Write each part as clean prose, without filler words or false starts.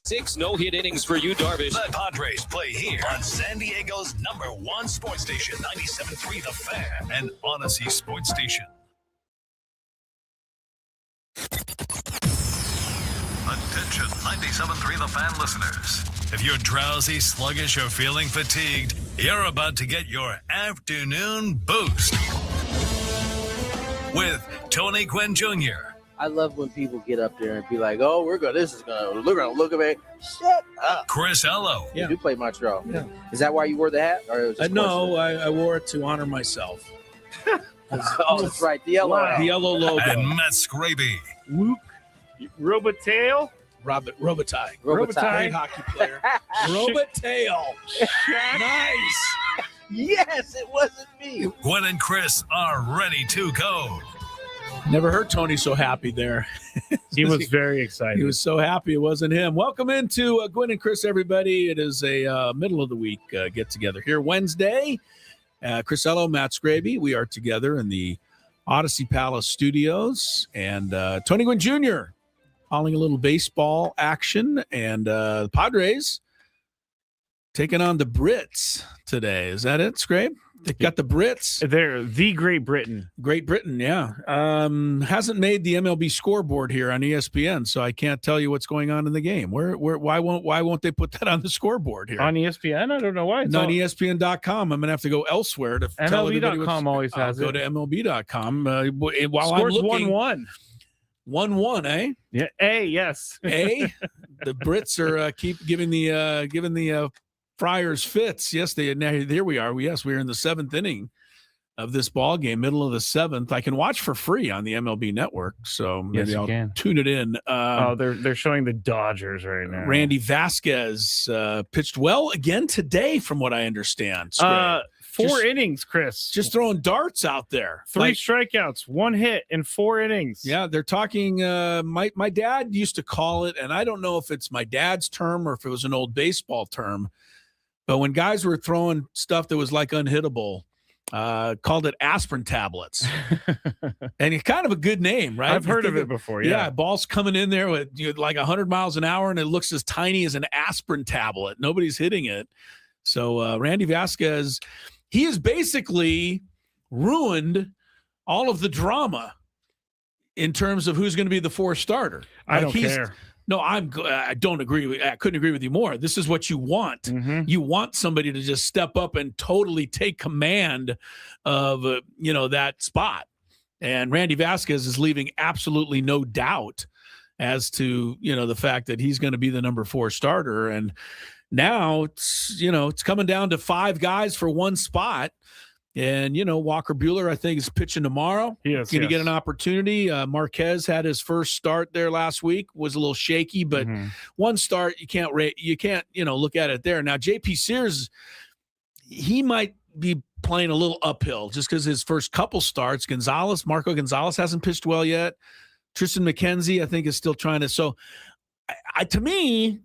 6 no-hit innings for you, Darvish. The Padres play here on San Diego's #1 sports station, 97.3 The Fan, and Odyssey Sports Station. Attention, 97.3 The Fan listeners. If you're drowsy, sluggish, or feeling fatigued, you're about to get your afternoon boost with Tony Gwynn Jr. I love when people get up there and be like, "Oh, we're gonna look at me." Shut up. Chris Ello. You do play Montreal. Yeah. Is that why you wore the hat? Or it was just No, I wore it to honor myself. Oh, that's right. The yellow. Wow. The yellow logo. And Matt Scraby. Luke Robitaille. Robitaille. Robitaille. Great hockey player. Robitaille. Nice. Yes, it wasn't me. Gwen and Chris are ready to go. Never heard Tony so happy there. He was very excited. He was so happy it wasn't him. Welcome into Gwynn and Chris, everybody. It is a middle of the week get-together here Wednesday. Chris Ello, Matt Scraby. We are together in the Odyssey Palace studios. And Tony Gwynn Jr. calling a little baseball action. And the Padres taking on the Brits today. Is that it, Scrabe? They got the Brits. They're the Great Britain. Great Britain, yeah. Hasn't made the MLB scoreboard here on ESPN, so I can't tell you what's going on in the game. Why won't they put that on the scoreboard here? On ESPN? I don't know why. It's on ESPN.com. I'm going to have to go elsewhere to tell everybody. MLB.com always has Go it. to MLB.com. While Scores I'm looking, 1-1. 1-1, eh? Yeah, A, yes. The Brits are keep giving the Friars fits. Yes, here we are. Yes, we're in the seventh inning of this ball game, middle of the seventh. I can watch for free on the MLB network, so maybe Yes, I'll can. tune it in. They're showing the Dodgers right now. Randy Vasquez pitched well again today, from what I understand. Four innings, Chris. Just throwing darts out there. Three strikeouts, 1 hit in 4 innings. Yeah, they're talking. My dad used to call it, and I don't know if it's my dad's term or if it was an old baseball term, but when guys were throwing stuff that was like unhittable, called it aspirin tablets. And it's kind of a good name, right? I've heard of it before, yeah. Ball's coming in there with like 100 miles an hour, and it looks as tiny as an aspirin tablet. Nobody's hitting it. So Randy Vasquez, he has basically ruined all of the drama in terms of who's going to be the fourth starter. I don't care. No, I don't agree. I couldn't agree with you more. This is what you want. Mm-hmm. You want somebody to just step up and totally take command of, that spot. And Randy Vasquez is leaving absolutely no doubt as to, the fact that he's going to be the number 4 starter. And now it's coming down to 5 guys for 1 spot. And, Walker Buehler, I think, is pitching tomorrow. Yes, going to get an opportunity. Marquez had his first start there last week, was a little shaky, but 1 start, you can't, look at it there. Now, JP Sears, he might be playing a little uphill just because his first couple starts. Marco Gonzalez hasn't pitched well yet. Tristan McKenzie, I think, is still trying to. So, to me,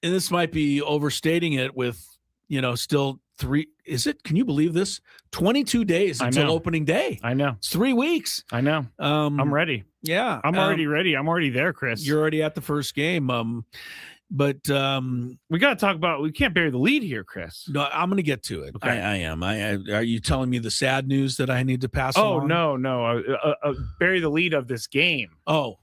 and this might be overstating it with, still 3. Is it? Can you believe this? 22 days until opening day. I know. It's 3 weeks. I know. I'm ready. Yeah. I'm already ready. I'm already there, Chris. You're already at the first game. But we got to talk about, we can't bury the lead here, Chris. No, I'm going to get to it. Okay. I am. Are you telling me the sad news that I need to pass along? No. Bury the lead of this game. Oh.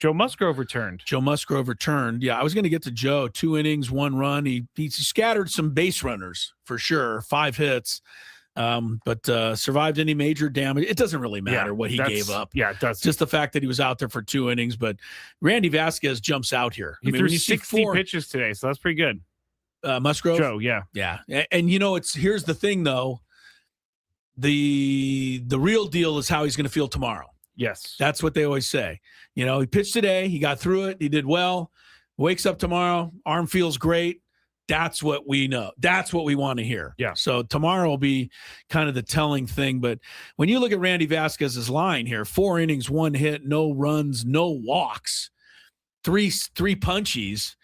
Joe Musgrove returned. Yeah, I was going to get to Joe. 2 innings, 1 run. He scattered some base runners for sure. 5 hits, but survived any major damage. It doesn't really matter what he gave up. Yeah, it does. Just the fact that he was out there for 2 innings. But Randy Vasquez jumps out here. He threw 60 pitches today, so that's pretty good. Musgrove? Joe, yeah. Yeah. And here's the thing, though. The real deal is how he's going to feel tomorrow. Yes. That's what they always say. He pitched today. He got through it. He did well. Wakes up tomorrow. Arm feels great. That's what we know. That's what we want to hear. Yeah. So tomorrow will be kind of the telling thing. But when you look at Randy Vasquez's line here, 4 innings, 1 hit, no runs, no walks, three punchies.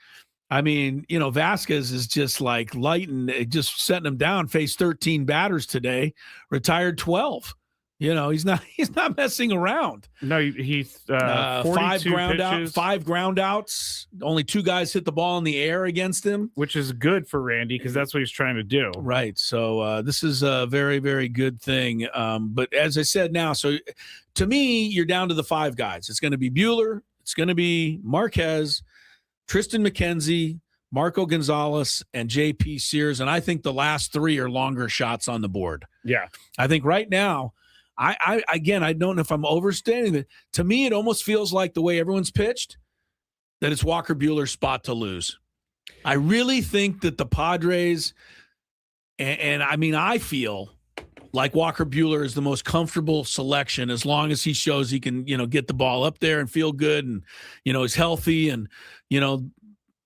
I mean, Vasquez is just like lighting, just setting him down. Faced 13 batters today, retired 12. He's not messing around. No, he's 5 ground outs. Only 2 guys hit the ball in the air against him, which is good for Randy because that's what he's trying to do. Right. So this is a very, very good thing. But as I said now, so to me, you're down to the 5 guys. It's going to be Buehler. It's going to be Marquez, Tristan McKenzie, Marco Gonzalez, and J.P. Sears. And I think the last 3 are longer shots on the board. Yeah. I think right now, I don't know if I'm overstating it. To me, it almost feels like the way everyone's pitched, that it's Walker Buehler's spot to lose. I really think that the Padres, and I feel like Walker Buehler is the most comfortable selection as long as he shows he can, get the ball up there and feel good and, is healthy and,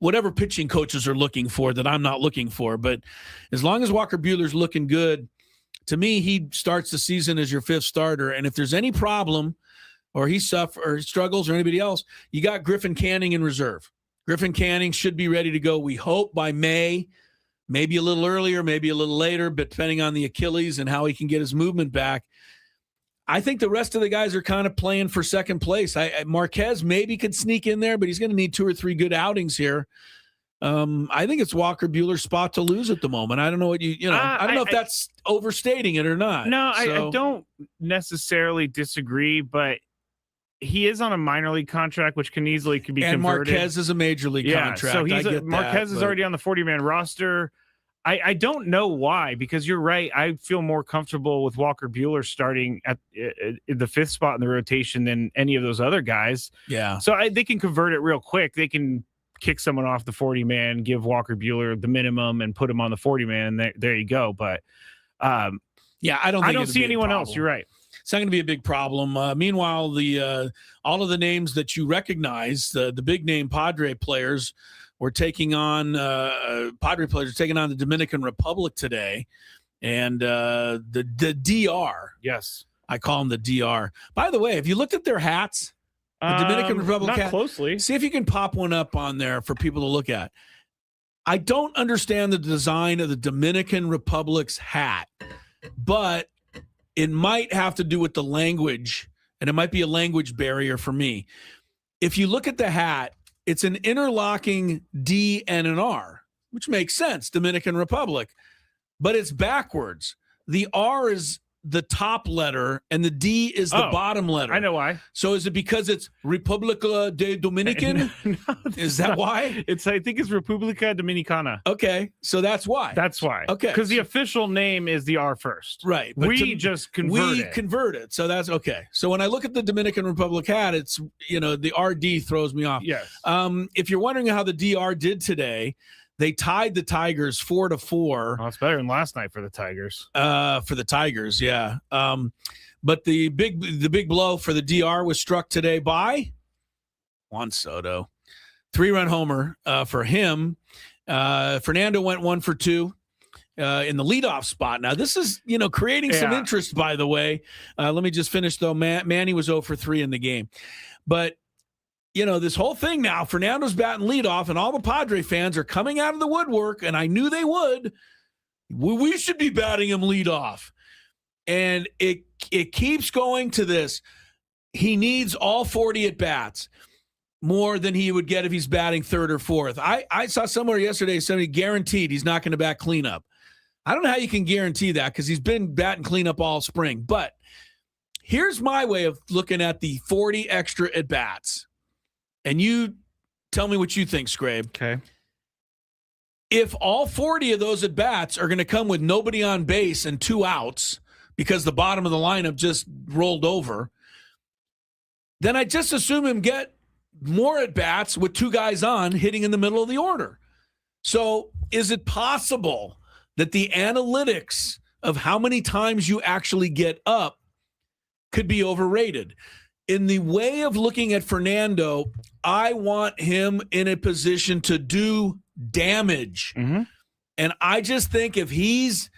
whatever pitching coaches are looking for that I'm not looking for. But as long as Walker Buehler's looking good, to me, he starts the season as your 5th starter. And if there's any problem or he struggles or anybody else, you got Griffin Canning in reserve. Griffin Canning should be ready to go, we hope, by May. Maybe a little earlier, maybe a little later, but depending on the Achilles and how he can get his movement back. I think the rest of the guys are kind of playing for second place. Marquez maybe could sneak in there, but he's going to need 2 or 3 good outings here. I think it's Walker Buehler's spot to lose at the moment. I don't know what I don't know if that's overstating it or not. No, I don't necessarily disagree, but he is on a minor league contract, which could be converted. And Marquez is a major league contract. So Marquez is already on the 40-man roster. I don't know why, because you're right. I feel more comfortable with Walker Buehler starting at the 5th spot in the rotation than any of those other guys. Yeah. So they can convert it real quick. They can kick someone off the 40-man, give Walker Buehler the minimum, and put him on the 40-man, and there you go. But I don't see anyone else. You're right. It's not going to be a big problem. Meanwhile, all of the names that you recognize, the big name Padre players, were taking on the Dominican Republic today, and the DR. Yes, I call them the DR. By the way, have you looked at their hats? The Dominican Republic not hat? Closely. See if you can pop one up on there for people to look at. I don't understand the design of the Dominican Republic's hat, but it might have to do with the language, and it might be a language barrier for me. If you look at the hat, it's an interlocking D and an R, which makes sense, Dominican Republic, but it's backwards. The R is the top letter and the D is the bottom letter. I know why. So is it because it's República de Dominican? No, is that why? I think it's República Dominicana. Okay, so that's why. That's why. Okay. Because the official name is the R first. Right. We just convert it. Convert it. So that's okay. So when I look at the Dominican Republic hat, it's, the RD throws me off. Yes. If you're wondering how the DR did today, they tied the Tigers 4-4. Oh, it's better than last night for the Tigers. For the Tigers, yeah. But the big blow for the DR was struck today by Juan Soto. 3-run homer for him. Fernando went 1 for 2 in the leadoff spot. Now, this is, creating some interest, by the way. Let me just finish, though. Manny was 0 for 3 in the game. But this whole thing now, Fernando's batting leadoff, and all the Padre fans are coming out of the woodwork, and I knew they would. We should be batting him leadoff. And it keeps going to this. He needs all 40 at-bats, more than he would get if he's batting 3rd or 4th. I saw somewhere yesterday somebody guaranteed he's not going to bat cleanup. I don't know how you can guarantee that because he's been batting cleanup all spring. But here's my way of looking at the 40 extra at-bats. And you tell me what you think, Scrape. Okay. If all 40 of those at-bats are going to come with nobody on base and 2 outs because the bottom of the lineup just rolled over, then I just assume him get more at-bats with 2 guys on hitting in the middle of the order. So is it possible that the analytics of how many times you actually get up could be overrated? In the way of looking at Fernando, I want him in a position to do damage. Mm-hmm. And I just think if he's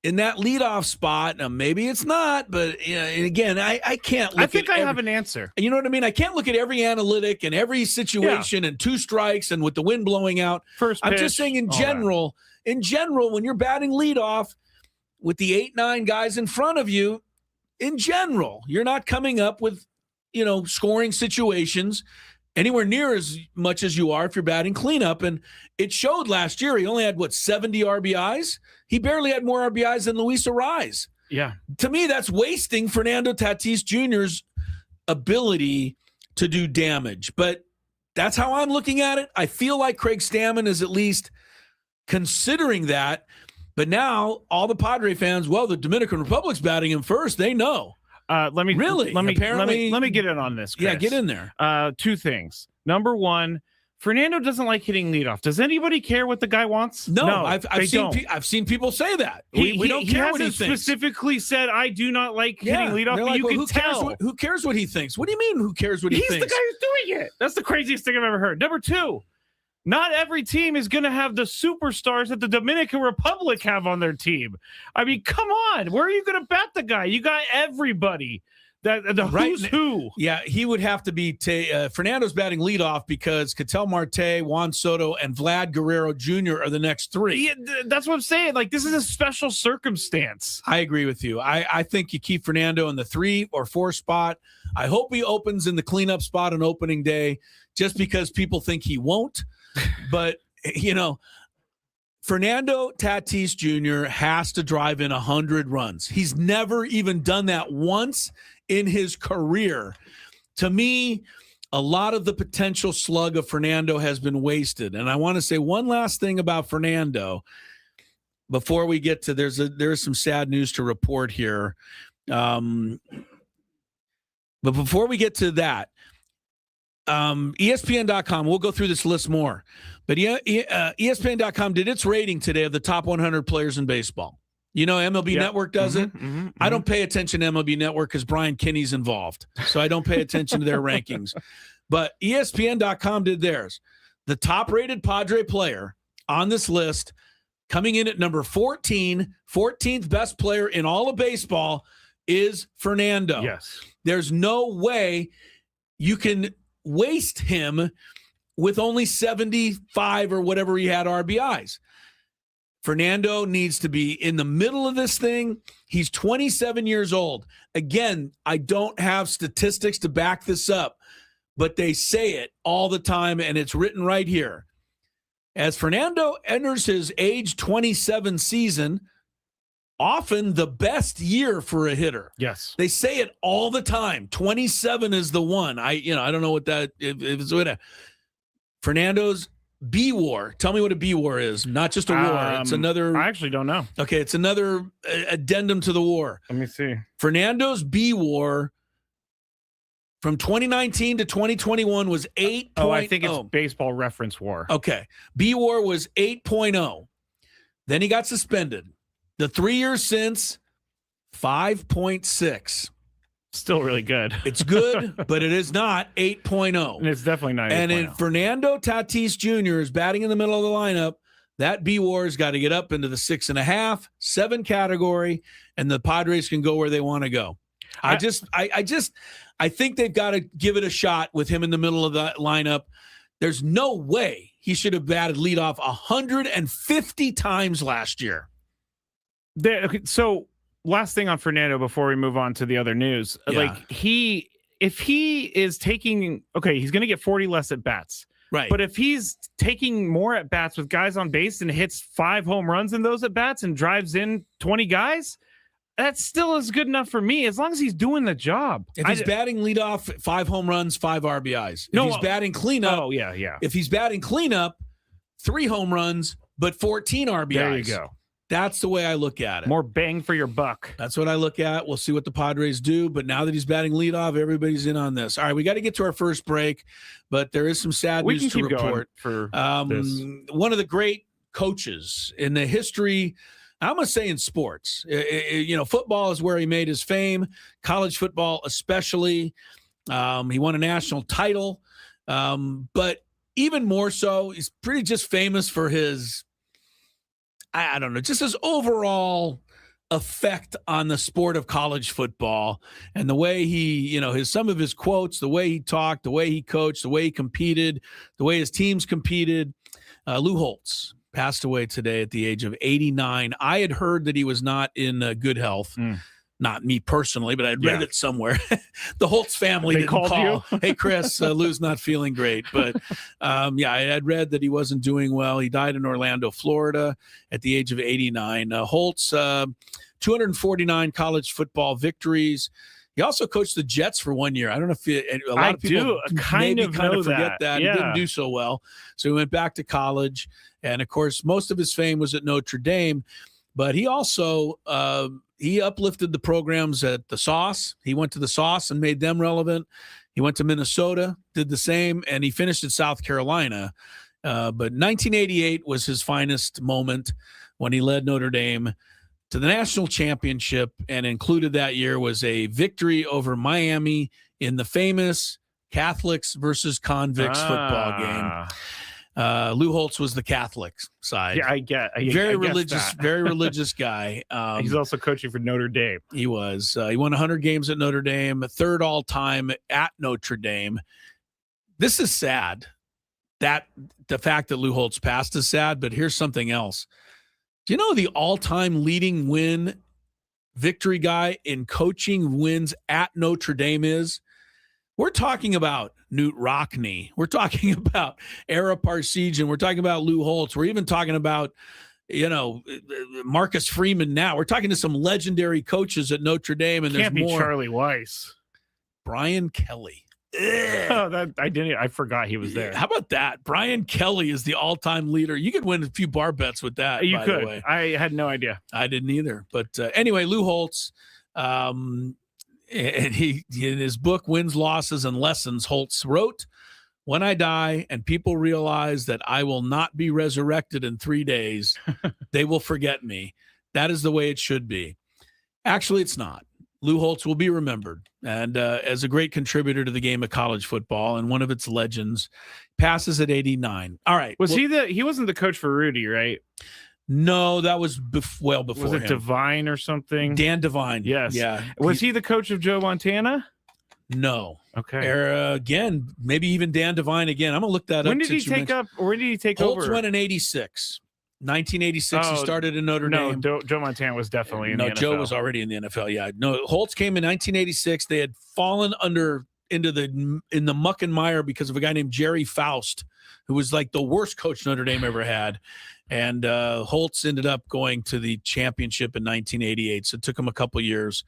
in that leadoff spot, now maybe it's not, but and again, I can't look I think I have an answer. You know what I mean? I can't look at every analytic and every situation and 2 strikes and with the wind blowing out. First pitch, I'm just saying in general, when you're batting leadoff with the 8-9 guys in front of you, in general, you're not coming up with, scoring situations anywhere near as much as you are if you're batting cleanup. And it showed last year. He only had, 70 RBIs? He barely had more RBIs than Luis Arraez. Yeah. To me, that's wasting Fernando Tatis Jr.'s ability to do damage. But that's how I'm looking at it. I feel like Craig Stammen is at least considering that. But now all the Padre fans, the Dominican Republic's batting him first. They know. Let me get in on this, Chris. Yeah, get in there. 2 things. Number 1, Fernando doesn't like hitting leadoff. Does anybody care what the guy wants? No, I've seen people say that. We don't care what he thinks. Specifically said, I do not like hitting leadoff, but you can tell. Who cares what he thinks? What do you mean, who cares what he thinks? He's the guy who's doing it. That's the craziest thing I've ever heard. Number 2, not every team is going to have the superstars that the Dominican Republic have on their team. I mean, come on. Where are you going to bat the guy? You got everybody. Who's who. Yeah, he would have to be Fernando's batting leadoff because Ketel Marte, Juan Soto, and Vlad Guerrero Jr. are the next 3. Yeah, that's what I'm saying. Like, this is a special circumstance. I agree with you. I think you keep Fernando in the 3 or 4 spot. I hope he opens in the cleanup spot on opening day just because people think he won't. But, Fernando Tatis Jr. has to drive in 100 runs. He's never even done that once in his career. To me, a lot of the potential slug of Fernando has been wasted. And I want to say one last thing about Fernando before we get to there's some sad news to report here. But before we get to that, ESPN.com, we'll go through this list more. But ESPN.com did its rating today of the top 100 players in baseball. MLB Network does it. I don't pay attention to MLB Network because Brian Kinney's involved. So I don't pay attention to their rankings. But ESPN.com did theirs. The top-rated Padre player on this list, coming in at number 14, 14th best player in all of baseball, is Fernando. Yes. There's no way you can waste him with only 75 or whatever he had RBIs. Fernando needs to be in the middle of this thing. He's 27 years old. Again, I don't have statistics to back this up, but they say it all the time, and it's written right here. As Fernando enters his age 27 season, often the best year for a hitter. Yes. They say it all the time. 27 is the one. I don't know what that is. Fernando's B WAR. Tell me what a B WAR is. Not just a war. It's another. I actually don't know. Okay, it's another addendum to the war. Let me see. Fernando's B WAR from 2019 to 2021 was 8. I think it's Baseball Reference WAR. Okay. B WAR was 8.0. Then he got suspended. The 3 years since, 5.6. Still really good. It's good, but it is not 8.0. And it's definitely not 8.0. And if Fernando Tatis Jr. is batting in the middle of the lineup, that B WAR's got to get up into the 6.5, 7 category, and the Padres can go where they want to go. I think they've got to give it a shot with him in the middle of the lineup. There's no way he should have batted leadoff 150 times last year. So last thing on Fernando before we move on to the other news. Yeah. If he is taking, he's going to get 40 less at bats. Right. But if he's taking more at bats with guys on base and hits 5 home runs in those at bats and drives in 20 guys, that still is good enough for me as long as he's doing the job. If he's batting leadoff, 5 home runs, 5 RBIs. If he's batting cleanup, If he's batting cleanup, 3 home runs, but 14 RBIs. There you go. That's the way I look at it. More bang for your buck. That's what I look at. We'll see what the Padres do. But now that he's batting leadoff, everybody's in on this. All right, we got to get to our first break, but there is some sad news to report. For one of the great coaches in the history, I'm going to say in sports. Football is where he made his fame, college football especially. He won a national title. But even more so, he's pretty just famous for his I don't know, just his overall effect on the sport of college football and the way he, some of his quotes, the way he talked, the way he coached, the way he competed, the way his teams competed. Lou Holtz passed away today at the age of 89. I had heard that he was not in good health, Not me personally, but I'd read it somewhere. The Holtz family didn't call. Hey, Chris, Lou's not feeling great. But I had read that he wasn't doing well. He died in Orlando, Florida at the age of 89. Holtz, 249 college football victories. He also coached the Jets for 1 year. I don't know if a lot of people kind of forget that. Yeah. He didn't do so well. So he went back to college. And, of course, most of his fame was at Notre Dame. But he also he uplifted the programs at the Sauce. He went to the Sauce and made them relevant. He went to Minnesota, did the same, and he finished at South Carolina. But 1988 was his finest moment when he led Notre Dame to the national championship, and included that year was a victory over Miami in the famous Catholics versus Convicts football game. Lou Holtz was the Catholic side. Yeah, I get very religious guy. He's also coaching for Notre Dame. He was. He won 100 games at Notre Dame, third all time at Notre Dame. This is sad. That the fact that Lou Holtz passed is sad, but here's something else. Do you know the all-time leading win victory guy in coaching wins at Notre Dame is? We're talking about Newt Rockne. We're talking about Ara Parseghian. We're talking about Lou Holtz. We're even talking about, Marcus Freeman now. We're talking to some legendary coaches at Notre Dame, and Can't there's be more. Charlie Weiss. Brian Kelly. Oh, I forgot he was there. How about that? Brian Kelly is the all-time leader. You could win a few bar bets with that. You by could. The way. I had no idea. I didn't either. But anyway, Lou Holtz, and he in his book Wins, Losses, and Lessons, Holtz wrote, "When I die and people realize that I will not be resurrected in 3 days, they will forget me. That is the way it should be." Actually, it's not. Lou Holtz will be remembered and as a great contributor to the game of college football and one of its legends. Passes at 89. All right. He wasn't the coach for Rudy, right? No, that was well before Was it him. Devine or something? Dan Devine. Yes. Yeah. Was he the coach of Joe Montana? No. Okay. Again, maybe even Dan Devine again. I'm going to look that up. When did he take Holtz over? went in 86. 1986, he started in Notre Dame. No, Joe Montana was definitely in the NFL. No, Joe was already in the NFL. Yeah, no, Holtz came in 1986. They had fallen into the muck and mire because of a guy named Jerry Faust, who was like the worst coach Notre Dame ever had. And Holtz ended up going to the championship in 1988. So it took him a couple years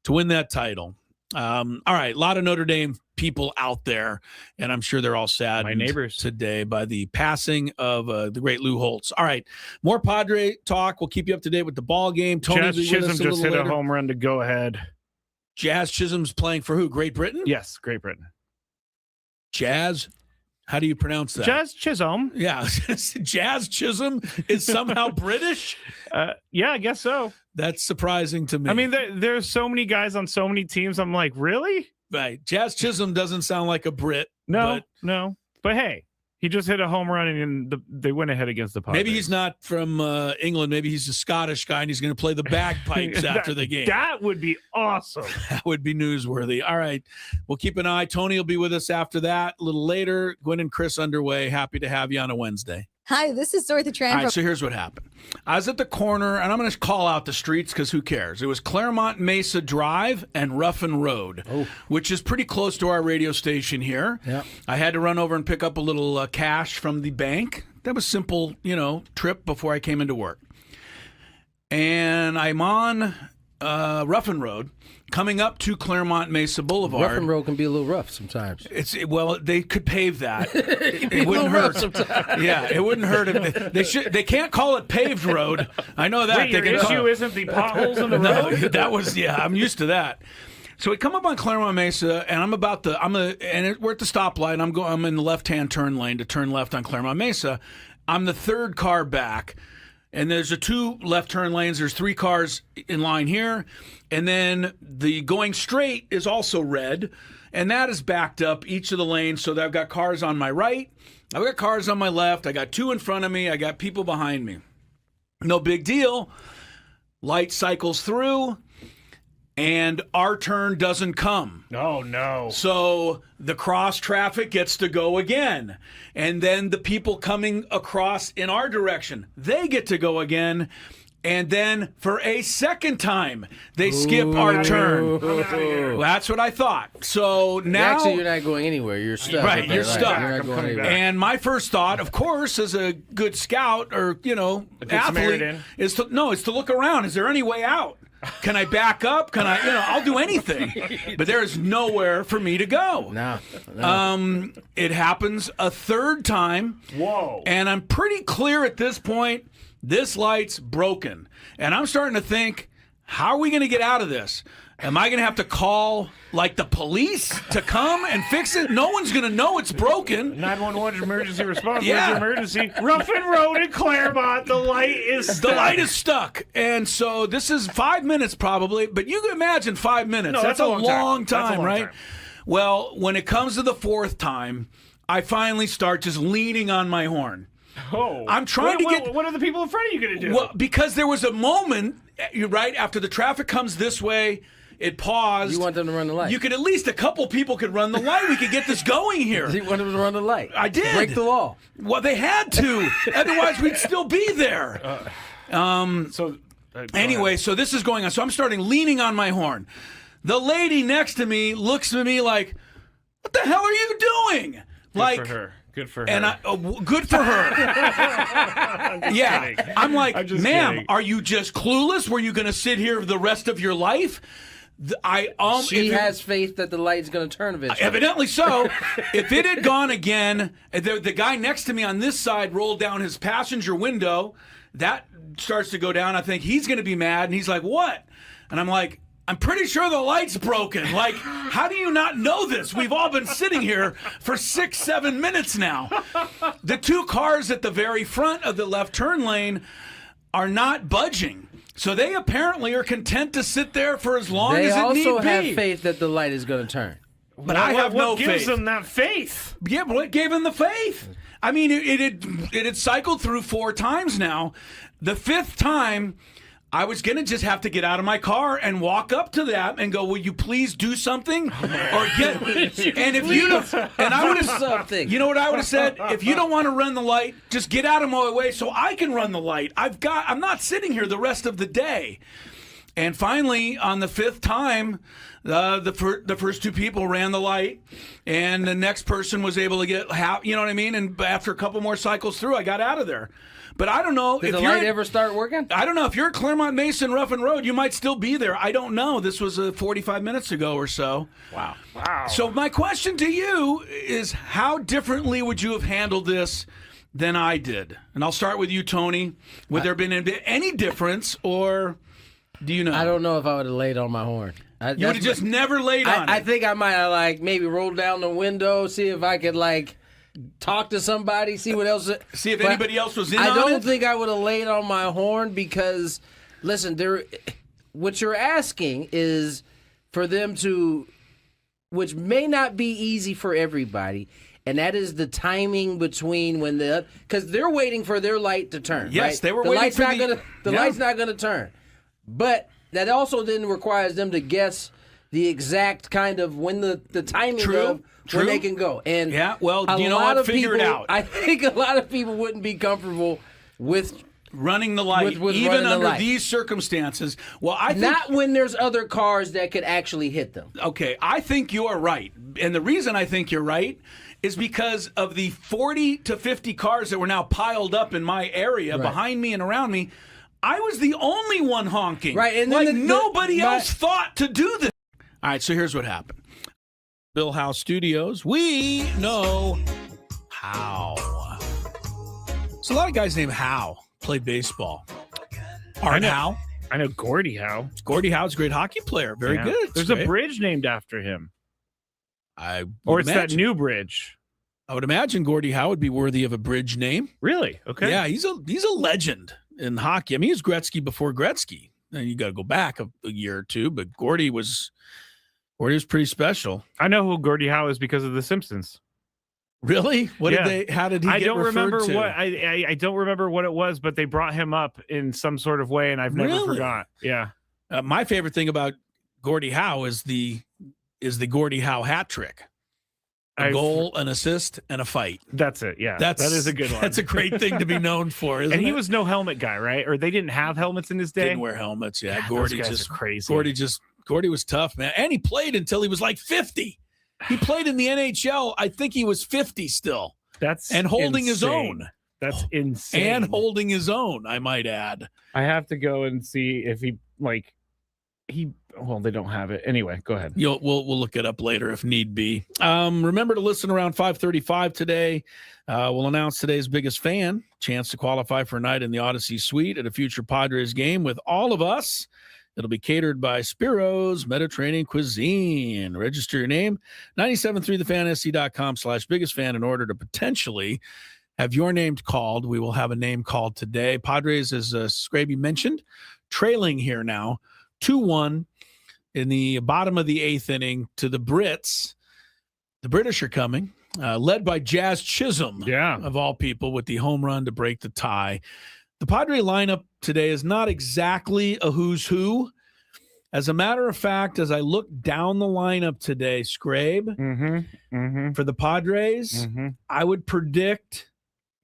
to win that title. All right, a lot of Notre Dame people out there, and I'm sure they're all sad. My neighbors today by the passing of the great Lou Holtz. All right, more Padre talk. We'll keep you up to date with the ball game. Tony Jazz Chisholm just hit a home run to go ahead. Jazz Chisholm's playing for who? Great Britain? Yes, Great Britain. Jazz? How do you pronounce that? Jazz Chisholm. Yeah. Jazz Chisholm is somehow British? Yeah, I guess so. That's surprising to me. I mean, there's so many guys on so many teams. I'm like, really? Right. Jazz Chisholm doesn't sound like a Brit. No. But hey, he just hit a home run and they went ahead against the Padres. Maybe he's not from England. Maybe he's a Scottish guy and he's going to play the bagpipes after the game. That would be awesome. That would be newsworthy. All right. We'll keep an eye. Tony will be with us after that. A little later, Gwynn and Chris underway. Happy to have you on a Wednesday. Hi, this is Dorothy Tran. All right, so here's what happened. I was at the corner, and I'm going to call out the streets because who cares? It was Claremont Mesa Drive and Ruffin Road, which is pretty close to our radio station here. Yeah. I had to run over and pick up a little cash from the bank. That was simple, trip before I came into work. And I'm on Ruffin Road, coming up to Claremont Mesa Boulevard. Ruffin Road can be a little rough sometimes. They could pave that. It wouldn't hurt. Yeah, it wouldn't hurt. They can't call it paved road. I know that. Wait, your issue isn't the potholes in the road? No, that was I'm used to that. So we come up on Claremont Mesa, and we're at the stoplight. I'm in the left-hand turn lane to turn left on Claremont Mesa. I'm the third car back. And there's 2 left turn lanes. There's 3 cars in line here. And then the going straight is also red. And that is backed up each of the lanes. So that I've got cars on my right. I've got cars on my left. I got 2 in front of me. I got people behind me. No big deal. Light cycles through. And our turn doesn't come. Oh, no. So the cross traffic gets to go again. And then the people coming across in our direction, they get to go again. And then for a second time, they skip our turn. Well, that's what I thought. So now, actually, you're not going anywhere. You're stuck. Right, you're stuck. You're not going anywhere. And my first thought, of course, as a good scout or athlete, is to look around. Is there any way out? Can I back up? Can I? I'll do anything. But there is nowhere for me to go. No. It happens a third time. Whoa. And I'm pretty clear at this point. This light's broken. And I'm starting to think, how are we going to get out of this? Am I going to have to call, like, the police to come and fix it? No one's going to know it's broken. 911 emergency response. Yeah. Where's your emergency? Ruffin Road in Claremont. The light is stuck. The light is stuck. And so this is 5 minutes probably. But you can imagine 5 minutes. No, that's a long time, That's a long right? time. Well, when it comes to the fourth time, I finally start just leaning on my horn. Oh, I'm trying to get. What are the people in front of you going to do? Well, because there was a moment, right after the traffic comes this way, it paused. You want them to run the light. You could at least a couple people could run the light. We could get this going here. You want them to run the light. I did. Break the law. Well, they had to. Otherwise, we'd still be there. Anyway, so this is going on. So I'm starting leaning on my horn. The lady next to me looks at me like, "What the hell are you doing?" Good for her. Good for her. And good for her. Kidding. I'm like, I'm just ma'am, kidding. are you just clueless? Were you going to sit here the rest of your life? She has faith that the light's going to turn eventually. Evidently so. If it had gone again, the guy next to me on this side rolled down his passenger window. That starts to go down. I think he's going to be mad. And he's like, what? And I'm like, I'm pretty sure the light's broken. Like, how do you not know this? We've all been sitting here for 6-7 minutes now. The two cars at the very front of the left turn lane are not budging. So they apparently are content to sit there for as long as it need be. They also have faith that the light is going to turn. But I have no faith. What gives them that faith? Yeah, but what gave him the faith? I mean, it had cycled through 4 times now. The 5th time, I was going to just have to get out of my car and walk up to that and go, will you please do something? Or get, and if you don't, and I would have, something. You know what I would have said? If you don't want to run the light, just get out of my way so I can run the light. I'm not sitting here the rest of the day. And finally, on the 5th time, the first 2 people ran the light, and the next person was able to get half. You know what I mean? And after a couple more cycles through, I got out of there. But I don't know Did the light ever start working? I don't know if you're at Claremont Mason Ruffin Road, you might still be there. I don't know. This was 45 minutes ago or so. Wow. So my question to you is, how differently would you have handled this than I did? And I'll start with you, Tony. Would there have been any difference, or do you know? I don't know if I would have laid on my horn. You would have just never laid on it. I think I might have maybe rolled down the window, see if I could talk to somebody, see what else. See if anybody else was in on it? I don't think I would have laid on my horn because, listen, what you're asking is for them to, which may not be easy for everybody, and that is the timing between when because they're waiting for their light to turn. Yes, right? they were waiting for the light's not going to turn. But that also then requires them to guess the exact kind of when the timing of when they can go. And yeah, well, you know what? Figure it out. I think a lot of people wouldn't be comfortable with running the light, with even running under the light. these circumstances. Well, I think, not when there's other cars that could actually hit them. Okay, I think you are right. And the reason I think you're right is because of the 40 to 50 cars that were now piled up in my area behind me and around me. I was the only one honking. Right, and then nobody else thought to do this. All right, so here's what happened. Bill Howe Studios, we know how. So a lot of guys named Howe play baseball. Art Howe. I know Gordie Howe. Gordie Howe's a great hockey player. Very good. There's a bridge named after him. Or it's that new bridge. I would imagine Gordie Howe would be worthy of a bridge name. Really? Okay. Yeah, he's a legend in hockey. I mean, he was Gretzky before Gretzky. And you got to go back a year or two, but Gordie was pretty special. I know who Gordie Howe is because of The Simpsons. Really? How did he get referred to? I don't remember what it was, but they brought him up in some sort of way, and I've never forgot. Yeah. My favorite thing about Gordie Howe is the Gordie Howe hat trick. a goal, an assist, and a fight. That's it. Yeah, that is a good one. That's a great thing to be known for, isn't it? And he was no helmet guy, right? Or they didn't have helmets in his day? Didn't wear helmets, yeah. God, Gordy those guys just are crazy. Gordy was tough, man. And he played until he was like 50. He played in the NHL. I think he was 50 still. And holding his own. That's insane. And holding his own, I might add. I have to go and see if he they don't have it. Anyway, go ahead. We'll look it up later if need be. Remember to listen around 5:35 today. We'll announce today's biggest fan. Chance to qualify for a night in the Odyssey Suite at a future Padres game with all of us. It'll be catered by Spiro's Mediterranean Cuisine. Register your name, 973thefansc.com/biggest fan in order to potentially have your name called. We will have a name called today. Padres, as Scraby mentioned, trailing here now, 2-1 in the bottom of the 8th inning to the Brits. The British are coming, led by Jazz Chisholm, of all people, with the home run to break the tie. The Padre lineup today is not exactly a who's who. As a matter of fact, as I look down the lineup today, Scrabe, for the Padres, I would predict.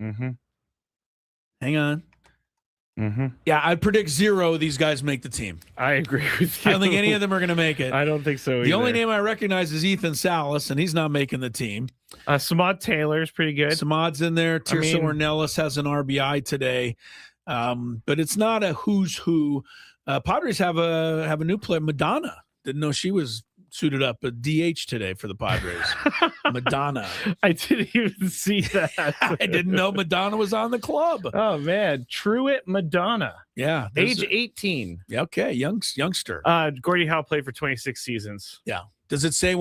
Hang on. Yeah, I'd predict 0 of these guys make the team. I agree with you. I don't think any of them are going to make it. I don't think so either. The only name I recognize is Ethan Salas, and he's not making the team. Samad Taylor is pretty good. Samad's in there. Tirso Ornelas has an RBI today. But it's not a who's who. Padres have a new player, Madonna. Didn't know she was suited up a DH today for the Padres. Madonna. I didn't even see that. I didn't know Madonna was on the club. Oh man, Truett Madonna. Yeah, age 18. Okay, youngster. Gordie Howe played for 26 seasons. Yeah. Does it say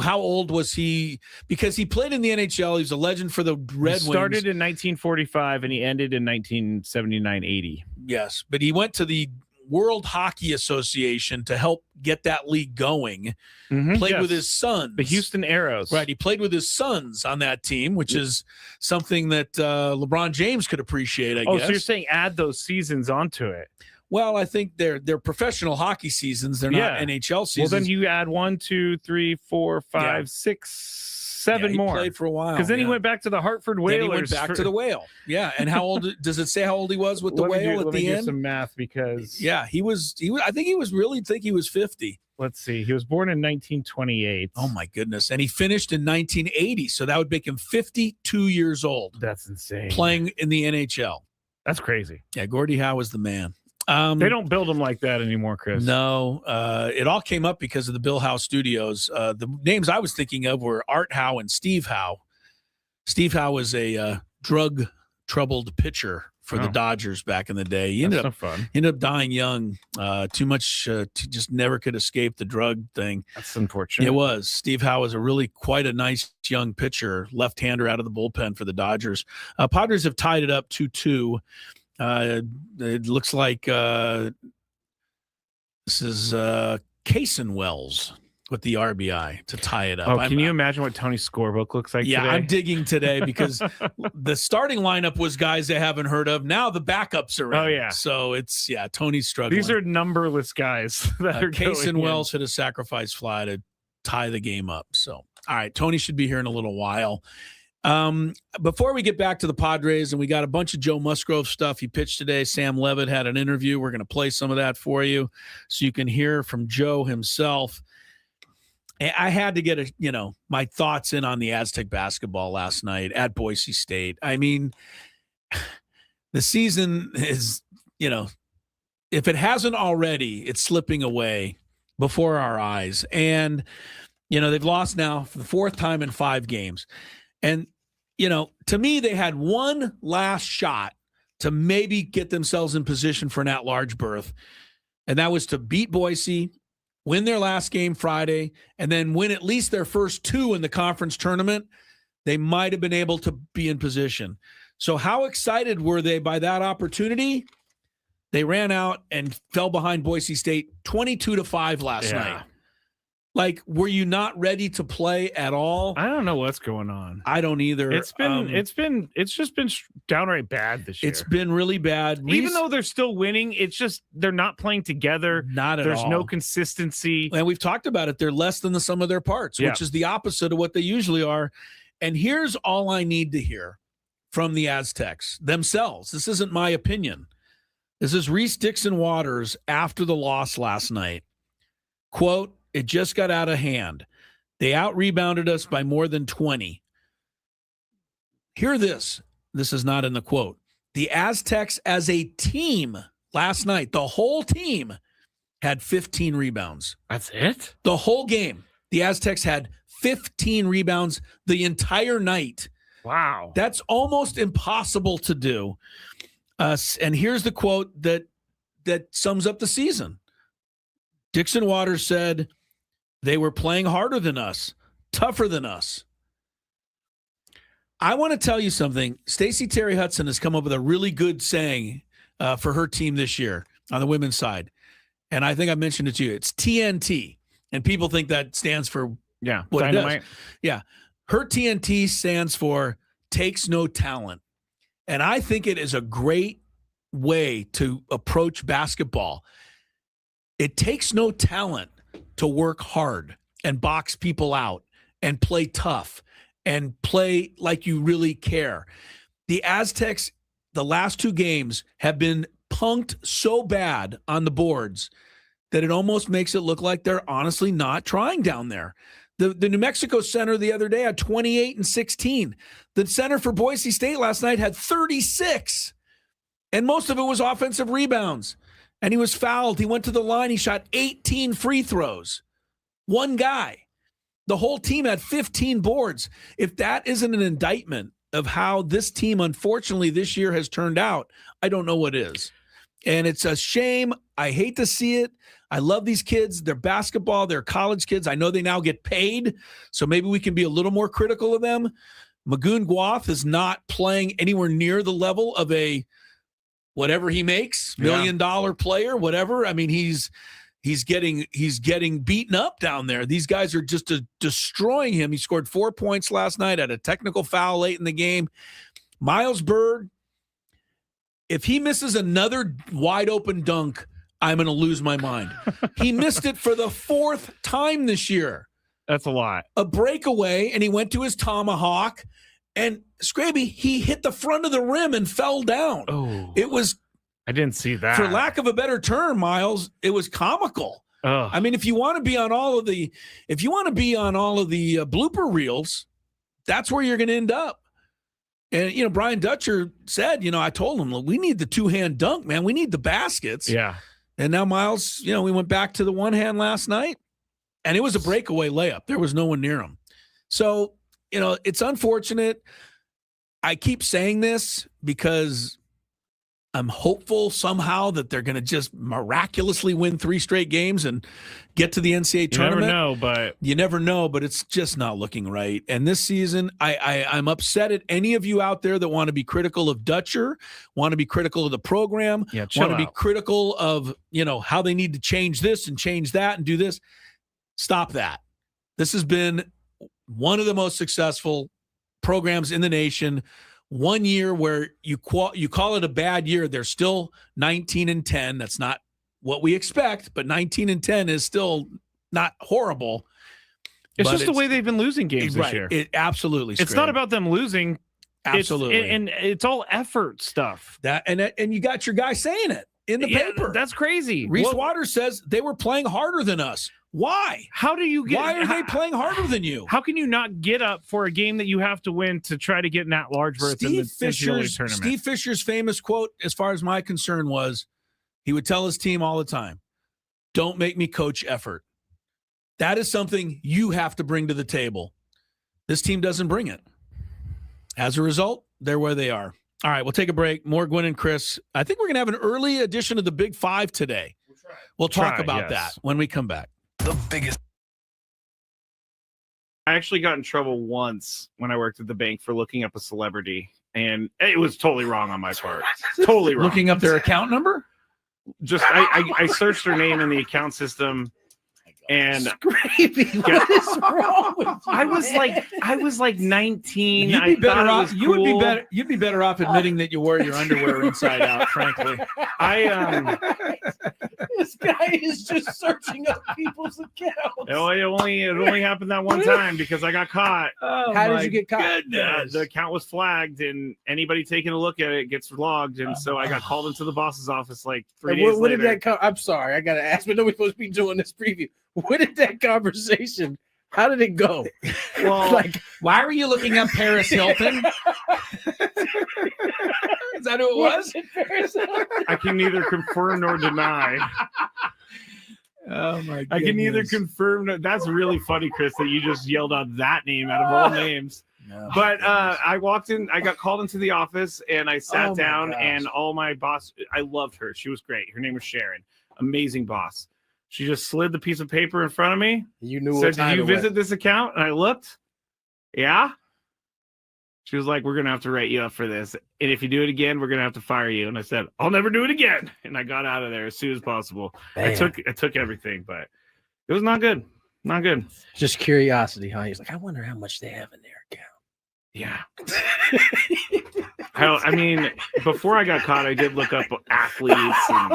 how old was he? Because he played in the NHL. He's a legend for the Red Wings. He started in 1945 and he ended in 1979-80. Yes, but he went to the World Hockey Association to help get that league going. Played with his sons. The Houston Aeros. Right, he played with his sons on that team, which is something that LeBron James could appreciate, I guess. So you're saying add those seasons onto it? Well, I think they're professional hockey seasons. They're not NHL seasons. Well, then you add 1, 2, 3, 4, 5, 6, 7 he more. Played for a while because then he went back to the Hartford Whalers. Then he went back to the Whale. Yeah, and how old does it say? How old he was with the Whale at the end? Let me do some math because he was. I think he was 50. Let's see. He was born in 1928. Oh my goodness! And he finished in 1980, so that would make him 52 years old. That's insane. Playing in the NHL. That's crazy. Yeah, Gordie Howe was the man. They don't build them like that anymore, Chris. No, it all came up because of the Bill Howe Studios. The names I was thinking of were Art Howe and Steve Howe. Steve Howe was a drug-troubled pitcher for the Dodgers back in the day. He ended up dying young. Too much, just never could escape the drug thing. That's unfortunate. It was. Steve Howe was quite a nice young pitcher, left-hander out of the bullpen for the Dodgers. Padres have tied it up 2-2. It looks like this is Cason Wells with the RBI to tie it up. Oh, can you imagine what Tony's scorebook looks like today? I'm digging today because the starting lineup was guys I haven't heard of. Now the backups are in. Oh, yeah. So Tony's struggling. These are numberless guys that are Cason Wells hit a sacrifice fly to tie the game up. So, all right, Tony should be here in a little while. Before we get back to the Padres, and we got a bunch of Joe Musgrove stuff. He pitched today. Sam Levitt had an interview. We're going to play some of that for you so you can hear from Joe himself. I had to get my thoughts in on the Aztec basketball last night at Boise State. I mean, the season is, if it hasn't already, it's slipping away before our eyes. And, they've lost now for the 4th time in 5 games. And, to me, they had one last shot to maybe get themselves in position for an at-large berth. And that was to beat Boise, win their last game Friday, and then win at least their first 2 in the conference tournament. They might have been able to be in position. So how excited were they by that opportunity? They ran out and fell behind Boise State 22-5 last night. Like, were you not ready to play at all? I don't know what's going on. I don't either. It's just been downright bad this year. It's been really bad. Even though they're still winning, it's just they're not playing together. Not at all. There's no consistency. And we've talked about it. They're less than the sum of their parts, which is the opposite of what they usually are. And here's all I need to hear from the Aztecs themselves. This isn't my opinion. This is Reese Dixon Waters after the loss last night. Quote, "It just got out of hand. They out-rebounded us by more than 20. Hear this. This is not in the quote. The Aztecs as a team last night, the whole team had 15 rebounds. That's it? The whole game. The Aztecs had 15 rebounds the entire night. Wow. That's almost impossible to do. And here's the quote that sums up the season. Dixon Waters said, "They were playing harder than us, tougher than us." I want to tell you something. Stacey Terry Hudson has come up with a really good saying for her team this year on the women's side. And I think I mentioned it to you. It's TNT. And people think that stands for what Dynamite. it does. Yeah. Her TNT stands for takes no talent. And I think it is a great way to approach basketball. It takes no talent to work hard and box people out and play tough and play like you really care. The Aztecs, the last two games, have been punked so bad on the boards that it almost makes it look like they're honestly not trying down there. The New Mexico center the other day had 28 and 16. The center for Boise State last night had 36. And most of it was offensive rebounds. And he was fouled. He went to the line. He shot 18 free throws. One guy. The whole team had 15 boards. If that isn't an indictment of how this team, unfortunately, this year has turned out, I don't know what is. And it's a shame. I hate to see it. I love these kids. They're basketball. They're college kids. I know they now get paid, so maybe we can be a little more critical of them. Magoon Guath is not playing anywhere near the level of a whatever he makes, $1 million player, whatever. I mean, he's getting beaten up down there. These guys are just destroying him. He scored 4 points last night, had a technical foul late in the game. Miles Bird, if he misses another wide open dunk, I'm going to lose my mind. He missed it for the fourth time this year. That's a lot. A breakaway, and he went to his tomahawk, and Scraby, he hit the front of the rim and fell down. Oh, it was, I didn't see that. for lack of a better term, Miles, it was comical. Oh. I mean, if you want to be on all of the blooper reels, that's where you're going to end up. And, Brian Dutcher said, I told him, look, we need the two-hand dunk, man. We need the baskets. Yeah. And now Miles, we went back to the one hand last night, and it was a breakaway layup. There was no one near him. So, it's unfortunate. I keep saying this because I'm hopeful somehow that they're going to just miraculously win 3 straight games and get to the NCAA tournament. You never know, but it's just not looking right. And this season, I'm upset at any of you out there that want to be critical of Dutcher, want to be critical of the program, want to be critical of, how they need to change this and change that and do this. Stop that. This has been one of the most successful programs in the nation. One year where you call it a bad year, they're still 19-10. That's not what we expect, but 19-10 is still not horrible. It's just the way they've been losing games this year. It absolutely. It's not about them losing. Absolutely, and it's all effort stuff. And you got your guy saying it in the paper. That's crazy. Reese Waters says they were playing harder than us. Why? Why are they playing harder than you? How can you not get up for a game that you have to win to try to get an at-large berth in the NCAA tournament? Steve Fisher's famous quote, as far as my concern was, he would tell his team all the time, "Don't make me coach effort." That is something you have to bring to the table. This team doesn't bring it. As a result, they're where they are. All right, we'll take a break. More Gwynn and Chris. I think we're going to have an early edition of the Big Five today. We'll talk about that when we come back. The biggest. I actually got in trouble once when I worked at the bank for looking up a celebrity, and it was totally wrong on my part. Totally wrong. Looking up their account number? Just I searched their name in the account system, And Scrappy, what is wrong with you? I was like 19. You'd be better off. You would be better. You'd be better off admitting that you wore your underwear inside out. Frankly, This guy is just searching up people's accounts. it only happened that one time because I got caught. How did you get caught? The account was flagged, and anybody taking a look at it gets logged. And so I got called into the boss's office like 3 days What later. did that come? I'm sorry, I gotta ask, but nobody's supposed to be doing this preview. What did that conversation? How did it go? Well, Like, why were you looking up Paris Hilton? Is that who it was? I can neither confirm nor deny. Oh my god! I can neither confirm. That's really funny, Chris, that you just yelled out that name out of all names. No. But I walked in. I got called into the office, and I sat Oh my down. gosh. And all my boss, I loved her. She was great. Her name was Sharon. Amazing boss. She just slid the piece of paper in front of me. You knew Said, what time "Did you it was. visit this account?" And I looked. Yeah. She was like, "We're gonna have to write you up for this, and if you do it again, we're gonna have to fire you." And I said, "I'll never do it again." And I got out of there as soon as possible. I Damn. took everything, but it was not good. Not good. Just curiosity, huh? He's like, I wonder how much they have in their account. Yeah. I mean, before I got caught, I did look up athletes. And,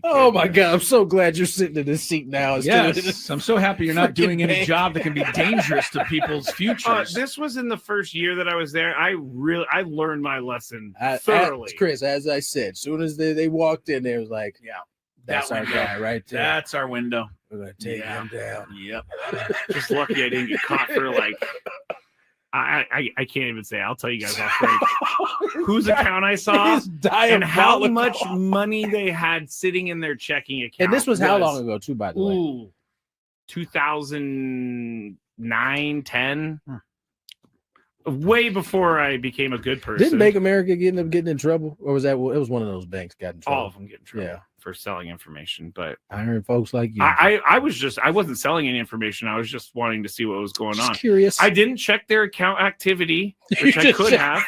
Oh my god! I'm so glad you're sitting in this seat now. instead of Yes, I'm so happy you're not Freaking doing any bank. job that can be dangerous to people's futures. this was in the first year that I was there. I learned my lesson As thoroughly. Chris, as I said, as soon as they walked in, there was like, Yeah. that's That our window. guy right there. That's our window. We're gonna take him down. Yep. Just lucky I didn't get caught for like. I can't even say. I'll tell you guys off break whose account I saw He's and how diabolical. much money they had sitting in their checking account. And this was how long ago, too, by the way? Ooh, 2009, 10. Way before I became a good person. Didn't Bank America end up getting in trouble, or was that? Well, it was one of those banks got in trouble. all of them get in trouble Yeah. for selling information, but I heard folks like you. I wasn't selling any information. I was just wanting to see what was going Just on. curious. I didn't check their account activity, You which I just could check- have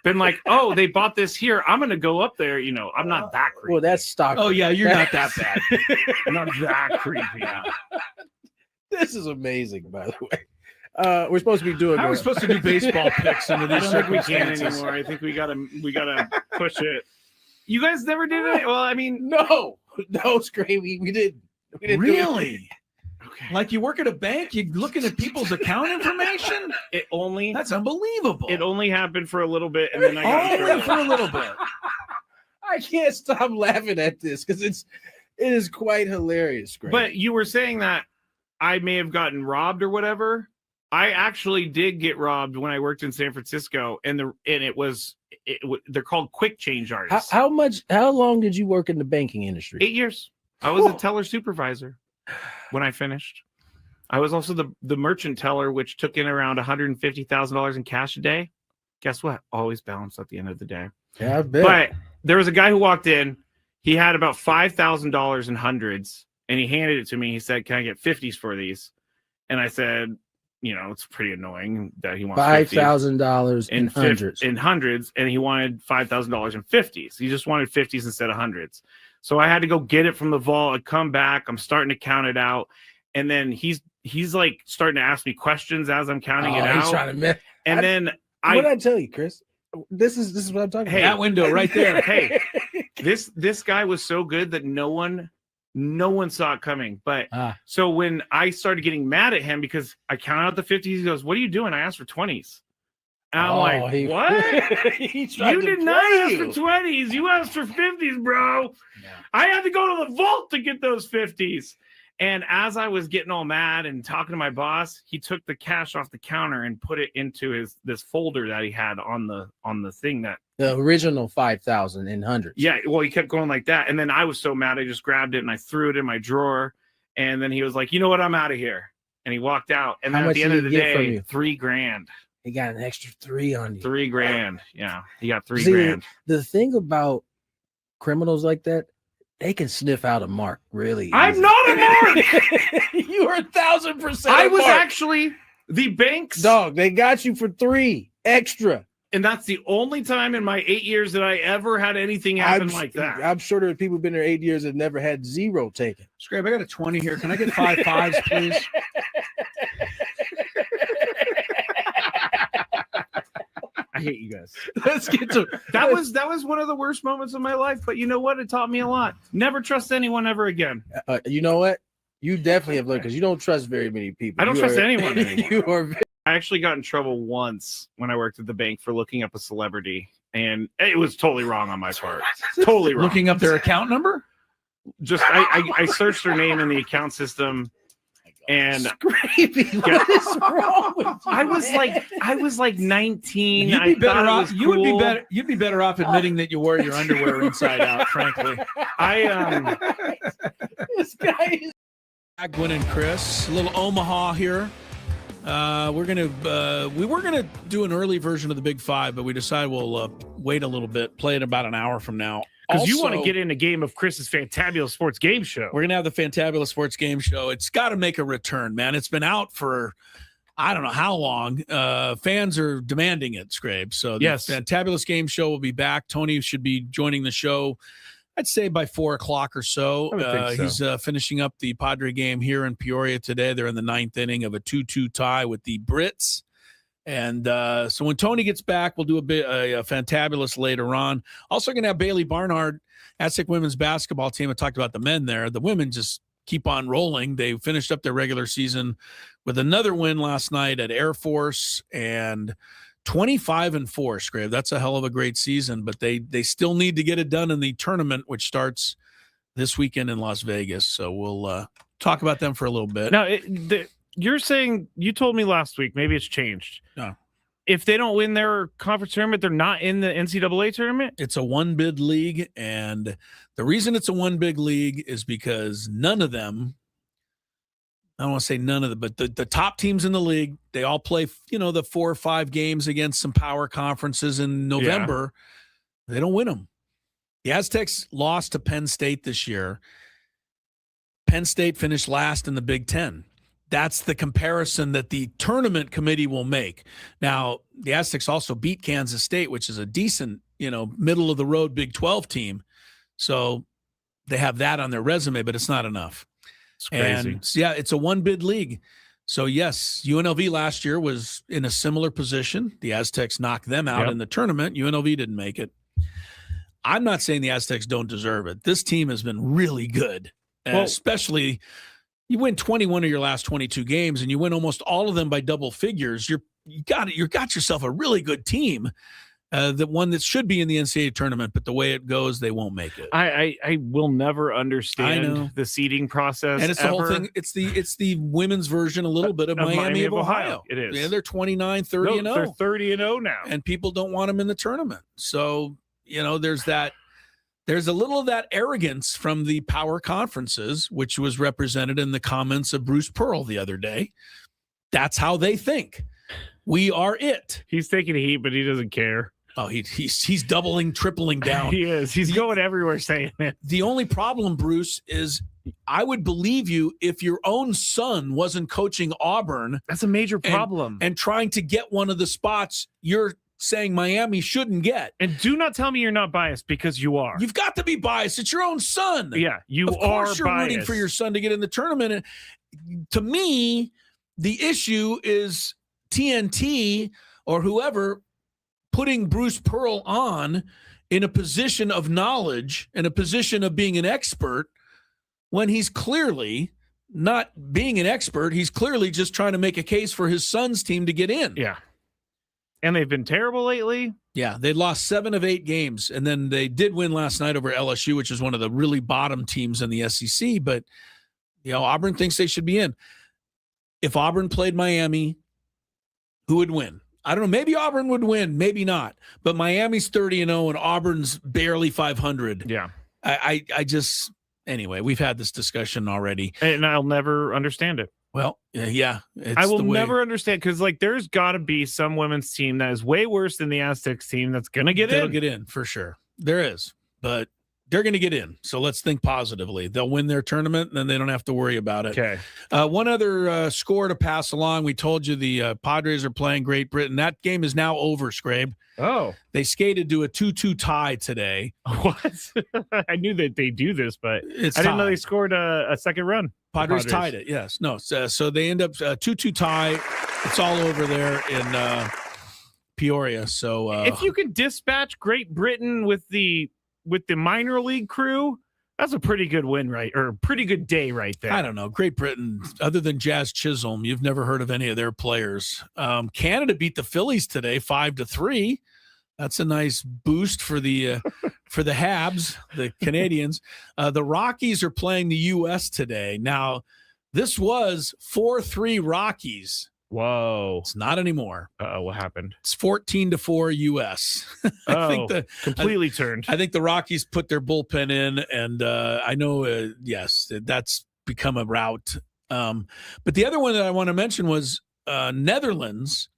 been like, oh, they bought this here. I'm going to go up there. You know, I'm not that creepy. Well, that's stock. Oh yeah, you're not that bad. I'm not that creepy. This is amazing, by the way. We're supposed to be doing. How are we supposed to do baseball picks under I these don't think we can circumstances? anymore. I think we gotta push it. You guys never did it? Well, I mean, No, Screamy. We didn't. We didn't do it. Really? okay. Like you work at a bank, you're looking at people's account information? It only That's unbelievable. happened for a little bit, and then I got in Only trouble. for a little bit. I can't stop laughing at this because it is quite hilarious, Screamy. But you were saying that I may have gotten robbed or whatever. I actually did get robbed when I worked in San Francisco, and they're called quick change artists. how long did you work in the banking industry? 8 years. I was a teller supervisor when I finished. I was also the merchant teller, which took in around $150,000 in cash a day. Guess what? Always balanced at the end of the day. Yeah, I bet. But there was a guy who walked in. He had about $5,000 in hundreds, and he handed it to me. He said, "Can I get 50s for these?" And I said, you know, it's pretty annoying that he wants $5,000 in hundreds. in hundreds, and he wanted $5,000 in 50s. He just wanted 50s instead of hundreds. So I had to go get it from the vault. I come back. I'm starting to count it out, and then he's like starting to ask me questions as I'm counting it He's out. trying to miss. And then What did I tell you, Chris? This is what I'm talking Hey, about. That window right there. hey, this guy was so good that no one saw it coming. But so when I started getting mad at him because I counted out the 50s, he goes, "What are you doing?" I asked for 20s. And I'm like, what? He tried You to did not play ask you. for 20s. You asked for 50s, bro. Yeah. I had to go to the vault to get those 50s. And as I was getting all mad and talking to my boss, he took the cash off the counter and put it into this folder that he had on the thing that. The original 5,000 in hundreds. Yeah, well, he kept going like that. And then I was so mad, I just grabbed it and I threw it in my drawer. And then he was like, "You know what? I'm out of here." And he walked out. And How then at much the end did of the he get from day, you? $3,000. He got an extra 3 on you. $3,000. Yeah, he got See, $3,000. The thing about criminals like that, they can sniff out a mark really I'm easy. not a mark. You are 1,000%. I a was mark. actually the bank's Dog, they got you for 3 extra. And that's the only time in my 8 years that I ever had anything happen like that. I'm sure there are people who've been there 8 years that never had 0 taken. Scrape, I got a 20 here. Can I get 5 5s, please? I hate you guys. Let's get to That was one of the worst moments of my life, but you know what? It taught me a lot. Never trust anyone ever again. you know what? You definitely have learned because you don't trust very many people. I don't trust anyone anymore. You are I actually got in trouble once when I worked at the bank for looking up a celebrity, and it was totally wrong on my part. Totally wrong. Looking up their account number? Just I searched her name in the account system, and Scrapey. What is wrong with you? I was like 19. You'd be better off. You would be better. You'd be better off admitting that you wore your underwear inside out. Frankly, This guy is. Gwynn and Chris, a little Omaha here. We were gonna do an early version of the Big Five, but we decided we'll wait a little bit, play it about an hour from now. Because you want to get in a game of Chris's Fantabulous Sports Game Show. We're gonna have the Fantabulous Sports Game Show. It's got to make a return, man. It's been out for I don't know how long. Fans are demanding it, Scrape. So the Fantabulous Game Show will be back. Tony should be joining the show, I'd say by 4 o'clock or so. He's finishing up the Padre game here in Peoria today. They're in the 9th inning of a 2-2 tie with the Brits. And so when Tony gets back, we'll do a Fantabulous later on. Also going to have Bailey Barnhard, Aztec women's basketball team. I talked about the men there. The women just keep on rolling. They finished up their regular season with another win last night at Air Force and 25-4, Scrape. That's a hell of a great season, but they still need to get it done in the tournament, which starts this weekend in Las Vegas. So we'll talk about them for a little bit. Now, you're saying, you told me last week, maybe it's changed. No. If they don't win their conference tournament, they're not in the NCAA tournament? It's a one-bid league, and the reason it's a one-bid league is because none of them, I don't want to say none of them, but the top teams in the league, they all play, the 4 or 5 games against some power conferences in November. Yeah. They don't win them. The Aztecs lost to Penn State this year. Penn State finished last in the Big Ten. That's the comparison that the tournament committee will make. Now, the Aztecs also beat Kansas State, which is a decent, middle-of-the-road Big 12 team. So they have that on their resume, but it's not enough. It's crazy. And, yeah, it's a one-bid league. So, yes, UNLV last year was in a similar position. The Aztecs knocked them out in the tournament. UNLV didn't make it. I'm not saying the Aztecs don't deserve it. This team has been really good, especially – you win 21 of your last 22 games, and you win almost all of them by double figures. You got yourself a really good team, the one that should be in the NCAA tournament. But the way it goes, they won't make it. I will never understand the seeding process, and it's the whole thing. It's the women's version, a little bit of Miami of Ohio. It is. Yeah, they're 29, 30 and 0. They're 30-0 now, and people don't want them in the tournament. So there's that. There's a little of that arrogance from the power conferences, which was represented in the comments of Bruce Pearl the other day. That's how they think. We are it. He's taking heat, but he doesn't care. Oh, he's doubling, tripling down. He is. He's going everywhere saying it. The only problem, Bruce, is I would believe you if your own son wasn't coaching Auburn. That's a major problem. And trying to get one of the spots you're saying Miami shouldn't get. And do not tell me you're not biased, because you are. You've got to be biased. It's your own son. Yeah, you are. Of course you're biased. Rooting for your son to get in the tournament. And to me, the issue is TNT or whoever putting Bruce Pearl on in a position of knowledge and a position of being an expert when he's clearly not being an expert. He's clearly just trying to make a case for his son's team to get in. Yeah. And they've been terrible lately. Yeah, they lost 7 of 8 games, and then they did win last night over LSU, which is one of the really bottom teams in the SEC. But, Auburn thinks they should be in. If Auburn played Miami, who would win? I don't know. Maybe Auburn would win, maybe not. But Miami's 30-0, and Auburn's barely 500. Yeah. I just – anyway, we've had this discussion already. And I'll never understand it. Well, yeah. I will never understand, because there's got to be some women's team that is way worse than the Aztecs team that's going to get in. They'll get in for sure. There is. But they're going to get in. So let's think positively. They'll win their tournament, and then they don't have to worry about it. Okay. One other score to pass along. We told you the Padres are playing Great Britain. That game is now over, Scrabe. Oh. They skated to a 2-2 tie today. What? I knew that they do this, but I didn't know they scored a second run. Padres tied it, yes. No, so they end up 2-2 tie. It's all over there in Peoria. So if you can dispatch Great Britain with the minor league crew, that's a pretty good win, right? Or a pretty good day right there. I don't know. Great Britain, other than Jazz Chisholm, you've never heard of any of their players. Canada beat the Phillies today 5-3. That's a nice boost for the Habs, the Canadians. The Rockies are playing the U.S. today. Now, this was 4-3 Rockies. Whoa. It's not anymore. What happened? It's 14-4 U.S. Completely turned. I think the Rockies put their bullpen in, and I know, yes, that's become a rout. But the other one that I want to mention was Netherlands.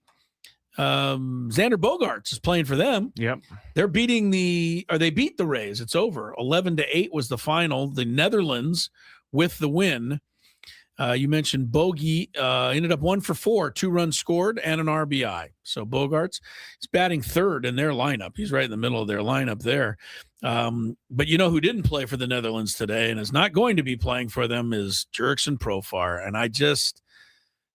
Xander Bogaerts is playing for them. Yep. They're they beat the Rays. It's over. 11-8 was the final. The Netherlands with the win. You mentioned Bogey ended up 1 for 4, 2 runs scored and an RBI. So Bogaerts is batting third in their lineup. He's right in the middle of their lineup there. But you know who didn't play for the Netherlands today and is not going to be playing for them is Jurickson Profar. And I just,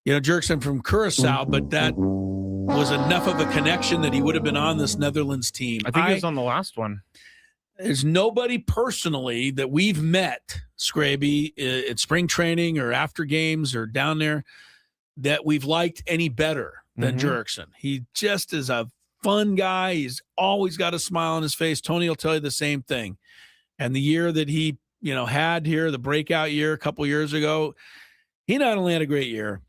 Jurickson from Curacao, but that was enough of a connection that he would have been on this Netherlands team. I think he was on the last one. There's nobody personally that we've met, Scraby, at spring training or after games or down there that we've liked any better than Jurickson. He just is a fun guy. He's always got a smile on his face. Tony will tell you the same thing. And the year that he, had here, the breakout year a couple years ago, he not only had a great year,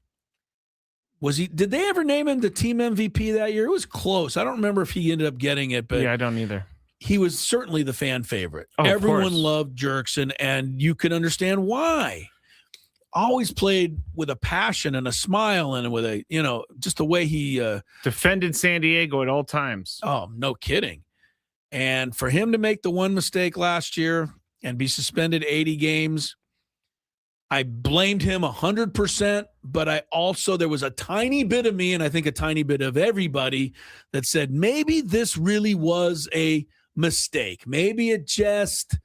did they ever name him the team MVP that year? It was close. I don't remember if he ended up getting it, but yeah, I don't either. He was certainly the fan favorite. Oh, everyone loved Jurickson, and you can understand why. Always played with a passion and a smile and with a, just the way he defended San Diego at all times. Oh, no kidding. And for him to make the one mistake last year and be suspended 80 games, I blamed him 100%, but there was a tiny bit of me, and I think a tiny bit of everybody that said maybe this really was a mistake. Maybe it just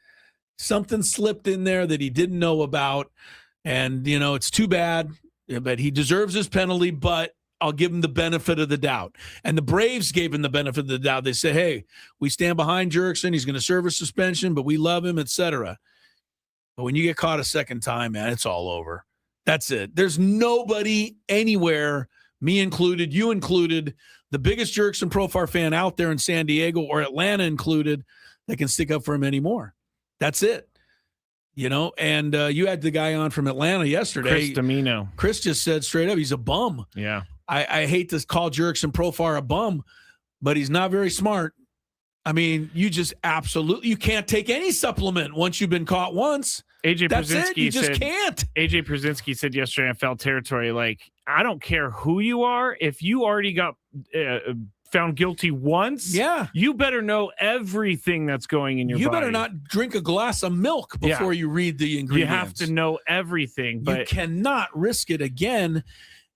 something slipped in there that he didn't know about. And, it's too bad, but he deserves his penalty, but I'll give him the benefit of the doubt. And the Braves gave him the benefit of the doubt. They said, hey, we stand behind Jurickson. He's going to serve a suspension, but we love him, etc. But when you get caught a second time, man, it's all over. That's it. There's nobody anywhere, me included, you included, the biggest Jurickson Profar fan out there in San Diego or Atlanta included, that can stick up for him anymore. That's it. And you had the guy on from Atlanta yesterday. Chris Domino. Chris just said straight up, he's a bum. Yeah. I hate to call Jurickson Profar a bum, but he's not very smart. I mean, you can't take any supplement once you've been caught once. AJ Przinsky can't. AJ Przinsky said yesterday in Foul Territory, I don't care who you are. If you already got found guilty once, you better know everything that's going in your body. You better not drink a glass of milk before you read the ingredients. You have to know everything. But you cannot risk it again.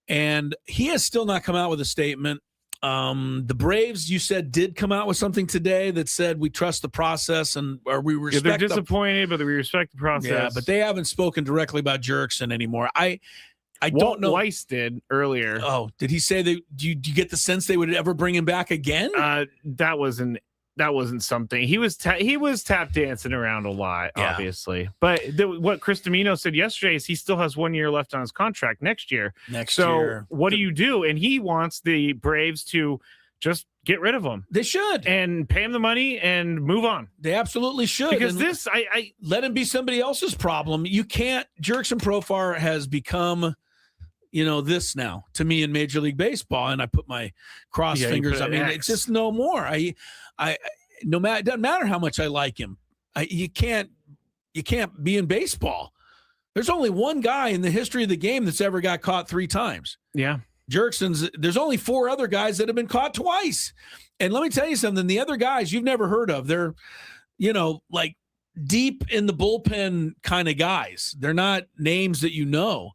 And he has still not come out with a statement. The Braves, you said, did come out with something today that said we trust the process or we respect. They're disappointed, but we respect the process. Yeah, but they haven't spoken directly about Jurickson anymore. I don't know. Weiss did earlier. Oh, did he say that? Do you get the sense they would ever bring him back again? That wasn't something. He was tap dancing around a lot, obviously. But what Chris Domino said yesterday is he still has 1 year left on his contract next year. So what do you do? And he wants the Braves to just get rid of him. They should. And pay him the money and move on. They absolutely should. Because and I let him be somebody else's problem. You can't. Jurickson Profar has become, this now to me in Major League Baseball, and I put my cross fingers. I mean, it's just no more. It doesn't matter how much I like him. You can't be in baseball. There's only one guy in the history of the game that's ever got caught 3 times. Yeah. There's only 4 other guys that have been caught twice. And let me tell you something, the other guys you've never heard of, they're, deep in the bullpen kind of guys. They're not names that you know.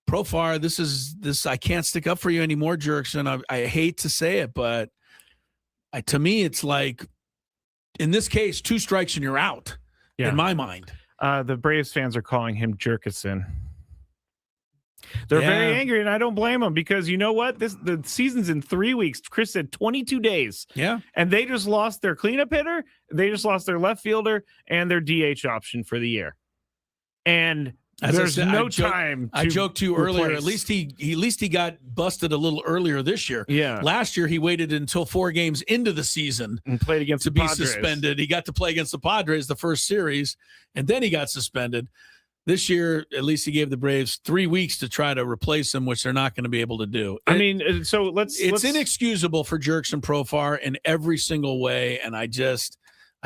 Profar, this I can't stick up for you anymore, Jurickson. I hate to say it, but to me, it's like, in this case, 2 strikes and you're out, in my mind. The Braves fans are calling him Jurickson. They're very angry, and I don't blame them, because you know what? The season's in 3 weeks. Chris said 22 days. Yeah. And they just lost their cleanup hitter, they just lost their left fielder, and their DH option for the year. And there's no time. I joked to you earlier. At least he got busted a little earlier this year. Yeah. Last year he waited until 4 games into the season and played against to the be Padres. Suspended. He got to play against the Padres the first series, and then he got suspended. This year, at least he gave the Braves 3 weeks to try to replace him, which they're not going to be able to do. It's inexcusable for Jurickson Profar in every single way, and I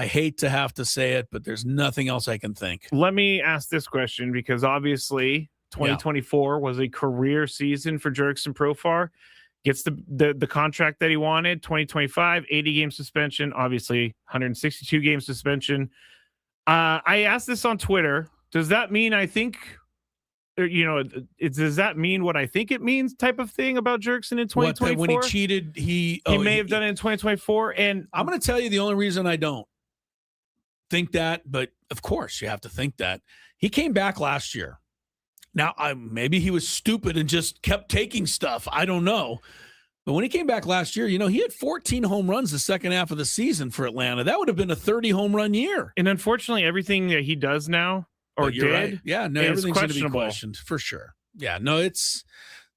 hate to have to say it, but there's nothing else I can think. Let me ask this question, because obviously 2024 was a career season for Jurickson Profar. Gets the contract that he wanted. 2025, 80-game suspension, obviously 162-game suspension. I asked this on Twitter. Does that mean does that mean what I think it means type of thing about Jurickson in 2024? When he cheated, he may have done it in 2024. And I'm going to tell you the only reason I don't think that, but of course you have to think that. He came back last year. Now, maybe he was stupid and just kept taking stuff. I don't know. But when he came back last year, he had 14 home runs the second half of the season for Atlanta. That would have been a 30 home run year. And unfortunately, everything that he does now right. Yeah, no, everything's going to be questioned for sure. Yeah, no, it's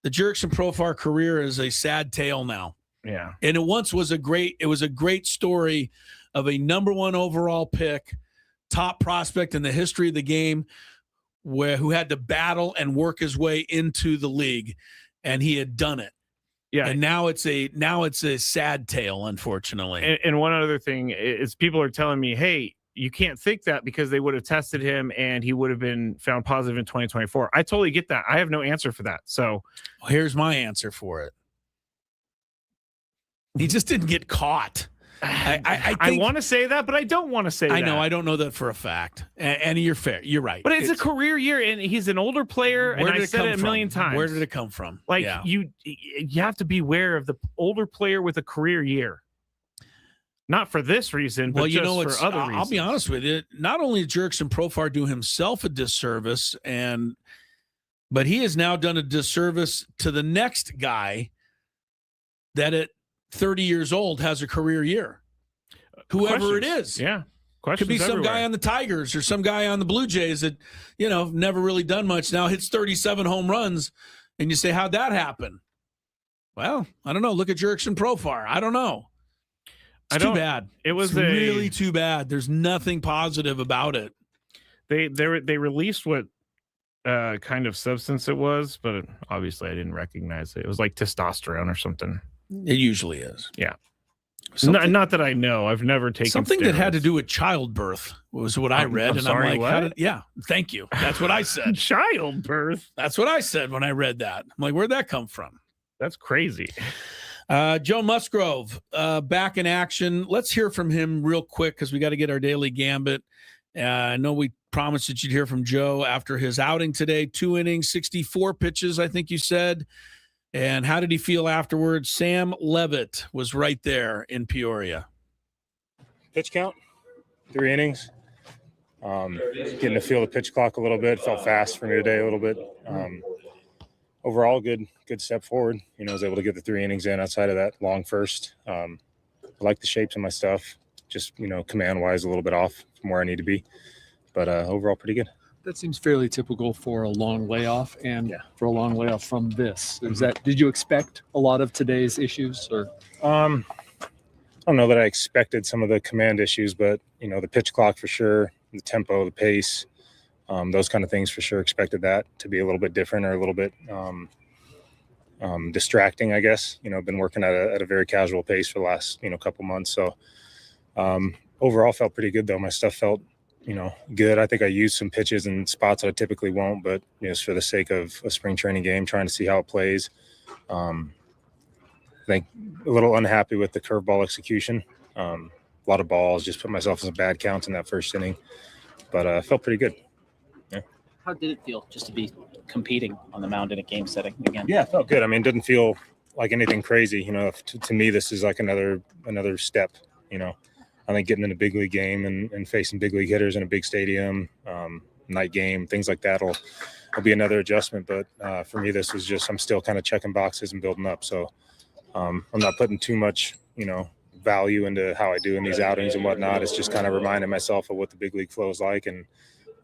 the Jurickson Profar career is a sad tale now. Yeah, and it was a great story of a number 1 overall pick, top prospect in the history of the game, who had to battle and work his way into the league, and he had done it. Yeah, and now it's a sad tale, unfortunately. And one other thing is, people are telling me, hey, you can't think that because they would have tested him and he would have been found positive in 2024. I totally get that. I have no answer for that. So here's my answer for it. He just didn't get caught. I want to say that, but I don't want to say that. I know. I don't know that for a fact. And you're fair. You're right. But it's a career year, and he's an older player, and I said it a million times. Where did it come from? You have to beware of the older player with a career year. Not for this reason, but for other reasons. I'll be honest with you. Not only did Jurickson Profar do himself a disservice, but he has now done a disservice to the next guy that at 30 years old has a career year. Whoever it is. Yeah. Could be some guy on the Tigers or some guy on the Blue Jays that, never really done much. Now hits 37 home runs, and you say, how'd that happen? Well, I don't know. Look at Jurickson Profar. I don't know. It's too bad. It's really too bad. There's nothing positive about it. They released what kind of substance it was, but obviously I didn't recognize it. It was like testosterone or something. It usually is. Yeah. Not that I know. I've never taken something steroids. that had to do with childbirth was what I read. I'm and sorry, I'm like, what? yeah, thank you. That's what I said. Childbirth. That's what I said when I read that. I'm like, where'd that come from? That's crazy. Joe Musgrove back in action. Let's hear from him real quick because we got to get our daily gambit. I know we promised that you'd hear from Joe after his outing today. 2 innings, 64 pitches, I think you said. And how did he feel afterwards? Sam Levitt was right there in Peoria. Pitch count, 3 innings. Getting to feel the pitch clock a little bit. Felt fast for me today a little bit. Overall, good step forward. I was able to get the 3 innings in outside of that long first. I like the shapes of my stuff. Just, command-wise, a little bit off from where I need to be. But overall, pretty good. That seems fairly typical for a long layoff and for a long layoff from this. Did you expect a lot of today's issues or? I don't know that I expected some of the command issues, but the pitch clock for sure, the tempo, the pace, those kind of things for sure expected that to be a little bit different or a little bit distracting, I guess. I've been working at a very casual pace for the last, couple months. So overall felt pretty good though. My stuff felt, good. I think I used some pitches in spots that I typically won't, but just for the sake of a spring training game, trying to see how it plays. I think a little unhappy with the curveball execution. A lot of balls, just put myself in some bad counts in that first inning. but it felt pretty good. How did it feel just to be competing on the mound in a game setting again? Yeah, it felt good. I mean, it didn't feel like anything crazy. To me, this is like another step. I think getting in a big league game and facing big league hitters in a big stadium, night game, things like that will be another adjustment. But for me, this was just, I'm still kind of checking boxes and building up. So I'm not putting too much, value into how I do in these outings and whatnot. It's just kind of reminding myself of what the big league flow is like and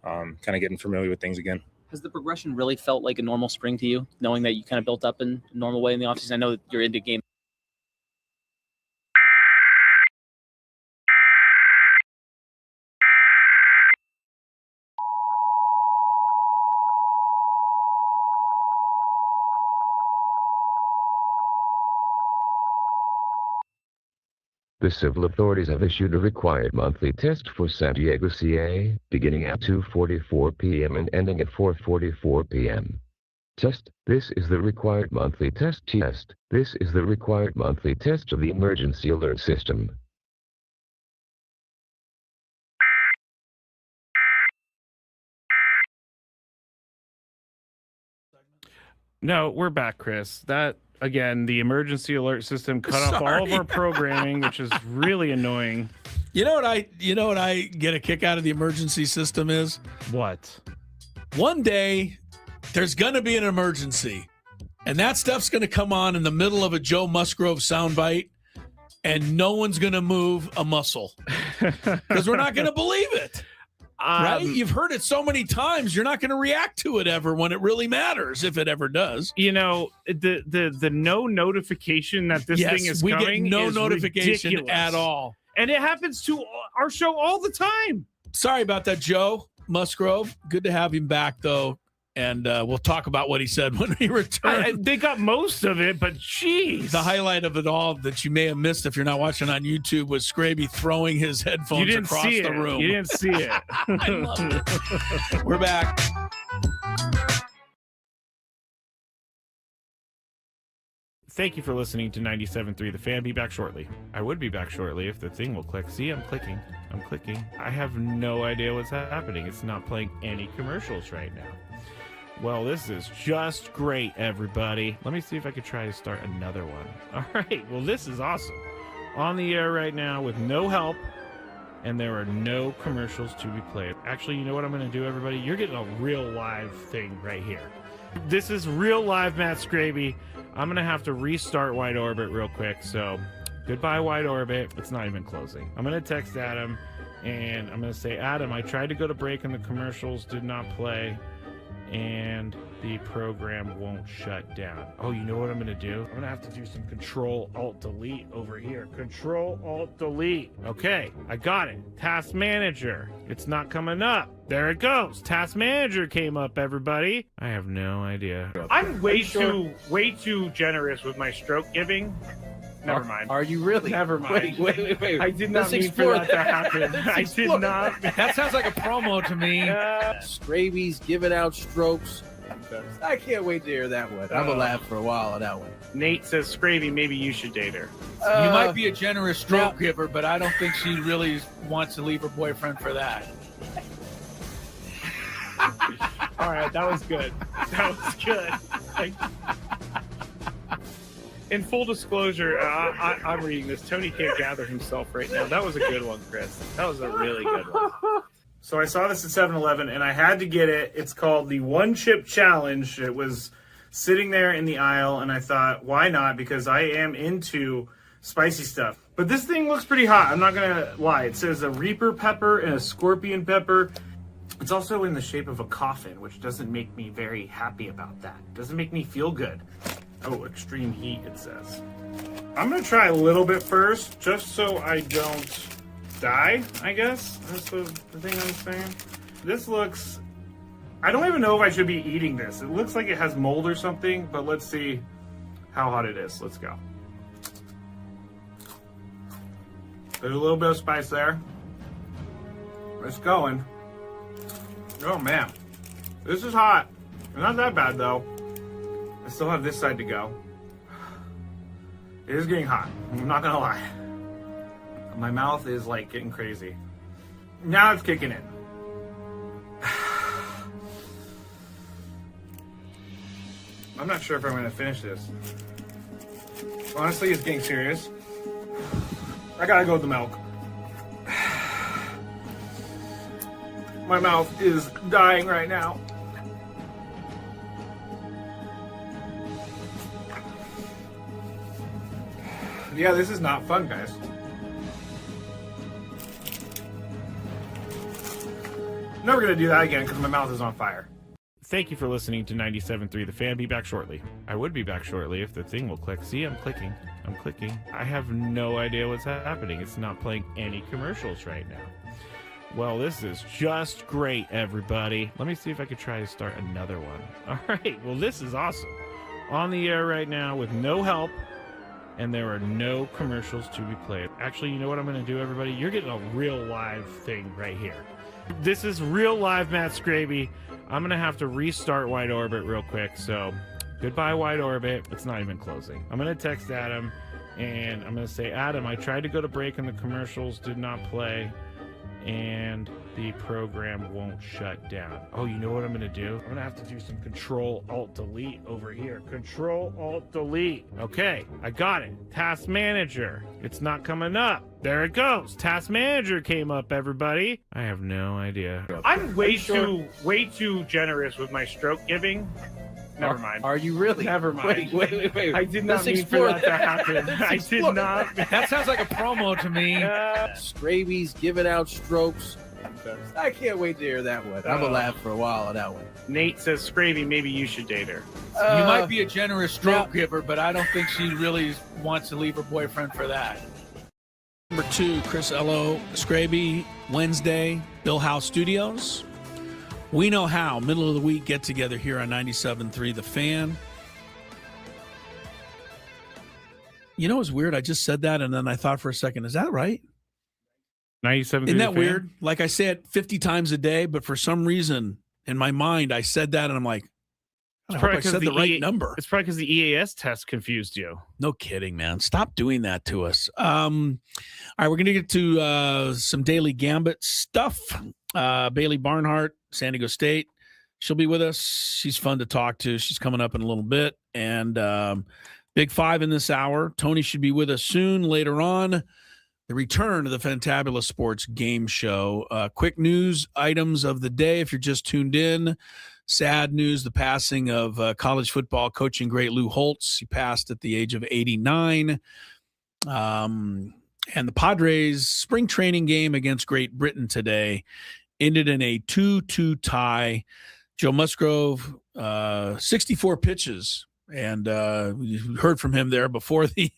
kind of getting familiar with things again. Has the progression really felt like a normal spring to you, knowing that you kind of built up in a normal way in the offseason? I know that you're into game. The civil authorities have issued a required monthly test for San Diego, CA, beginning at 2:44 p.m. and ending at 4:44 p.m. Test. This is the required monthly test. Test. This is the required monthly test of the emergency alert system. No, we're back, Chris. That, again, the emergency alert system cut off all of our programming, which is really annoying. You know what I get a kick out of the emergency system is? What? One day there's going to be an emergency, and that stuff's going to come on in the middle of a Joe Musgrove soundbite, and no one's going to move a muscle because we're not going to believe it. Right? You've heard it so many times, you're not going to react to it ever when it really matters, if it ever does. The no notification that this thing is coming, get no is notification ridiculous. at all. And it happens to our show all the time. Sorry about that, Joe Musgrove. Good to have him back, though. And we'll talk about what he said when he returns. They got most of it, but geez. The highlight of it all that you may have missed if you're not watching on YouTube was Scraby throwing his headphones across the room. You didn't see it. I love it. We're back. Thank you for listening to 97.3 The Fan. Be back shortly. I would be back shortly if the thing will click. See, I'm clicking. I have no idea what's happening. It's not playing any commercials right now. Well, this is just great, everybody. Let me see if I could try to start another one. All right. Well, this is awesome. On the air right now with no help, and there are no commercials to be played. Actually, you know what I'm going to do, everybody? You're getting a real live thing right here. This is real live Matt Scraby. I'm going to have to restart Wide Orbit real quick. So goodbye, Wide Orbit. It's not even closing. I'm going to text Adam, and I'm going to say, Adam, I tried to go to break, and the commercials did not play. And the program won't shut down. Oh, you know what I'm going to do? I'm going to have to do some Control-Alt-Delete over here. Control-Alt-Delete. Okay, I got it. Task Manager. It's not coming up. There it goes. Task Manager came up, everybody. I have no idea. I'm way too generous with my stroke giving. Never mind. Are you really? Never mind. Wait. I did not mean for that to happen. I did not. That sounds like a promo to me. Scraby's giving out strokes. I can't wait to hear that one. I'm going to laugh for a while on that one. Nate says, Scravy, maybe you should date her. You might be a generous stroke giver, but I don't think she really wants to leave her boyfriend for that. All right, that was good. In full disclosure, I'm reading this. Tony can't gather himself right now. That was a good one, Chris. That was a really good one. So I saw this at 7-Eleven, and I had to get it. It's called the One Chip Challenge. It was sitting there in the aisle, and I thought, why not? Because I am into spicy stuff. But this thing looks pretty hot. I'm not going to lie. It says a Reaper pepper and a Scorpion pepper. It's also in the shape of a coffin, which doesn't make me very happy about that. It doesn't make me feel good. Oh, extreme heat, it says. I'm going to try a little bit first, just so I don't die, I guess. That's the thing I'm saying. This looks... I don't even know if I should be eating this. It looks like it has mold or something, but let's see how hot it is. Let's go. There's a little bit of spice there. It's going. Oh, man. This is hot. Not that bad, though. I still have this side to go. It is getting hot. I'm not gonna lie. My mouth is like getting crazy. Now it's kicking in. I'm not sure if I'm going to finish this. Honestly, it's getting serious. I got to go with the milk. My mouth is dying right now. Yeah, this is not fun, guys. Never going to do that again because my mouth is on fire. Thank you for listening to 97.3 The Fan. Be back shortly. I would be back shortly if the thing will click. See, I'm clicking. I have no idea what's happening. It's not playing any commercials right now. Well, this is just great, everybody. Let me see if I could try to start another one. All right. Well, this is awesome. On the air right now with no help, and there are no commercials to be played. Actually, you know what I'm going to do, everybody? You're getting a real live thing right here. This is real live Matt Scraby. I'm going to have to restart Wide Orbit real quick. So goodbye, Wide Orbit. It's not even closing. I'm going to text Adam, and I'm going to say, Adam, I tried to go to break and the commercials did not play, and the program won't shut down. Oh, you know what I'm going to do? I'm going to have to do some Control-Alt-Delete over here. Control-Alt-Delete. Okay, I got it. Task Manager. It's not coming up. There it goes. Task Manager came up, everybody. I have no idea. I'm way too generous with my stroke giving. Never mind. Are you really? Never mind. Wait. I did not mean for that to happen. I did not. That sounds like a promo to me. Scraby's giving out strokes. I can't wait to hear that one. I'm gonna laugh for a while on that one. Nate says, Scravy, maybe you should date her. You might be a generous stroke giver, but I don't think she really wants to leave her boyfriend for that. Number 2, Chris Ello, Scraby, Wednesday, Bill House Studios. We Know How, middle of the week get together here on 97.3 The Fan. You know what's weird? I just said that, and then I thought for a second, is that right? 97.3 Isn't that The Fan? weird? Like I say it 50 times a day, but for some reason in my mind, I said that, and I'm like, I hope I said the right number. It's probably because the EAS test confused you. No kidding, man. Stop doing that to us. All right, we're going to get to some Daily Gambit stuff. Bailey Barnhard, San Diego State. She'll be with us. She's fun to talk to. She's coming up in a little bit. And Big Five in this hour. Tony should be with us soon later on. The return of the Fantabulous Sports Game Show. Quick news items of the day if you're just tuned in. Sad news, the passing of college football coaching great Lou Holtz. He passed at the age of 89. And the Padres' spring training game against Great Britain today ended in a 2-2 tie. Joe Musgrove, 64 pitches. And we heard from him there before the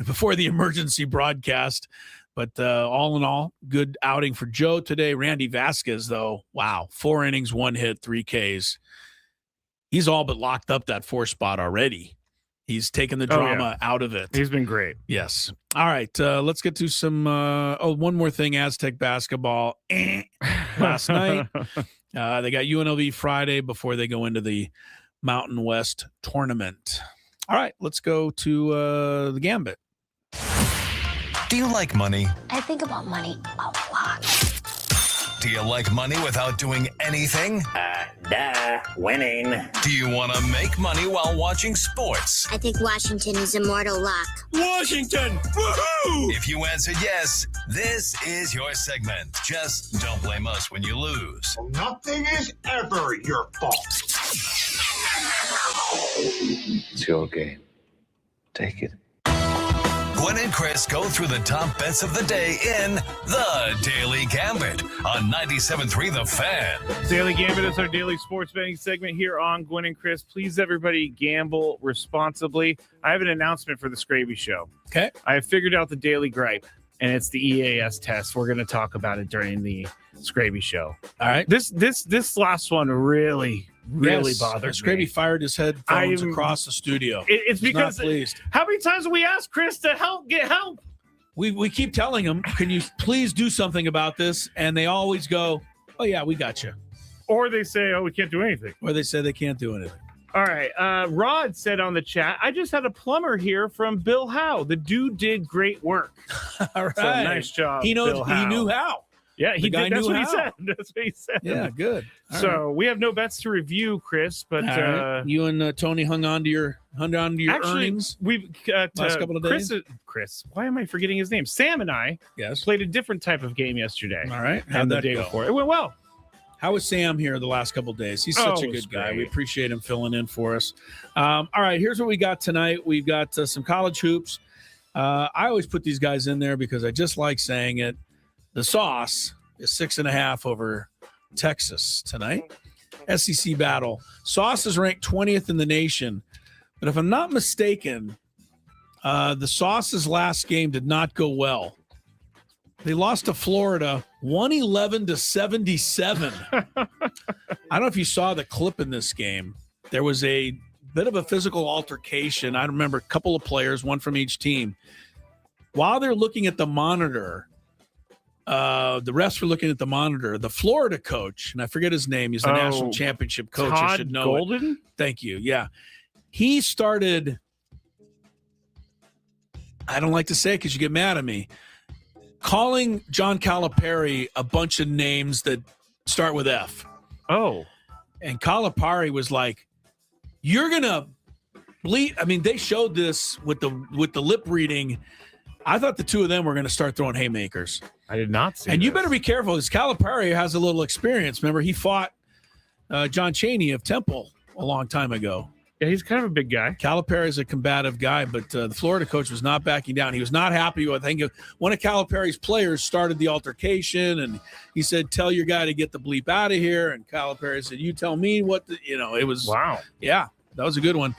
emergency broadcast. But all in all, good outing for Joe today. Randy Vasquez, though, wow, 4 innings, 1 hit, 3 Ks. He's all but locked up that 4 spot already. He's taken the drama out of it. He's been great. Yes. All right, let's get to some one more thing, Aztec basketball. Last night, they got UNLV Friday before they go into the Mountain West tournament. All right, let's go to the Gambit. Do you like money? I think about money a lot. Do you like money without doing anything? Winning. Do you want to make money while watching sports? I think Washington is immortal luck. Washington! Woohoo! If you answered yes, this is your segment. Just don't blame us when you lose. Nothing is ever your fault. It's your game. Take it. Gwynn and Chris go through the top bets of the day in The Daily Gambit on 97.3 The Fan. Daily Gambit is our daily sports betting segment here on Gwynn and Chris. Please, everybody, gamble responsibly. I have an announcement for the Scraby Show. Okay. I have figured out the daily gripe, and it's the EAS test. We're going to talk about it during the Scraby Show. All right. This last one really bothered Scraby me. fired his headphones across the studio. It's because pleased. How many times have we asked Chris to get help? We keep telling him, can you please do something about this? And they always go, oh, yeah, we got you. Or they say, oh, we can't do anything. Or they say they can't do anything. All right. Rod said on the chat, I just had a plumber here from Bill Howe. The dude did great work. All right. So nice job, He Bill Howe. He knew how. Yeah, he guy did. That's knew what he how. said. That's what he said. Yeah, good. All So we have no bets to review, Chris. But right. You and Tony hung on to your actually, earnings. We've got last couple of days. Chris, why am I forgetting his name? Sam and I played a different type of game yesterday. All right, and the day before it went well. How was Sam here the last couple of days? He's such a good guy. Great. We appreciate him filling in for us. All right, here's what we got tonight. We've got some college hoops. I always put these guys in there because I just like saying it. The Sauce is 6.5 over Texas tonight. SEC battle. Sauce is ranked 20th in the nation. But if I'm not mistaken, the Sauce's last game did not go well. They lost to Florida 111-77. I don't know if you saw the clip in this game. There was a bit of a physical altercation. I remember a couple of players, one from each team. While they're looking at the monitor, the refs were looking at the monitor. The Florida coach, and I forget his name, he's the national championship coach. Todd I should know Golden? it. Thank you. Yeah. He started, I don't like to say it because you get mad at me, calling John Calipari a bunch of names that start with F. Oh. And Calipari was like, you're going to bleed. I mean, they showed this with the lip reading. I thought the two of them were going to start throwing haymakers. I did not see And this. you better be careful because Calipari has a little experience. Remember, he fought John Chaney of Temple a long time ago. Yeah, he's kind of a big guy. Calipari is a combative guy, but the Florida coach was not backing down. He was not happy with, I think, one of Calipari's players started the altercation, and he said, tell your guy to get the bleep out of here. And Calipari said, you tell me what it was. Wow. Yeah, that was a good one.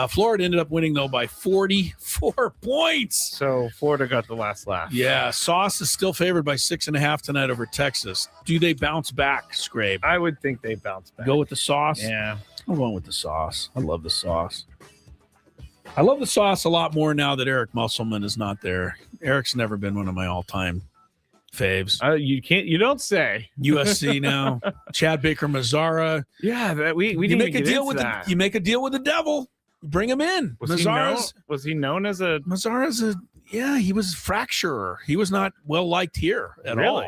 Florida ended up winning, though, by 44 points. So Florida got the last laugh. Yeah, Sauce is still favored by 6.5 tonight over Texas. Do they bounce back, Scrape? I would think they bounce back. Go with the Sauce? Yeah. I'm going with the Sauce. I love the Sauce. I love the Sauce a lot more now that Eric Musselman is not there. Eric's never been one of my all-time faves. You don't say. USC now. Chad Baker Mazzara. Yeah, we you didn't make get a deal into with that. you make a deal with the devil. Bring him in. Was he known as a Mazzara's he was a fracturer. He was not well liked here at all.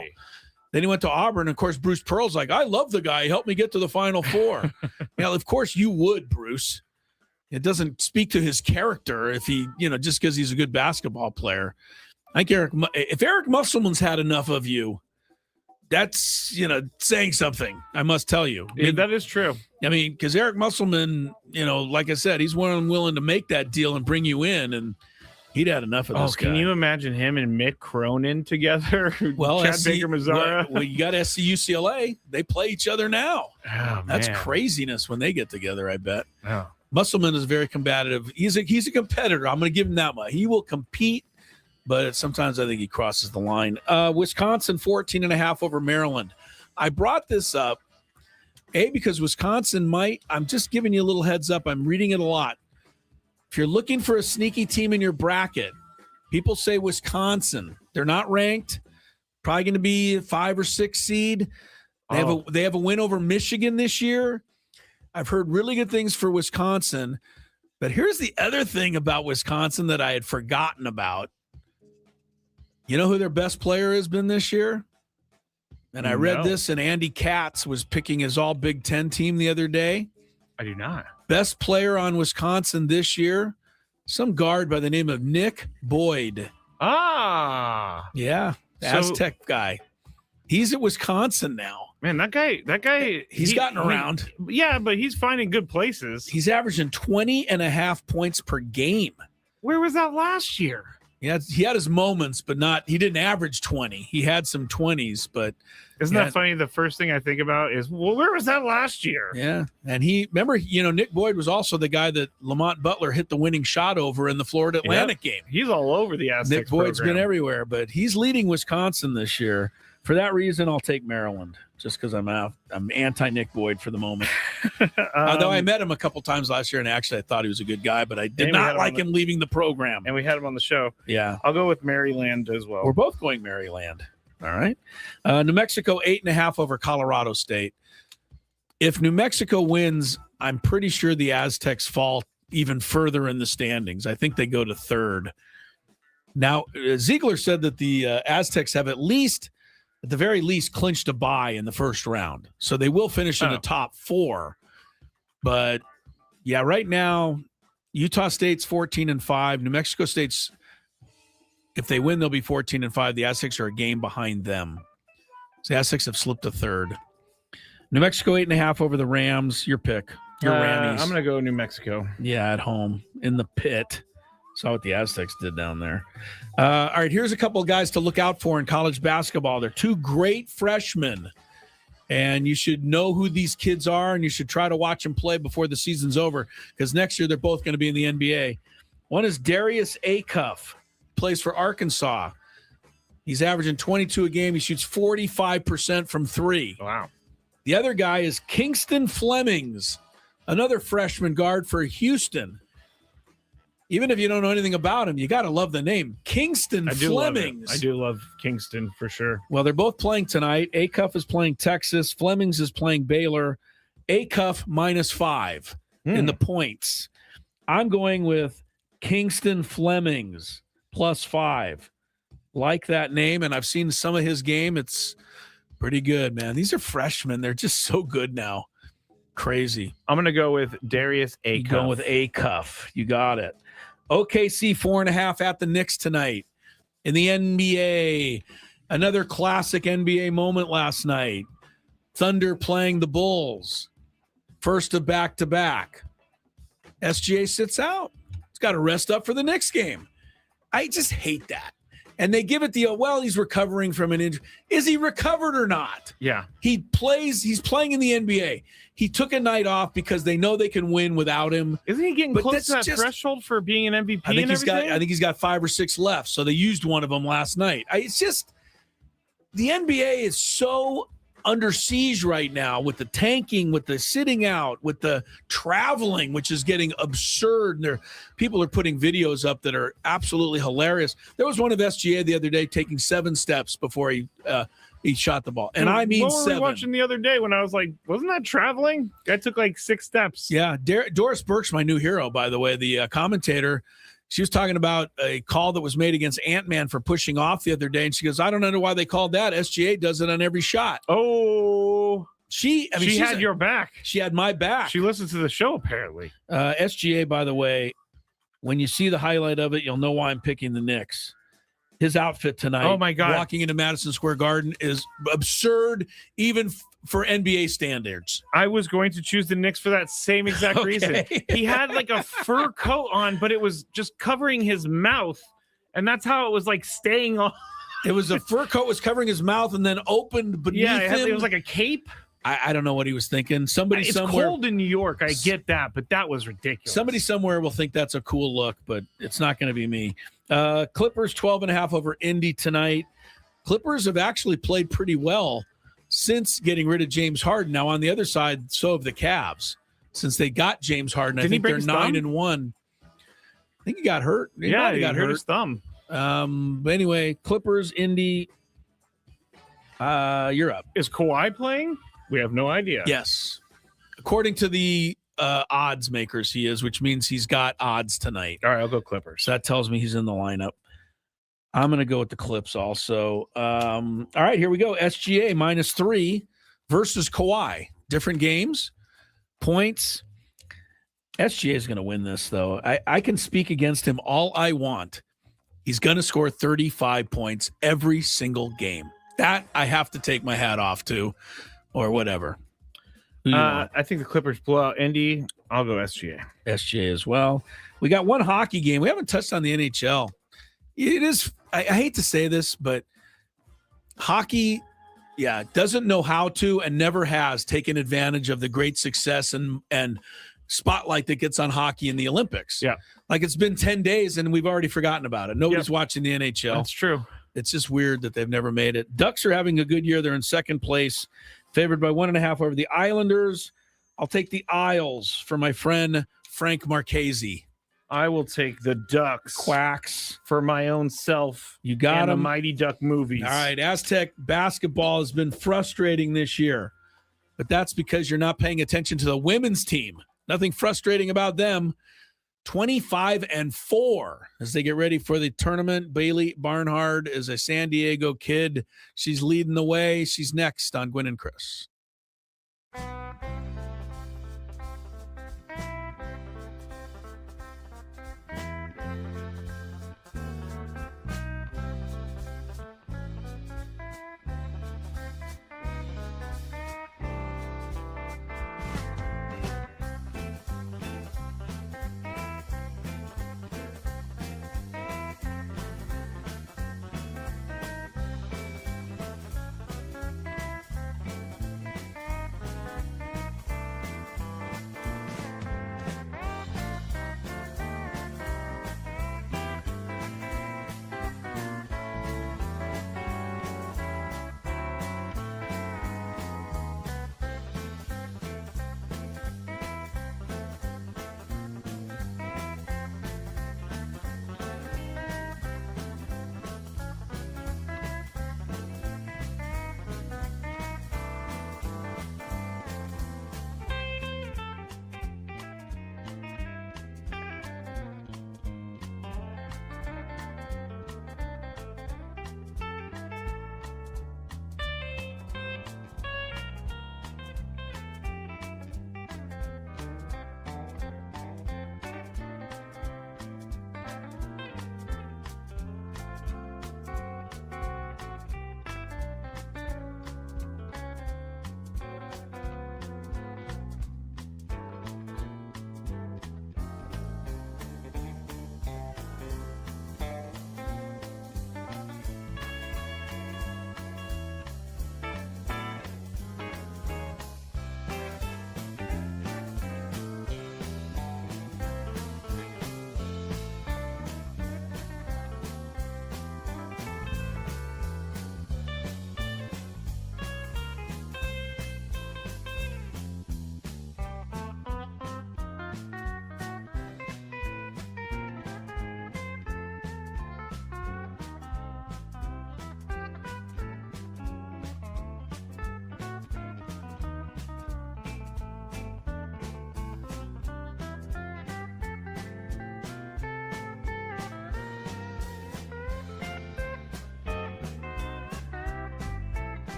Then he went to Auburn. Of course, Bruce Pearl's like, I love the guy. He helped me get to the Final Four. Now, of course, you would, Bruce. It doesn't speak to his character if he, just because he's a good basketball player. I think if Eric Musselman's had enough of you, that's, saying something, I must tell you. Yeah, that is true. I mean, because Eric Musselman, like I said, he's one willing to make that deal and bring you in, and he'd had enough of this guy. Can you imagine him and Mick Cronin together? Well, Chad Baker Mazzara. Well, you got SC UCLA. They play each other now. Oh, That's man. craziness when they get together, I bet. Oh. Musselman is very combative. He's a competitor. I'm going to give him that much. He will compete, but sometimes I think he crosses the line. Wisconsin 14.5 over Maryland. I brought this up, because Wisconsin I'm just giving you a little heads up. I'm reading it a lot. If you're looking for a sneaky team in your bracket, people say Wisconsin. They're not ranked. Probably going to be a 5 or 6 seed. They have a win over Michigan this year. I've heard really good things for Wisconsin. But here's the other thing about Wisconsin that I had forgotten about. You know who their best player has been this year? And I read this, and Andy Katz was picking his all Big Ten team the other day. I do not. Best player on Wisconsin this year, some guard by the name of Nick Boyd. Ah. Yeah, the Aztec guy. He's at Wisconsin now. Man, that guy, he's gotten around. Yeah, but he's finding good places. He's averaging 20.5 points per game. Where was that last year? He had his moments, but he didn't average 20. He had some 20s, but isn't that funny? The first thing I think about is, well, where was that last year? Yeah. And Nick Boyd was also the guy that Lamont Butler hit the winning shot over in the Florida Atlantic game. He's all over the Aztecs. Nick Boyd's been everywhere, but he's leading Wisconsin this year. For that reason, I'll take Maryland just because I'm anti-Nick Boyd for the moment. Although I met him a couple times last year, and actually I thought he was a good guy, but I did not like him leaving the program. And we had him on the show. Yeah. I'll go with Maryland as well. We're both going Maryland. All right. New Mexico 8.5 over Colorado State. If New Mexico wins, I'm pretty sure the Aztecs fall even further in the standings. I think they go to 3rd. Now, Ziegler said that the Aztecs have at least at the very least, clinched a bye in the first round. So they will finish in the top 4. But, yeah, right now, Utah State's 14-5. New Mexico State's, if they win, they'll be 14-5. The Aztecs are a game behind them. So the Aztecs have slipped to 3rd. New Mexico 8.5 over the Rams. Your pick. Your Rammies. I'm going to go New Mexico. Yeah, at home in the pit. Saw what the Aztecs did down there. All right, here's a couple of guys to look out for in college basketball. They're 2 great freshmen, and you should know who these kids are, and you should try to watch them play before the season's over, because next year they're both going to be in the NBA. One is Darius Acuff, plays for Arkansas. He's averaging 22 a game. He shoots 45% from 3. Wow. The other guy is Kingston Flemings, another freshman guard for Houston. Even if you don't know anything about him, you got to love the name. Kingston Flemings. I do love Kingston for sure. Well, they're both playing tonight. Acuff is playing Texas. Flemings is playing Baylor. Acuff -5 in the points. I'm going with Kingston Flemings +5. Like that name, and I've seen some of his game. It's pretty good, man. These are freshmen. They're just so good now. Crazy. I'm going to go with Darius Acuff. Going with Acuff. You got it. OKC 4.5 at the Knicks tonight. In the NBA, another classic NBA moment last night. Thunder playing the Bulls. First of back-to-back. SGA sits out. He's got to rest up for the Knicks game. I just hate that. And they give it well, he's recovering from an injury. Is he recovered or not? Yeah. He's playing in the NBA. He took a night off because they know they can win without him. Isn't he getting close to that threshold for being an MVP? I think he's got 5 or 6 left. So they used one of them last night. It's just the NBA is so under siege right now with the tanking, with the sitting out, with the traveling, which is getting absurd. And people are putting videos up that are absolutely hilarious. There was one of SGA the other day taking 7 steps before he shot the ball. And I mean, what were we watching the other day when I was like, wasn't that traveling? Guy took like 6 steps. Yeah. Doris Burke's my new hero, by the way, the commentator. She was talking about a call that was made against Ant-Man for pushing off the other day. And she goes, I don't know why they called that. SGA does it on every shot. Oh, she had your back. She had my back. She listened to the show, apparently. SGA, by the way, when you see the highlight of it, you'll know why I'm picking the Knicks. His outfit tonight, oh my God, walking into Madison Square Garden is absurd, even for NBA standards. I was going to choose the Knicks for that same exact reason. He had like a fur coat on, but it was just covering his mouth, and that's how it was like staying on. It was a fur coat was covering his mouth and then opened beneath him. It was like a cape. I don't know what he was thinking. It's somewhere cold in New York. I get that, but that was ridiculous. Somebody somewhere will think that's a cool look, but it's not going to be me. Clippers 12.5 over Indy tonight. Clippers have actually played pretty well since getting rid of James Harden. Now on the other side, so have the Cavs. Since they got James Harden, I think they're 9-1. I think he got hurt. He got hurt his thumb. But anyway, Clippers, Indy. You're up. Is Kawhi playing? We have no idea. Yes. According to the odds makers, he is, which means he's got odds tonight. All right, I'll go Clippers. So that tells me he's in the lineup. I'm going to go with the Clips also. All right, here we go. SGA -3 versus Kawhi. Different games, points. SGA is going to win this, though. I can speak against him all I want. He's going to score 35 points every single game. That I have to take my hat off to, or whatever. I think the Clippers blow out Indy. I'll go SGA. SGA as well. We got one hockey game. We haven't touched on the NHL. It is, I hate to say this, but hockey, doesn't know how to and never has taken advantage of the great success and spotlight that gets on hockey in the Olympics. Yeah. Like it's been 10 days and we've already forgotten about it. Nobody's watching the NHL. That's true. It's just weird that they've never made it. Ducks are having a good year. They're in second place, favored by 1.5 over the Islanders. I'll take the Isles for my friend Frank Marchese. I will take the Ducks. Quacks. For my own self. You got the them. Mighty Duck movies. All right, Aztec basketball has been frustrating this year, but that's because you're not paying attention to the women's team. Nothing frustrating about them. 25-4 as they get ready for the tournament. Bailey Barnhard is a San Diego kid. She's leading the way. She's next on Gwynn and Chris.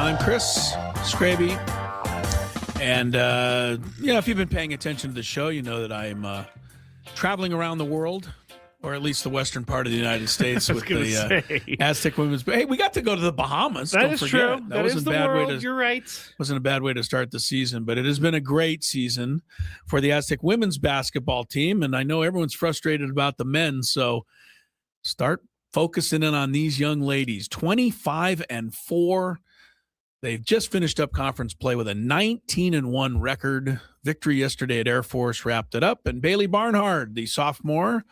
I'm Chris Scraby. And, if you've been paying attention to the show, you know that I'm traveling around the world, or at least the western part of the United States with the Aztec women's. Hey, we got to go to the Bahamas. That Don't is forget. true. That wasn't is the a bad world. way to. You're right. Wasn't a bad way to start the season, but it has been a great season for the Aztec women's basketball team. And I know everyone's frustrated about the men, so start focusing in on these young ladies. 25-4. They've just finished up conference play with a 19-1 record. Victory yesterday at Air Force wrapped it up. And Bailey Barnhard, the sophomore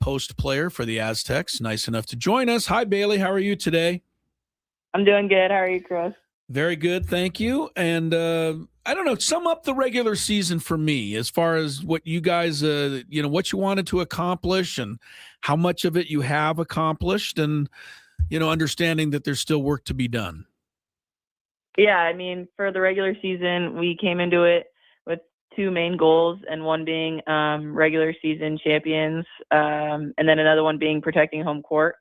post player for the Aztecs, nice enough to join us. Hi, Bailey. How are you today? I'm doing good. How are you, Chris? Very good. Thank you. And I don't know, sum up the regular season for me as far as what you guys, what you wanted to accomplish and how much of it you have accomplished and, understanding that there's still work to be done. Yeah, I mean, for the regular season, we came into it with two main goals, and one being regular season champions, and then another one being protecting home court.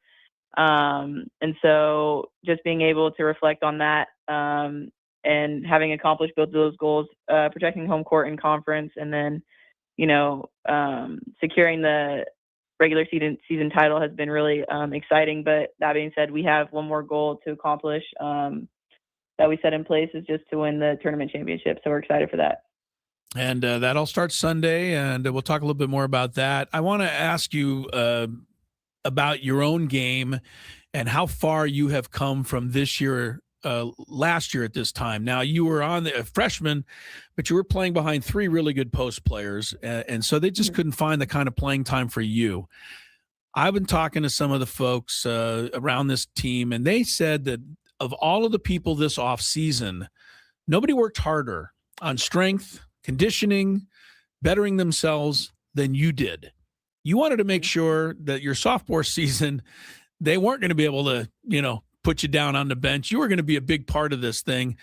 And so just being able to reflect on that and having accomplished both of those goals, protecting home court in conference, and then, securing the regular season title has been really exciting. But that being said, we have one more goal to accomplish that we set in place, is just to win the tournament championship. So we're excited for that. And that all starts Sunday, and we'll talk a little bit more about that. I want to ask you about your own game and how far you have come from this year, last year at this time. Now, you were on the freshman, but you were playing behind three really good post players, and so they just couldn't find the kind of playing time for you. I've been talking to some of the folks around this team, and they said that of all of the people this offseason, nobody worked harder on strength, conditioning, bettering themselves than you did. You wanted to make sure that your sophomore season, they weren't going to be able to, put you down on the bench. You were going to be a big part of this thing.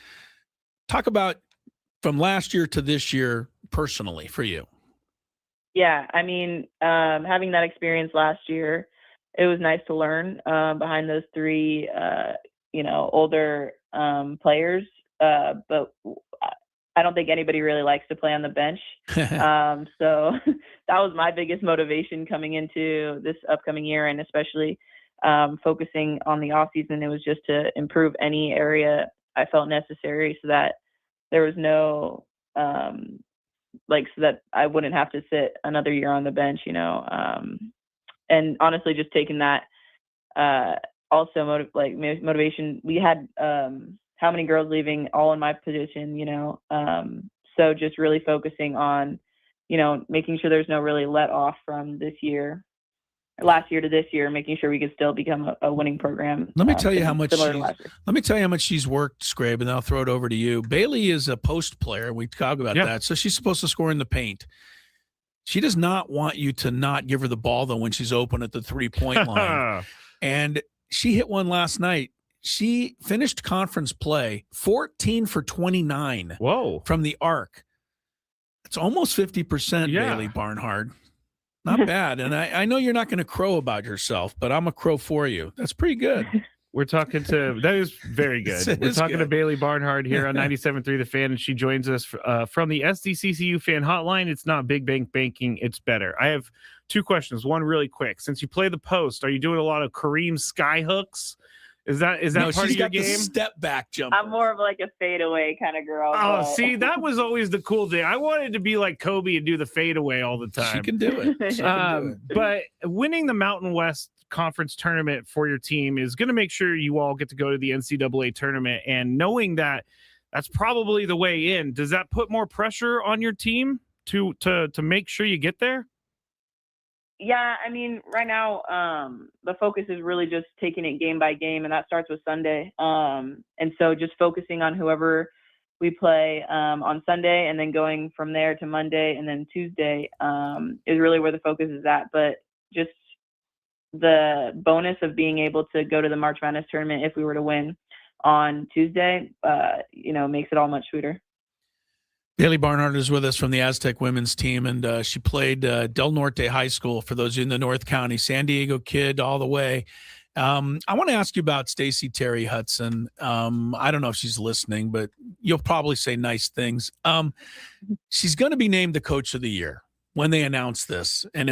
Talk about from last year to this year personally for you. Yeah, I mean, having that experience last year, it was nice to learn behind those three older players, but I don't think anybody really likes to play on the bench. So that was my biggest motivation coming into this upcoming year, and especially focusing on the off season. It was just to improve any area I felt necessary, so that there was no, so that I wouldn't have to sit another year on the bench, and honestly, just taking that, also motivation. We had how many girls leaving, all in my position, so just really focusing on, making sure there's no really let off from last year to this year, making sure we could still become a winning program. Let me tell you how much she's worked, Scrabe, and then I'll throw it over to you. Bailey is a post player. We talk about that. So she's supposed to score in the paint. She does not want you to not give her the ball, though, when she's open at the 3-point line. And she hit one last night. She finished conference play 14 for 29. Whoa. From the arc. It's almost 50%, Bailey Barnhard. Not bad. And I know you're not going to crow about yourself, but I'm a crow for you. That's pretty good. We're talking to, that is very good. We're talking to Bailey Barnhard here on 97.3 The Fan, and she joins us from the SDCCU fan hotline. It's not big bank banking, it's better. I have two questions. One really quick. Since you play the post, are you doing a lot of Kareem sky hooks? Is that part of your game? Step back jump. I'm more of like a fadeaway kind of girl. Oh, see, that was always the cool thing. I wanted to be like Kobe and do the fadeaway all the time. She can do it. But winning the Mountain West Conference tournament for your team is going to make sure you all get to go to the NCAA tournament. And knowing that that's probably the way in, does that put more pressure on your team to make sure you get there? Yeah, I mean, right now, the focus is really just taking it game by game, and that starts with Sunday. And so just focusing on whoever we play on Sunday, and then going from there to Monday and then Tuesday is really where the focus is at. But just the bonus of being able to go to the March Madness tournament if we were to win on Tuesday, makes it all much sweeter. Bailey Barnhard is with us from the Aztec women's team, and she played Del Norte High School, for those in the North County, San Diego kid all the way. I want to ask you about Stacey Terry Hudson. I don't know if she's listening, but you'll probably say nice things. She's going to be named the Coach of the Year when they announce this. And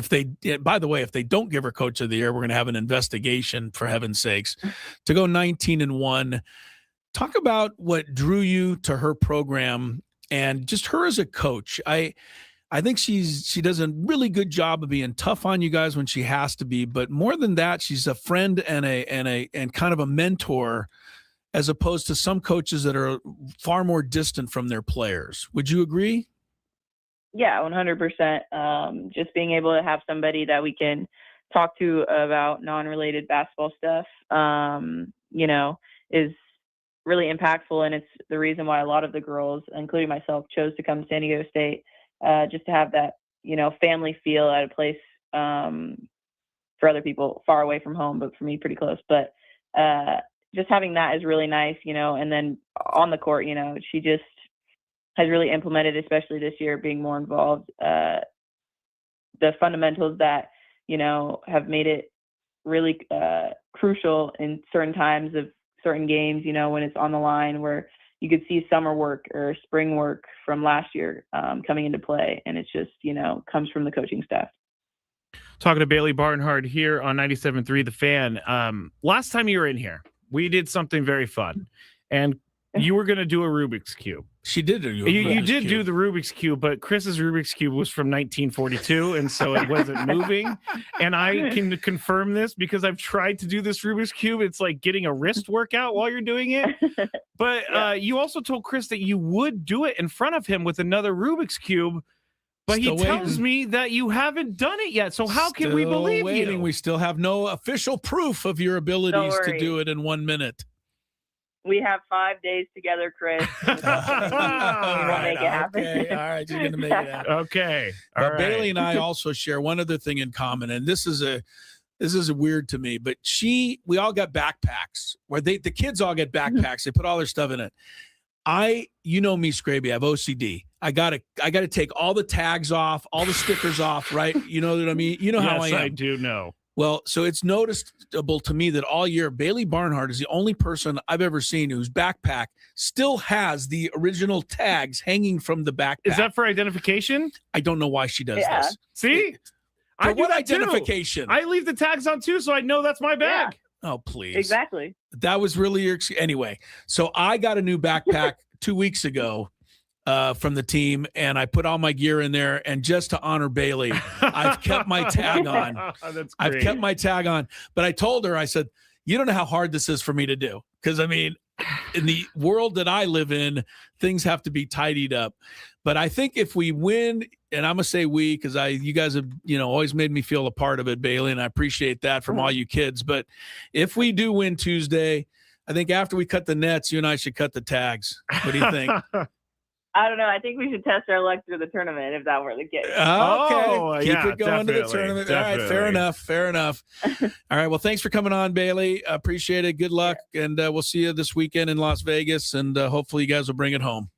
by the way, if they don't give her Coach of the Year, we're going to have an investigation, for heaven's sakes. To go 19-1, talk about what drew you to her program and just her as a coach. I think she does a really good job of being tough on you guys when she has to be, but more than that, she's a friend and kind of a mentor, as opposed to some coaches that are far more distant from their players. Would you agree? Yeah, 100%. Just being able to have somebody that we can talk to about non-related basketball stuff, is really impactful. And it's the reason why a lot of the girls, including myself, chose to come to San Diego State. Just to have that, family feel at a place, for other people far away from home, but for me pretty close. But just having that is really nice, and then on the court, she just has really implemented, especially this year, being more involved, the fundamentals that, have made it really crucial in certain times of certain games, when it's on the line, where you could see summer work or spring work from last year coming into play. And it's just, comes from the coaching staff. Talking to Bailey Barnhard here on 97.3 The Fan. Last time you were in here, we did something very fun. And you were going to do a Rubik's Cube. She did. You did do the Rubik's Cube, but Chris's Rubik's Cube was from 1942, and so it wasn't moving. And I can confirm this because I've tried to do this Rubik's Cube. It's like getting a wrist workout while you're doing it. But you also told Chris that you would do it in front of him with another Rubik's Cube. But he tells me that you haven't done it yet. So how can we believe you? We still have no official proof of your abilities to do it in 1 minute. We have 5 days together, Chris. All right, make it happen. Okay. All right, you're going to make it happen. Okay. But Bailey and I also share one other thing in common, and this is weird to me, but we all got backpacks where the kids all get backpacks. They put all their stuff in it. You know me, Scraby, I have OCD. I gotta take all the tags off, all the stickers off, right? You know what I mean? You know how I am. I do know. Well, so it's noticeable to me that all year, Bailey Barnhard is the only person I've ever seen whose backpack still has the original tags hanging from the backpack. Is that for identification? I don't know why she does this. See? For what identification? I leave the tags on too, so I know that's my bag. Yeah. Oh, please. Exactly. That was really your anyway. So I got a new backpack 2 weeks ago from the team, and I put all my gear in there. And just to honor Bailey, I've kept my tag on. That's great. I've kept my tag on. But I told her, I said, you don't know how hard this is for me to do. Because, I mean, in the world that I live in, things have to be tidied up. But I think if we win, and I'm going to say we, because you guys have, always made me feel a part of it, Bailey, and I appreciate that from all you kids. But if we do win Tuesday, I think after we cut the nets, you and I should cut the tags. What do you think? I don't know. I think we should test our luck through the tournament if that were the case. Okay. Keep it going to the tournament. Definitely. All right. Fair enough. All right. Well, thanks for coming on, Bailey. Appreciate it. Good luck. And we'll see you this weekend in Las Vegas. And hopefully you guys will bring it home.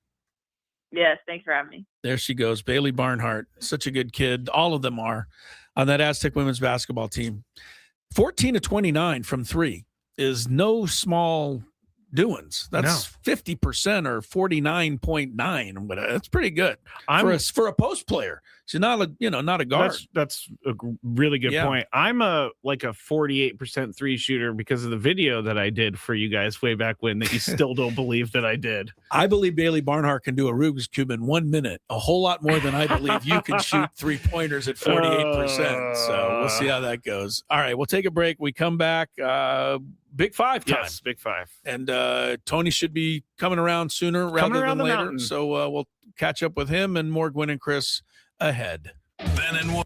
Yes. Thanks for having me. There she goes. Bailey Barnhard. Such a good kid. All of them are on that Aztec women's basketball team. 14-29 from three is no small doings. That's 50% or 49.9. That's pretty good for a post player. She's not a guard. That's a really good point. I'm a 48% three shooter because of the video that I did for you guys way back when that you still don't believe that I did. I believe Bailey Barnhard can do a Rubik's Cube in 1 minute, a whole lot more than I believe you can shoot 3-pointers at 48%. So we'll see how that goes. All right, we'll take a break. We come back. Big Five time. Yes, Big Five. And Tony should be coming around sooner rather than later. Mountain. So we'll catch up with him and more Gwynn and Chris ahead. Ben and Wood.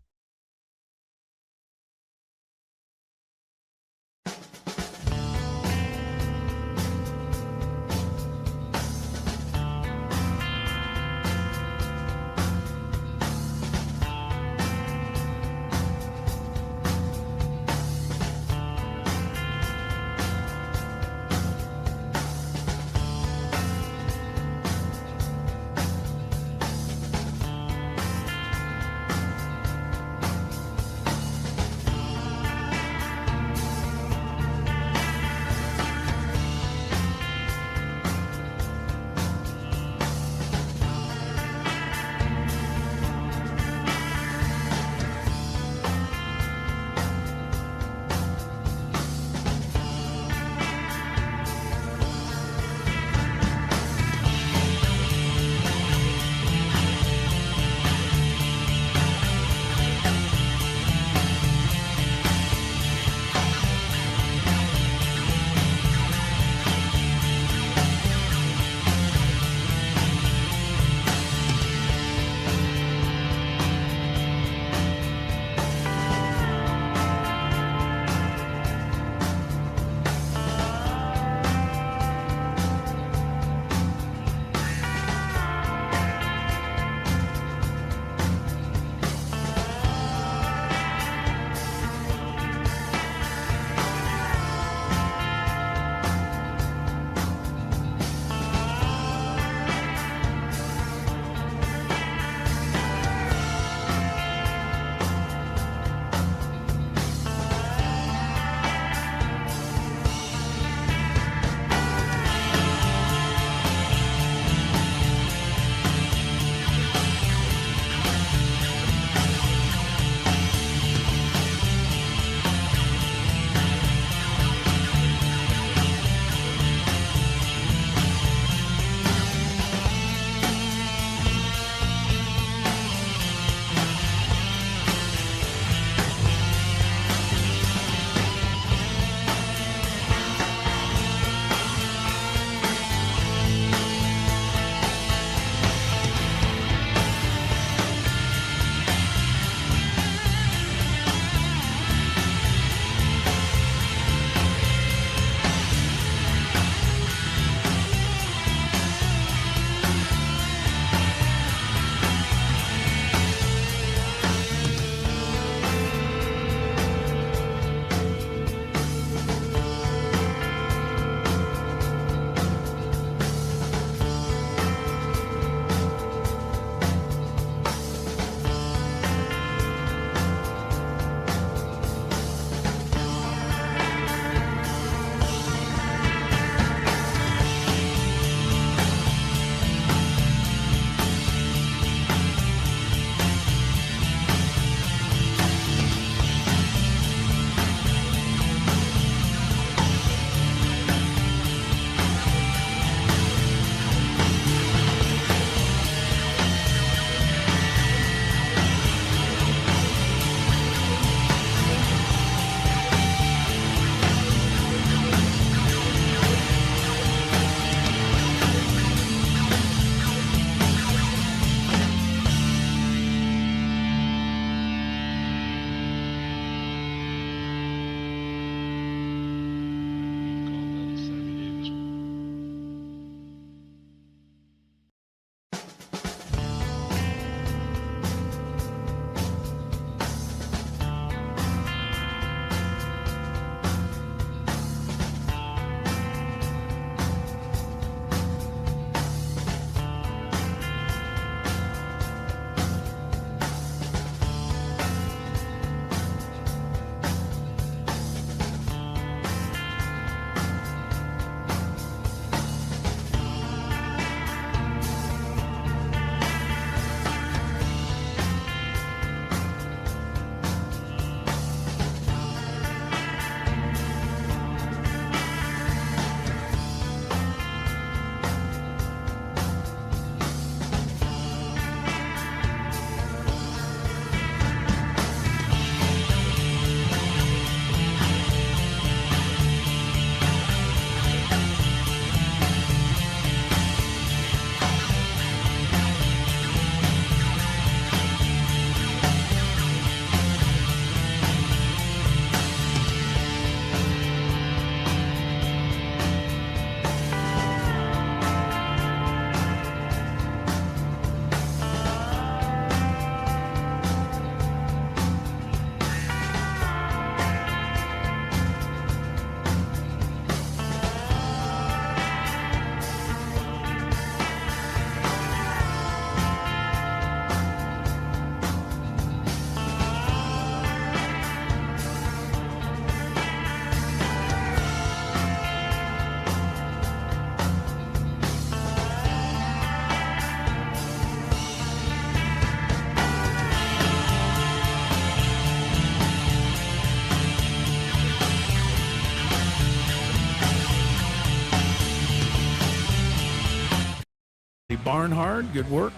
Barnhard, good work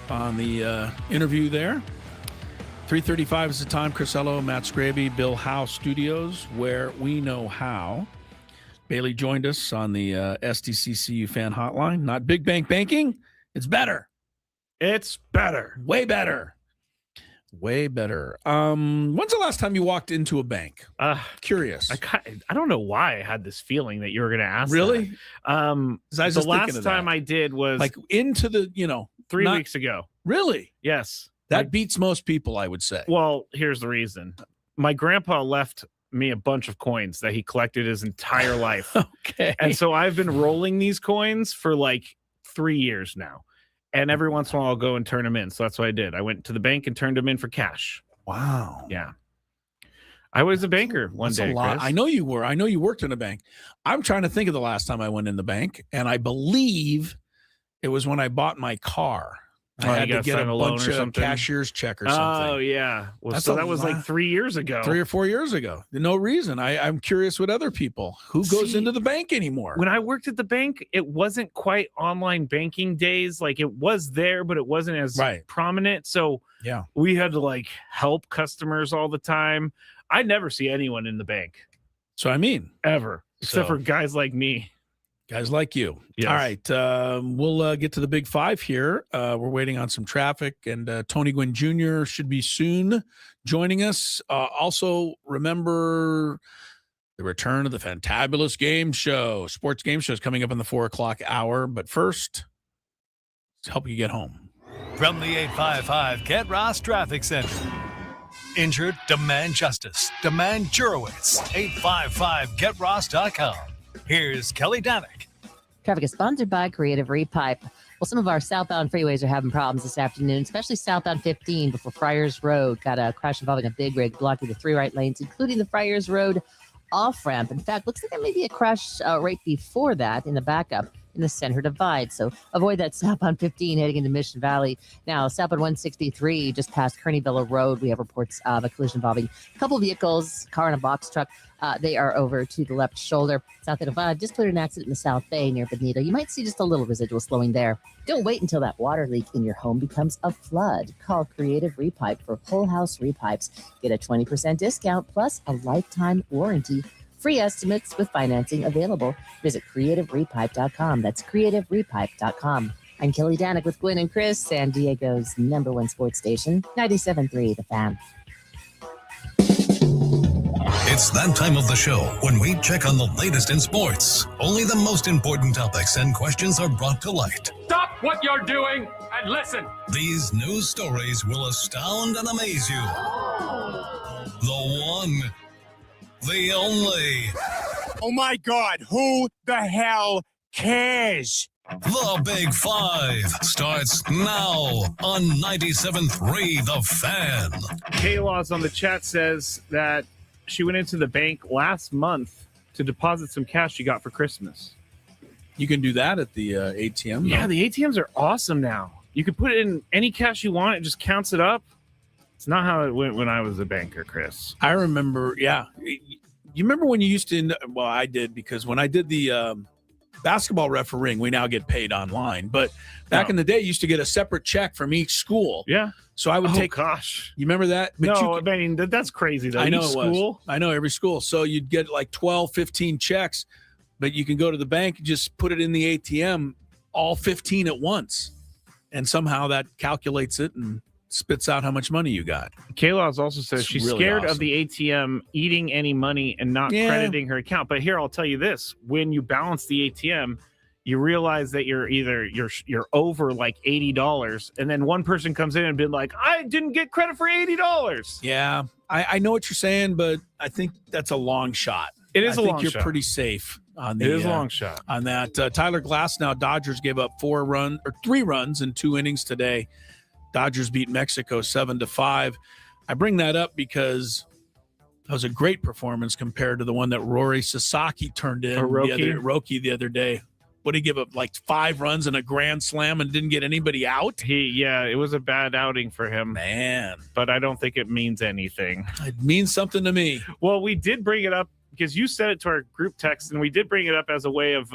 on the interview there. 3:35 is the time. Chris Ello, Matt Scraby, Bill Howe Studios, where we know how. Bailey joined us on the SDCCU fan hotline. Not big bank banking. It's better. It's better. Way better. Way better. When's the last time you walked into a bank? Curious. I don't know why I had this feeling that you were going to ask. Really? The last time I did was like into the, 3 weeks ago. Really? Yes. That beats most people, I would say. Well, here's the reason. My grandpa left me a bunch of coins that he collected his entire life. Okay. And so I've been rolling these coins for like 3 years now. And every once in a while I'll go and turn them in. So that's what I did. I went to the bank and turned them in for cash. Wow. Yeah. I was a banker one day, Chris. I know you were. I know you worked in a bank. I'm trying to think of the last time I went in the bank, and I believe it was when I bought my car. I had to get a bunch of cashier's check or something. Oh, yeah. Well, so that was like 3 years ago. 3 or 4 years ago. No reason. I'm curious with other people. Who goes into the bank anymore? When I worked at the bank, it wasn't quite online banking days. Like it was there, but it wasn't as prominent. So yeah, we had to like help customers all the time. I never see anyone in the bank. So I mean, ever, except for guys like me. Guys like you. Yes. All right. We'll get to the big five here. We're waiting on some traffic, and Tony Gwynn Jr. should be soon joining us. Also, remember the return of the Fantabulous Game Show. Sports Game Show is coming up in the 4 o'clock hour. But first, let's help you get home. From the 855 Get Ross Traffic Center. Injured? Demand justice. Demand Jurickson. 855GetRoss.com. Here's Kelly Danick. Traffic is sponsored by Creative Repipe. Well, some of our southbound freeways are having problems this afternoon, especially southbound 15 before Friars Road. Got a crash involving a big rig blocking the 3 right lanes, including the Friars Road off-ramp. In fact, looks like there may be a crash right before that in the backup in the center divide. So avoid that southbound 15 heading into Mission Valley. Now, southbound 163 just past Kearney-Villa Road. We have reports of a collision involving a couple vehicles, car and a box truck. They are over to the left shoulder. South 85 just put an accident in the South Bay near Bonito. You might see just a little residual slowing there. Don't wait until that water leak in your home becomes a flood. Call Creative Repipe for whole house repipes. Get a 20% discount plus a lifetime warranty. Free estimates with financing available. Visit creativerepipe.com. That's creativerepipe.com. I'm Kelly Danick with Gwynn and Chris, San Diego's #1 sports station, 97.3 The Fan. It's that time of the show when we check on the latest in sports. Only the most important topics and questions are brought to light. Stop what you're doing and listen. These news stories will astound and amaze you. The one, the only. Oh my God, who the hell cares? The Big Five starts now on 97.3 The Fan. K-Laws on the chat says that she went into the bank last month to deposit some cash she got for Christmas. You can do that at the ATM. Yeah, the ATMs are awesome now. You can put in any cash you want. It just counts it up. It's not how it went when I was a banker, Chris. I remember, yeah. You remember when you used to, well, I did, because when I did the basketball refereeing, we now get paid online. But back in the day, you used to get a separate check from each school. Yeah. So I would take. Gosh. You remember that? But I mean, that's crazy, though. I know Each it was. school? I know every school. So you'd get like 12, 15 checks, but you can go to the bank and just put it in the ATM, all 15 at once. And somehow that calculates it and spits out how much money you got. Kayla's also says It's she's really scared awesome. of the ATM eating any money and not crediting her account. But here, I'll tell you this. When you balance the ATM, you realize that you're over like $80, and then one person comes in and be like, I didn't get credit for $80. Yeah, I know what you're saying, but I think that's a long shot. It is I a think long you're shot. pretty safe on the. It is a long shot on that. Tyler Glasnow, Dodgers gave up 3 runs in 2 innings today. Dodgers beat Mexico 7-5. I bring that up because that was a great performance compared to the one that Rory Sasaki turned in Roki the other day. What did he give up, like 5 runs and a grand slam and didn't get anybody out? It was a bad outing for him. Man. But I don't think it means anything. It means something to me. Well, we did bring it up because you said it to our group text, and we did bring it up as a way of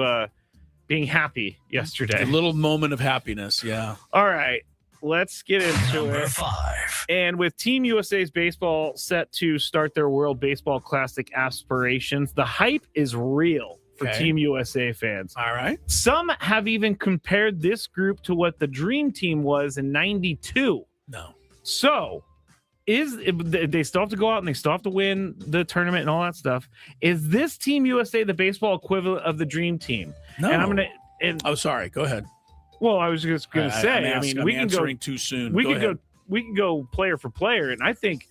being happy yesterday. A little moment of happiness, yeah. All right, let's get into Number it. 5. And with Team USA's baseball set to start their World Baseball Classic aspirations, the hype is real for Team USA fans. All right. Some have even compared this group to what the Dream Team was in '92. No. So, they still have to go out and they still have to win the tournament and all that stuff. Is this Team USA the baseball equivalent of the Dream Team? No. And I'm gonna. And, oh, sorry. Go ahead. Well, I was just gonna say. We can go too soon. We can go player for player, and I think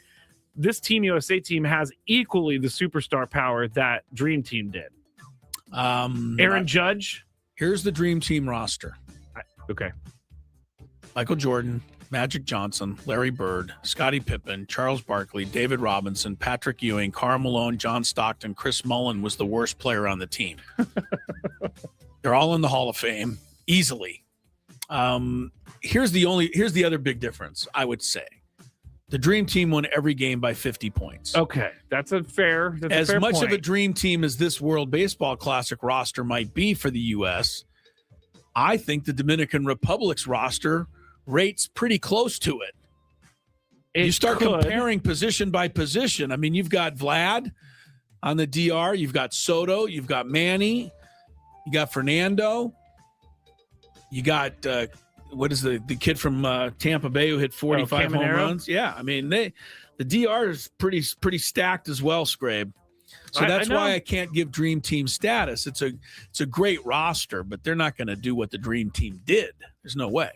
this Team USA team has equally the superstar power that Dream Team did. Aaron Judge. Here's the Dream Team roster. Okay. Michael Jordan, Magic Johnson, Larry Bird, Scottie Pippen, Charles Barkley, David Robinson, Patrick Ewing, Karl Malone, John Stockton, Chris Mullin was the worst player on the team. They're all in the Hall of Fame easily. Here's the other big difference, I would say. The Dream Team won every game by 50 points. Okay, that's a fair much point. of a Dream Team as this World Baseball Classic roster might be for the U.S., I think the Dominican Republic's roster rates pretty close to it. You start comparing position by position. I mean, you've got Vlad on the DR. You've got Soto. You've got Manny. You got Fernando. You got what is the kid from Tampa Bay who hit 45 home runs? Yeah, I mean the DR is pretty stacked as well, Scrabe. So that's why I can't give Dream Team status. It's a great roster, but they're not going to do what the Dream Team did. There's no way.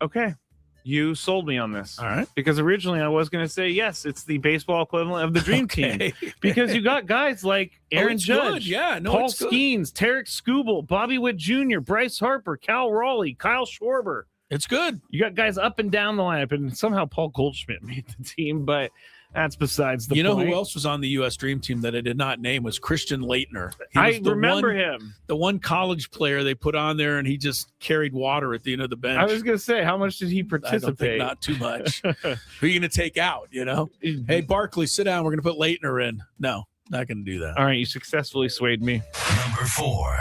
Okay. You sold me on this. All right. Because originally I was going to say, yes, it's the baseball equivalent of the Dream Team. Because you got guys like Aaron Judge, Paul Skeens, Tarek Skubal, Bobby Witt Jr., Bryce Harper, Cal Raleigh, Kyle Schwarber. It's good. You got guys up and down the lineup, and somehow Paul Goldschmidt made the team, but that's besides the point. You know who else was on the U.S. Dream Team that I did not name was Christian Laettner. I remember him. The one college player they put on there, and he just carried water at the end of the bench. I was going to say, how much did he participate? I don't think not too much. Who are you going to take out, you know? Hey, Barkley, sit down. We're going to put Laettner in. No, not going to do that. All right, you successfully swayed me. Number 4.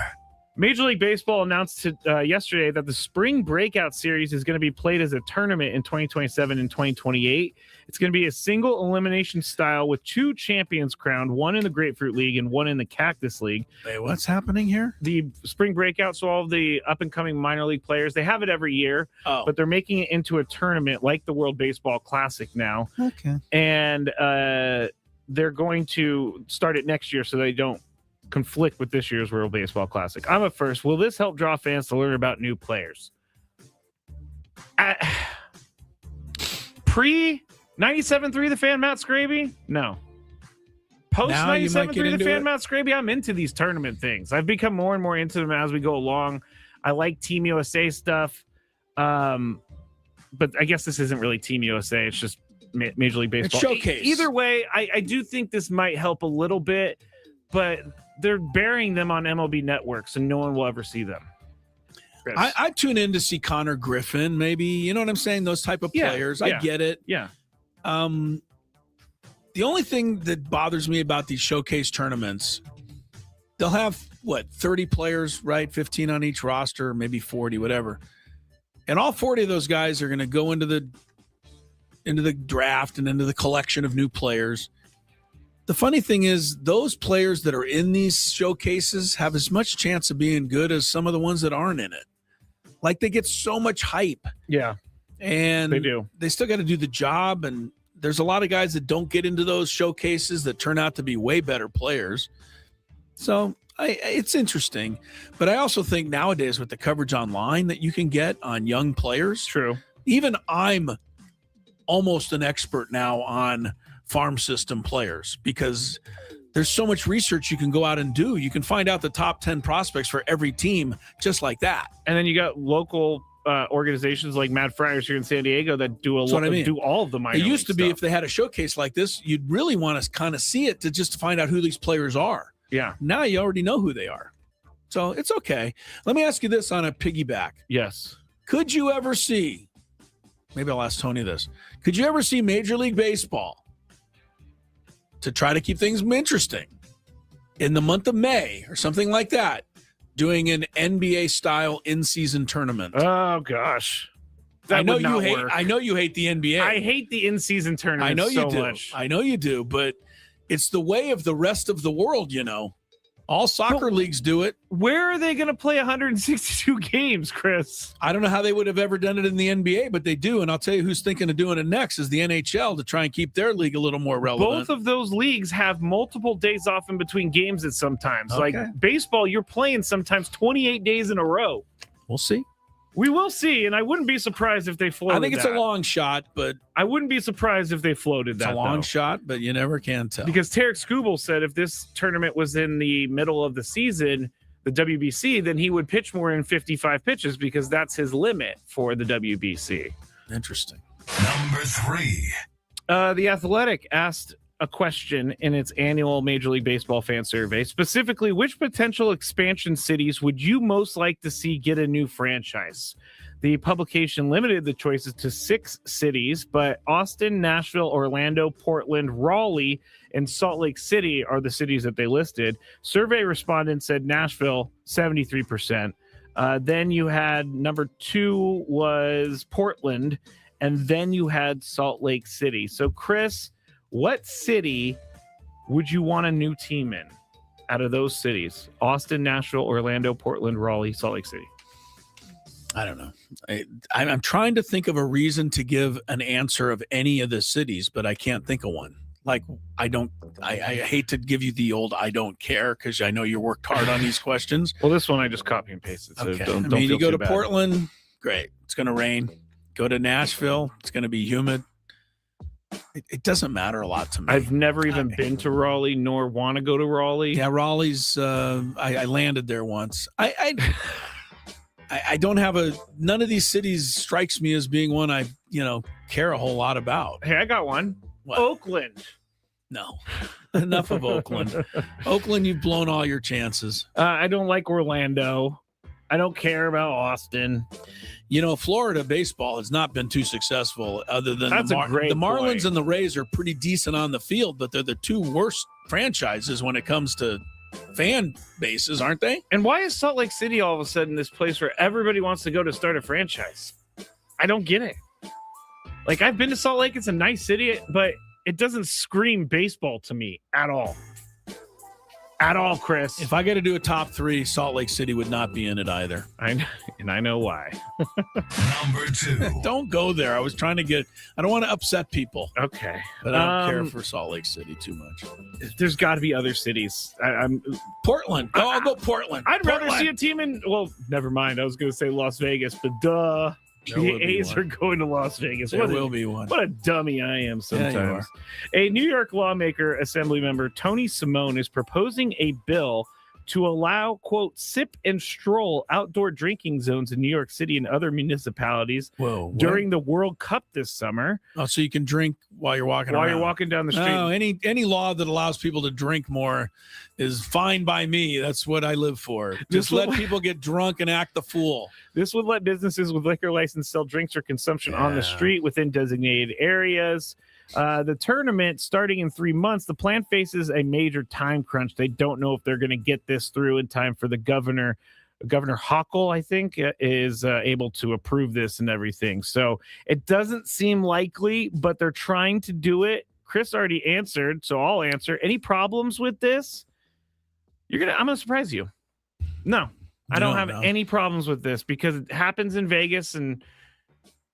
Major League Baseball announced yesterday that the Spring Breakout Series is going to be played as a tournament in 2027 and 2028. It's going to be a single elimination style with 2 champions crowned, one in the Grapefruit League and one in the Cactus League. Wait, what's happening here? The Spring Breakout, so all of the up-and-coming minor league players, they have it every year, but they're making it into a tournament like the World Baseball Classic now. Okay. And they're going to start it next year so they don't conflict with this year's World Baseball Classic. I'm up first. Will this help draw fans to learn about new players? Pre 97.3 The Fan, Matt Scraby? No. Post 97.3 The Fan, Matt Scraby, I'm into these tournament things. I've become more and more into them as we go along. I like Team USA stuff. But I guess this isn't really Team USA. It's just Major League Baseball. It's showcase. Either way, I do think this might help a little bit, but they're burying them on MLB Network, so no one will ever see them. I tune in to see Connor Griffin, maybe. You know what I'm saying? Those type of players. I get it. Yeah. The only thing that bothers me about these showcase tournaments, they'll have, 30 players, right? 15 on each roster, maybe 40, whatever. And all 40 of those guys are going to go into the draft and into the collection of new players. The funny thing is those players that are in these showcases have as much chance of being good as some of the ones that aren't in it. Like they get so much hype. Yeah. And they do. They still got to do the job. And there's a lot of guys that don't get into those showcases that turn out to be way better players. So it's interesting. But I also think nowadays with the coverage online that you can get on young players. True. Even I'm almost an expert now on farm system players because there's so much research you can go out and do. You can find out the top 10 prospects for every team just like that. And then you got local organizations like Mad Friars here in San Diego that do do all of the minor It used to be stuff. if they had a showcase like this, you'd really want to kind of see it to just find out who these players are. Yeah. Now you already know who they are. So it's okay. Let me ask you this on a piggyback. Yes. Could you ever see, maybe I'll ask Tony this, could you ever see Major League Baseball to try to keep things interesting in the month of May or something like that, doing an NBA style in-season tournament. Oh gosh. I know you hate the NBA. I hate the in-season tournament. I know you do. Much. I know you do, but it's the way of the rest of the world, you know. All soccer leagues do it. Where are they going to play 162 games, Chris? I don't know how they would have ever done it in the NBA, but they do. And I'll tell you who's thinking of doing it next is the NHL to try and keep their league a little more relevant. Both of those leagues have multiple days off in between games at sometimes. Okay. Like baseball, you're playing sometimes 28 days in a row. We'll see. We will see, and I wouldn't be surprised if they floated I think it's a long shot, but I wouldn't be surprised if they floated that. It's a long shot, but you never can tell. Because Tarek Skubal said if this tournament was in the middle of the season, the WBC, then he would pitch more than 55 pitches because that's his limit for the WBC. Interesting. Number 3. The Athletic asked a question in its annual Major League Baseball fan survey, specifically, which potential expansion cities would you most like to see get a new franchise? The publication limited the choices to 6 cities, but Austin, Nashville, Orlando, Portland, Raleigh, and Salt Lake City are the cities that they listed. Survey respondents said Nashville, 73%. Then you had number 2 was Portland, and then you had Salt Lake City. So, Chris, what city would you want a new team in out of those cities? Austin, Nashville, Orlando, Portland, Raleigh, Salt Lake City. I don't know. I'm trying to think of a reason to give an answer of any of the cities, but I can't think of one. Like, I hate to give you the old I don't care because I know you worked hard on these questions. Well, this one I just copy and pasted. So okay. don't you go to bad. Portland, great. It's going to rain. Go to Nashville, it's going to be humid. It doesn't matter a lot to me. I've never even been to Raleigh, nor want to go to Raleigh. Yeah, Raleigh's. I landed there once. I don't have none of these cities strikes me as being one I care a whole lot about. Hey, I got one. What? Oakland. No, enough of Oakland. Oakland, you've blown all your chances. I don't like Orlando. I don't care about Austin. Florida baseball has not been too successful other than That's a great the Marlins point. and the Rays are pretty decent on the field, but they're the 2 worst franchises when it comes to fan bases, aren't they? And why is Salt Lake City all of a sudden this place where everybody wants to go to start a franchise? I don't get it. Like, I've been to Salt Lake. It's a nice city, but it doesn't scream baseball to me at all. At all, Chris. If I got to do a top 3, Salt Lake City would not be in it either. I know why. Number 2. Don't go there. I was trying to I don't want to upset people. Okay. But I don't care for Salt Lake City too much. There's got to be other cities. Portland. I'll go Portland. I'd Portland. rather see a team in, well, never mind. I was going to say Las Vegas, but duh. The A's are going to Las Vegas. There will be one. What a dummy I am sometimes. Yeah, you are. A New York lawmaker, assembly member Tony Simone, is proposing a bill to allow, quote, sip and stroll outdoor drinking zones in New York City and other municipalities during the World Cup this summer. Oh, so you can drink while you're walking around. While you're walking down the street. No, any law that allows people to drink more is fine by me. That's what I live for. Just let people get drunk and act the fool. This would let businesses with liquor license sell drinks or consumption on the street within designated areas. The tournament starting in 3 months, the plan faces a major time crunch. They don't know if they're going to get this through in time for the Governor Hochul, I think, is able to approve this and everything. So it doesn't seem likely, but they're trying to do it. Chris already answered, so I'll answer. Any problems with this? I'm going to surprise you. No, I don't have any problems with this because it happens in Vegas and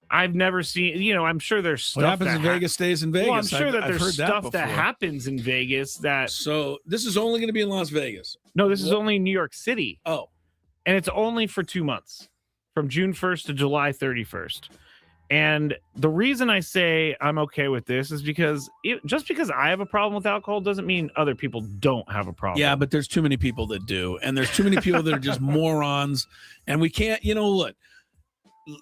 I've never seen, I'm sure there's stuff what happens in Vegas stays in Vegas. Well, I'm sure I've there's heard stuff that before. happens in Vegas that. So this is only going to be in Las Vegas. No, this is only in New York City. Oh. And it's only for 2 months, from June 1st to July 31st. And the reason I say I'm okay with this is because just because I have a problem with alcohol doesn't mean other people don't have a problem. Yeah, but there's too many people that do. And there's too many people that are just morons. And we can't, look.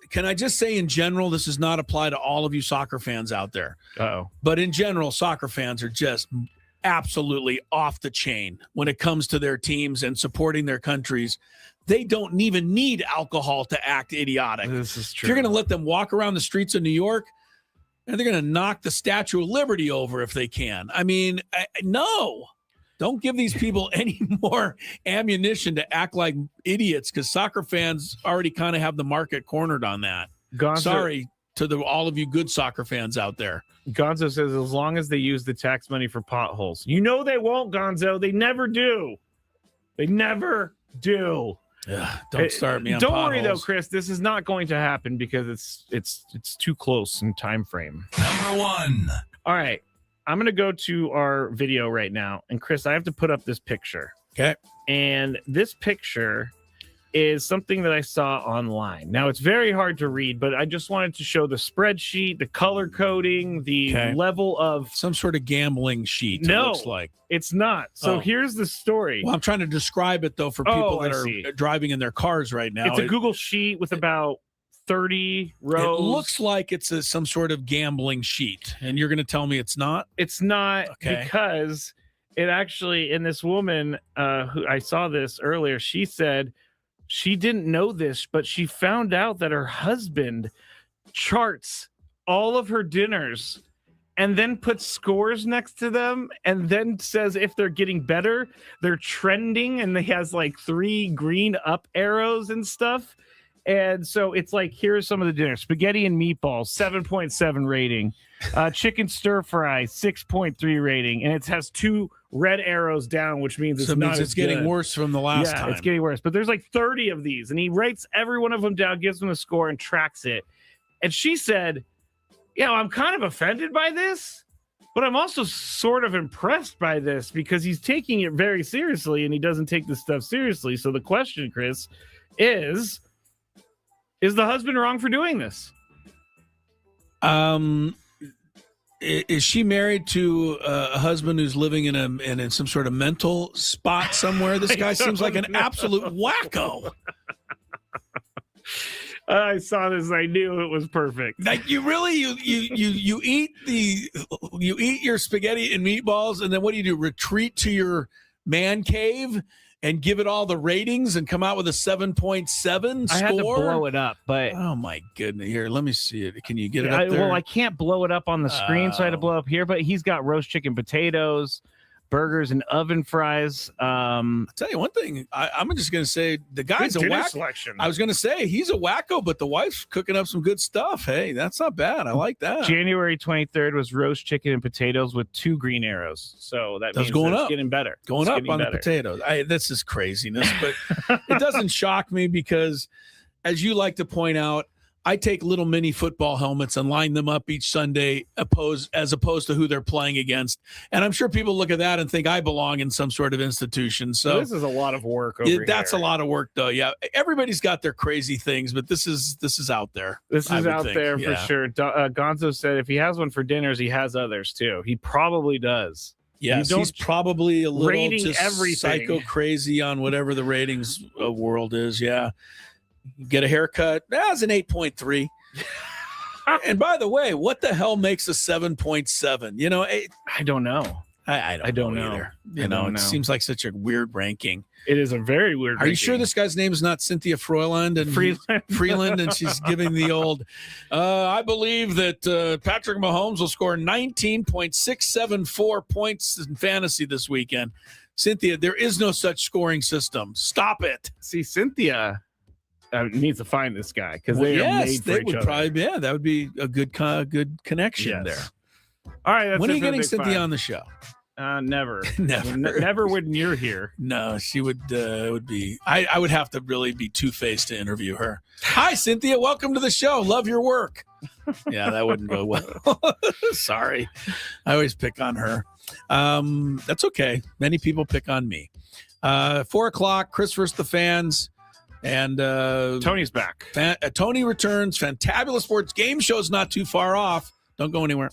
Can I just say in general, this does not apply to all of you soccer fans out there. Uh-oh. But in general, soccer fans are just absolutely off the chain when it comes to their teams and supporting their countries. They don't even need alcohol to act idiotic. This is true. If you're going to let them walk around the streets of New York, and they're going to knock the Statue of Liberty over if they can. I mean, no. Don't give these people any more ammunition to act like idiots, because soccer fans already kind of have the market cornered on that. Sorry to all of you good soccer fans out there. Gonzo says as long as they use the tax money for potholes. You know they won't, Gonzo. They never do. They never do. Don't start me on Don't potholes. worry though, Chris. This is not going to happen because it's too close in time frame. Number 1. All right. I'm going to go to our video right now. And Chris, I have to put up this picture. Okay. And this picture is something that I saw online. Now, it's very hard to read, but I just wanted to show the spreadsheet, the color coding, the level of... Some sort of gambling sheet, No, it looks like. It's not. So here's the story. Well, I'm trying to describe it, though, for people that are driving in their cars right now. It's a Google sheet with about 30 rows. It looks like it's some sort of gambling sheet, and you're going to tell me it's not? It's not, because it actually, and this woman who I saw this earlier, she said she didn't know this, but she found out that her husband charts all of her dinners and then puts scores next to them and then says if they're getting better, they're trending, and he has like 3 green up arrows and stuff. And so it's like, here's some of the dinners: spaghetti and meatballs, 7.7 rating, chicken stir fry, 6.3 rating, and it has 2 red arrows down, which means it's getting worse from the last time. It's getting worse. But there's like 30 of these, and he writes every one of them down, gives them a score, and tracks it. And she said, I'm kind of offended by this, but I'm also sort of impressed by this because he's taking it very seriously, and he doesn't take this stuff seriously. So the question, Chris, is the husband wrong for doing this? Is she married to a husband who's living in some sort of mental spot somewhere? This guy seems like an absolute wacko. I saw this. I knew it was perfect. Like you eat your spaghetti and meatballs, and then what do? Retreat to your man cave and give it all the ratings and come out with a 7.7 score? I had to blow it up, but... Oh, my goodness. Here, let me see it. Can you get it up there? Well, I can't blow it up on the screen, so I had to blow up here, but he's got roast chicken potatoes, burgers, and oven fries. I'll tell you one thing. I'm just going to say the guy's a wacko. Selection. I was going to say he's a wacko, but the wife's cooking up some good stuff. Hey, that's not bad. I like that. January 23rd was roast chicken and potatoes with 2 green arrows. So that's means going it's up. getting better. Going up on the potatoes. This is craziness, but it doesn't shock me because, as you like to point out, I take little mini football helmets and line them up each Sunday as opposed to who they're playing against. And I'm sure people look at that and think I belong in some sort of institution. So this is a lot of work over here. That's a lot of work, though. Yeah, everybody's got their crazy things, but this is out there. This is out there for sure. Gonzo said if he has one for dinners, he has others too. He probably does. Yes, he's probably a little rating just everything. Psycho crazy on whatever the ratings world is. Yeah. Get a haircut. That's an 8.3. And by the way, what the hell makes a 7.7? You know, I don't know. I don't know either. It seems like such a weird ranking. It is a very weird ranking. Are you sure this guy's name is not Cynthia Freeland? And she's giving the old, I believe that Patrick Mahomes will score 19.674 points in fantasy this weekend. Cynthia, there is no such scoring system. Stop it. See, Cynthia needs to find this guy because they are made for each other. That would be a good connection there. All right. That's when are you getting Cynthia on the show? Never. Never when you're here. No, she would be. I would have to really be two-faced to interview her. Hi, Cynthia. Welcome to the show. Love your work. Yeah, that wouldn't go well. Sorry. I always pick on her. That's okay. Many people pick on me. 4:00, Chris versus the fans. And Tony's back. Tony returns. Fantabulous Sports Game Show's not too far off. Don't go anywhere.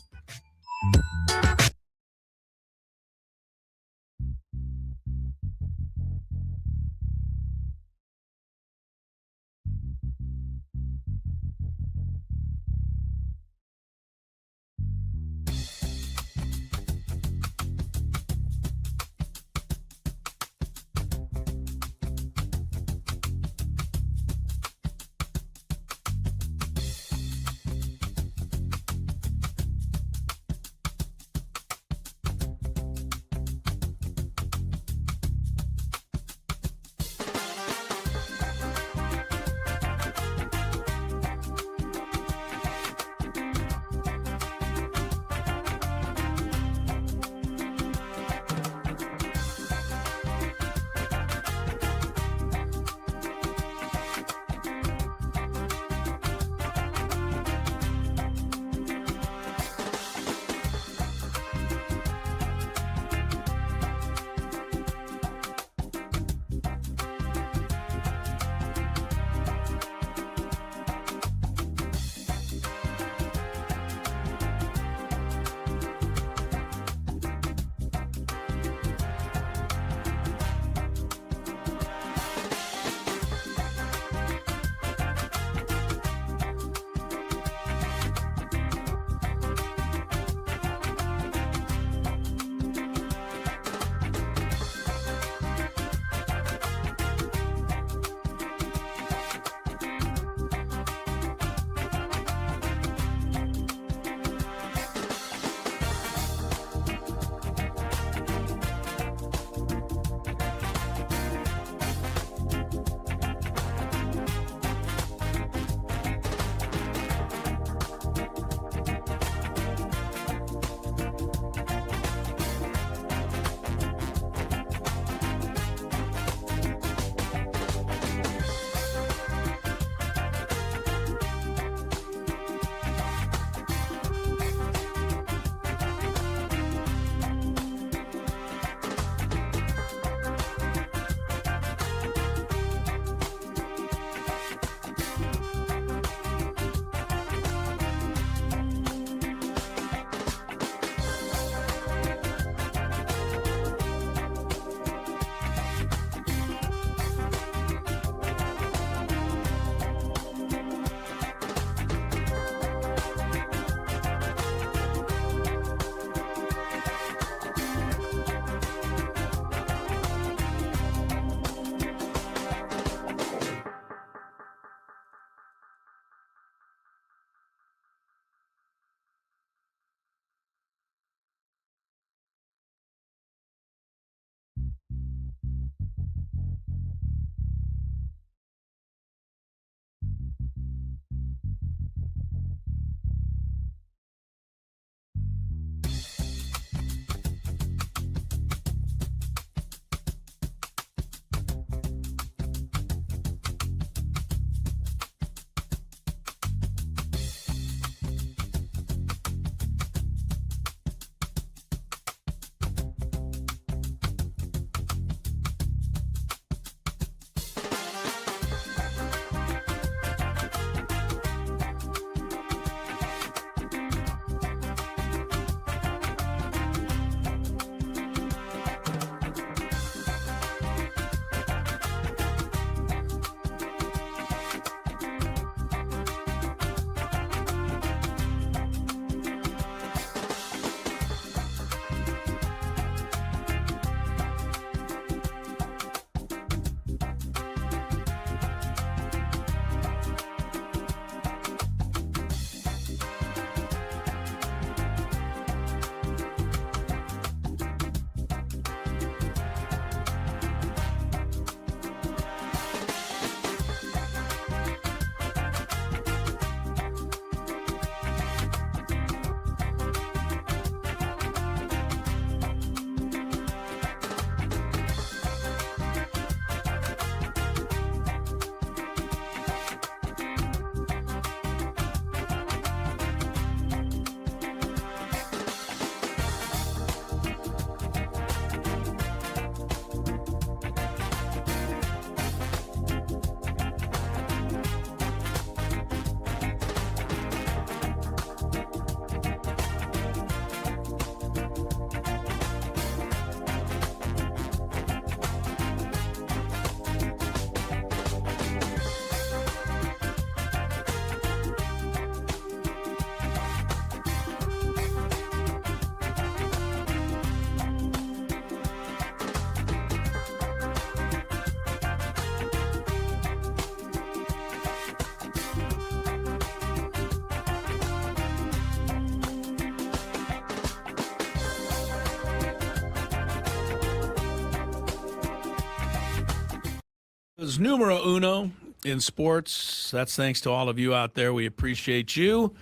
It's numero uno in sports. That's thanks to all of you out there. We appreciate you.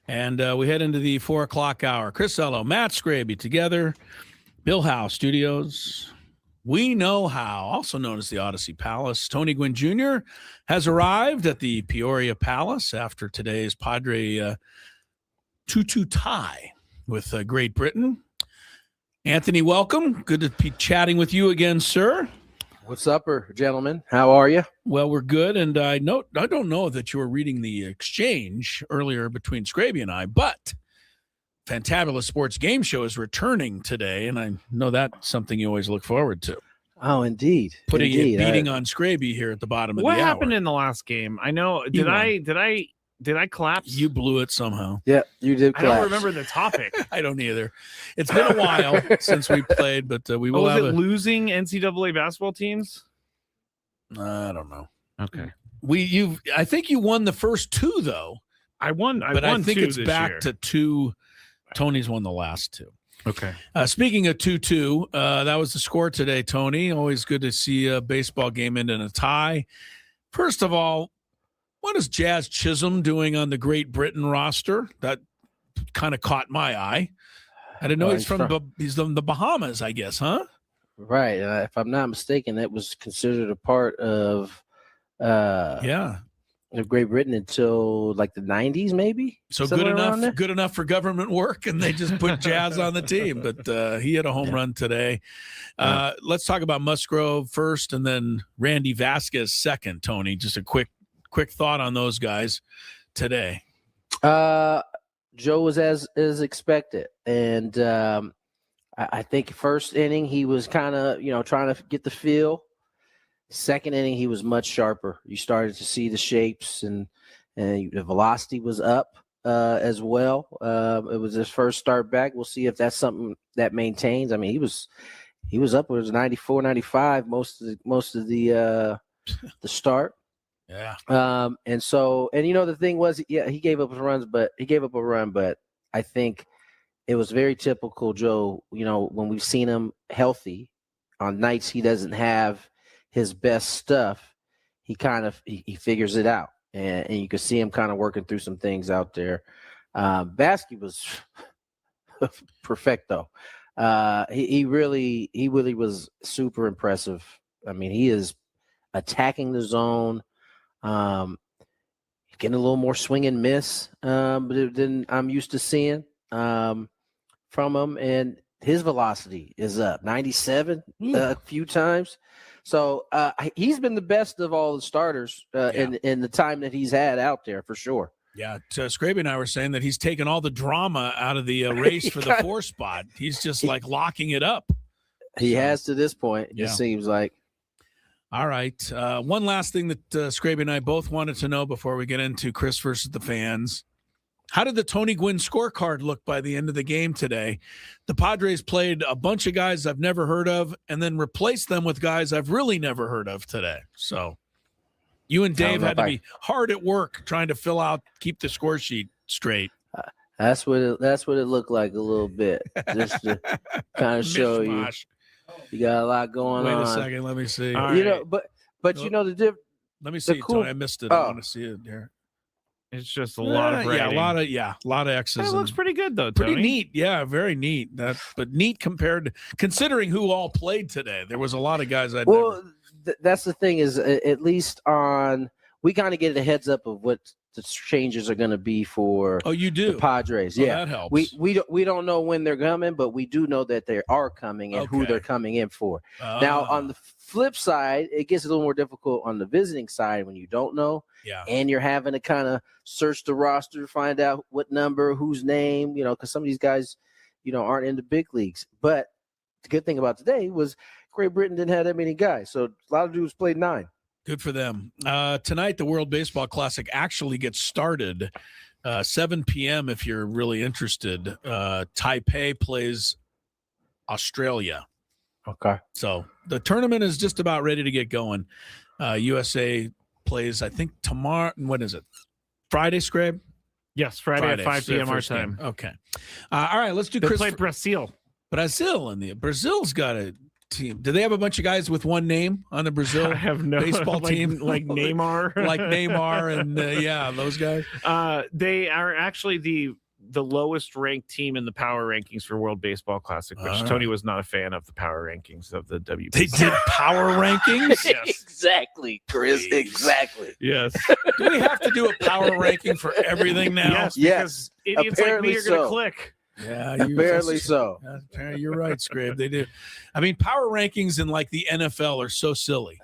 And we head into the 4 o'clock hour. Chris Ello, Matt Scraby together. Bill Howe Studios. We Know How, also known as the Odyssey Palace. Tony Gwynn Jr. has arrived at the Peoria Palace after today's Padre 2-2 tie with Great Britain. Anthony, welcome. Good to be chatting with you again, sir. What's up, gentlemen? How are you? Well, we're good, and I don't know that you were reading the exchange earlier between Scraby and I, but Fantabulous Sports Game Show is returning today, and I know that's something you always look forward to. Oh, indeed. Putting a beating on Scraby here at the bottom of the hour. What happened in the last game? I know. Did I collapse? You blew it somehow. Yeah, you did collapse. I don't remember the topic. I don't either. It's been a while since we played, but we will have losing NCAA basketball teams? I don't know. Okay. I think you won the first 2 though. I won I think 2 it's this back year. to 2. Tony's won the last 2. Okay. Speaking of 2-2, that was the score today, Tony. Always good to see a baseball game end in a tie. First of all, what is Jazz Chisholm doing on the Great Britain roster? That kind of caught my eye. I didn't know he's from the Bahamas, I guess, huh? Right. If I'm not mistaken, that was considered a part of of Great Britain until like the 90s, maybe. So good enough for government work, and they just put Jazz on the team. But he had a home run today. Let's talk about Musgrove first, and then Randy Vasquez second. Tony, just a quick thought on those guys today. Joe was as expected, and I think first inning he was kind of trying to get the feel. Second inning, he was much sharper. You started to see the shapes, and the velocity was up as well. It was his first start back. We'll see if that's something that maintains. I mean, he was upwards 94, 95 most of the start. Yeah. And the thing was, he gave up a run, but I think it was very typical Joe. When we've seen him healthy on nights he doesn't have his best stuff, he kind of he figures it out, and you can see him kind of working through some things out there. Basket was perfecto. He really was super impressive. I mean, he is attacking the zone, getting a little more swing and miss than I'm used to seeing from him, and his velocity is up 97 a few times. So he's been the best of all the starters in the time that he's had out there, for sure. Yeah, Scraby and I were saying that he's taken all the drama out of the race for the 4 spot. He's just like locking it up. He has to this point, it seems like. All right. One last thing that Scraby and I both wanted to know before we get into Chris versus the fans. How did the Tony Gwynn scorecard look by the end of the game today? The Padres played a bunch of guys I've never heard of and then replaced them with guys I've really never heard of today. So you and Dave had to be hard at work trying to keep the score sheet straight. That's what it looked like a little bit, just to kind of show you. You got a lot going on. Wait a second, let me see. But the difference. Let me see, Tony. I missed it. I want to see it here. It's just a lot of writing. a lot of X's. It looks pretty good though. Pretty Tony. neat. Yeah, very neat. But neat considering who all played today. There was a lot of guys that's the thing is, at least we kind of get a heads up of what the changes are going to be for. Oh, you do? The Padres. Well, yeah, that helps. We don't know when they're coming, but we do know that they are coming and who they're coming in for. Now, on the flip side, it gets a little more difficult on the visiting side when you don't know. Yeah. And you're having to kind of search the roster to find out what number, whose name, because some of these guys, aren't in the big leagues. But the good thing about today was Great Britain didn't have that many guys. So a lot of dudes played 9. Good for them. Tonight, the World Baseball Classic actually gets started 7 p.m. if you're really interested. Taipei plays Australia. Okay. So the tournament is just about ready to get going. USA plays, I think, tomorrow. What is it? Friday, Scrabe? Yes, Friday at 5 p.m. our time. Okay. All right, let's do They Chris. play Brazil. Brazil's got a team? Do they have a bunch of guys with one name on the Brazil I have no baseball like, team? like Neymar, like Neymar, and those guys. They are actually the lowest ranked team in the power rankings for World Baseball Classic, which Tony was not a fan of the power rankings of the WBC. They did power rankings? Yes. Exactly, Chris. Exactly. Yes. Do we have to do a power ranking for everything now? Yes. Idiots Apparently like me are going to so. click. Yeah, Apparently so. You're right, Scrape. They do. I mean, power rankings in like the NFL are so silly.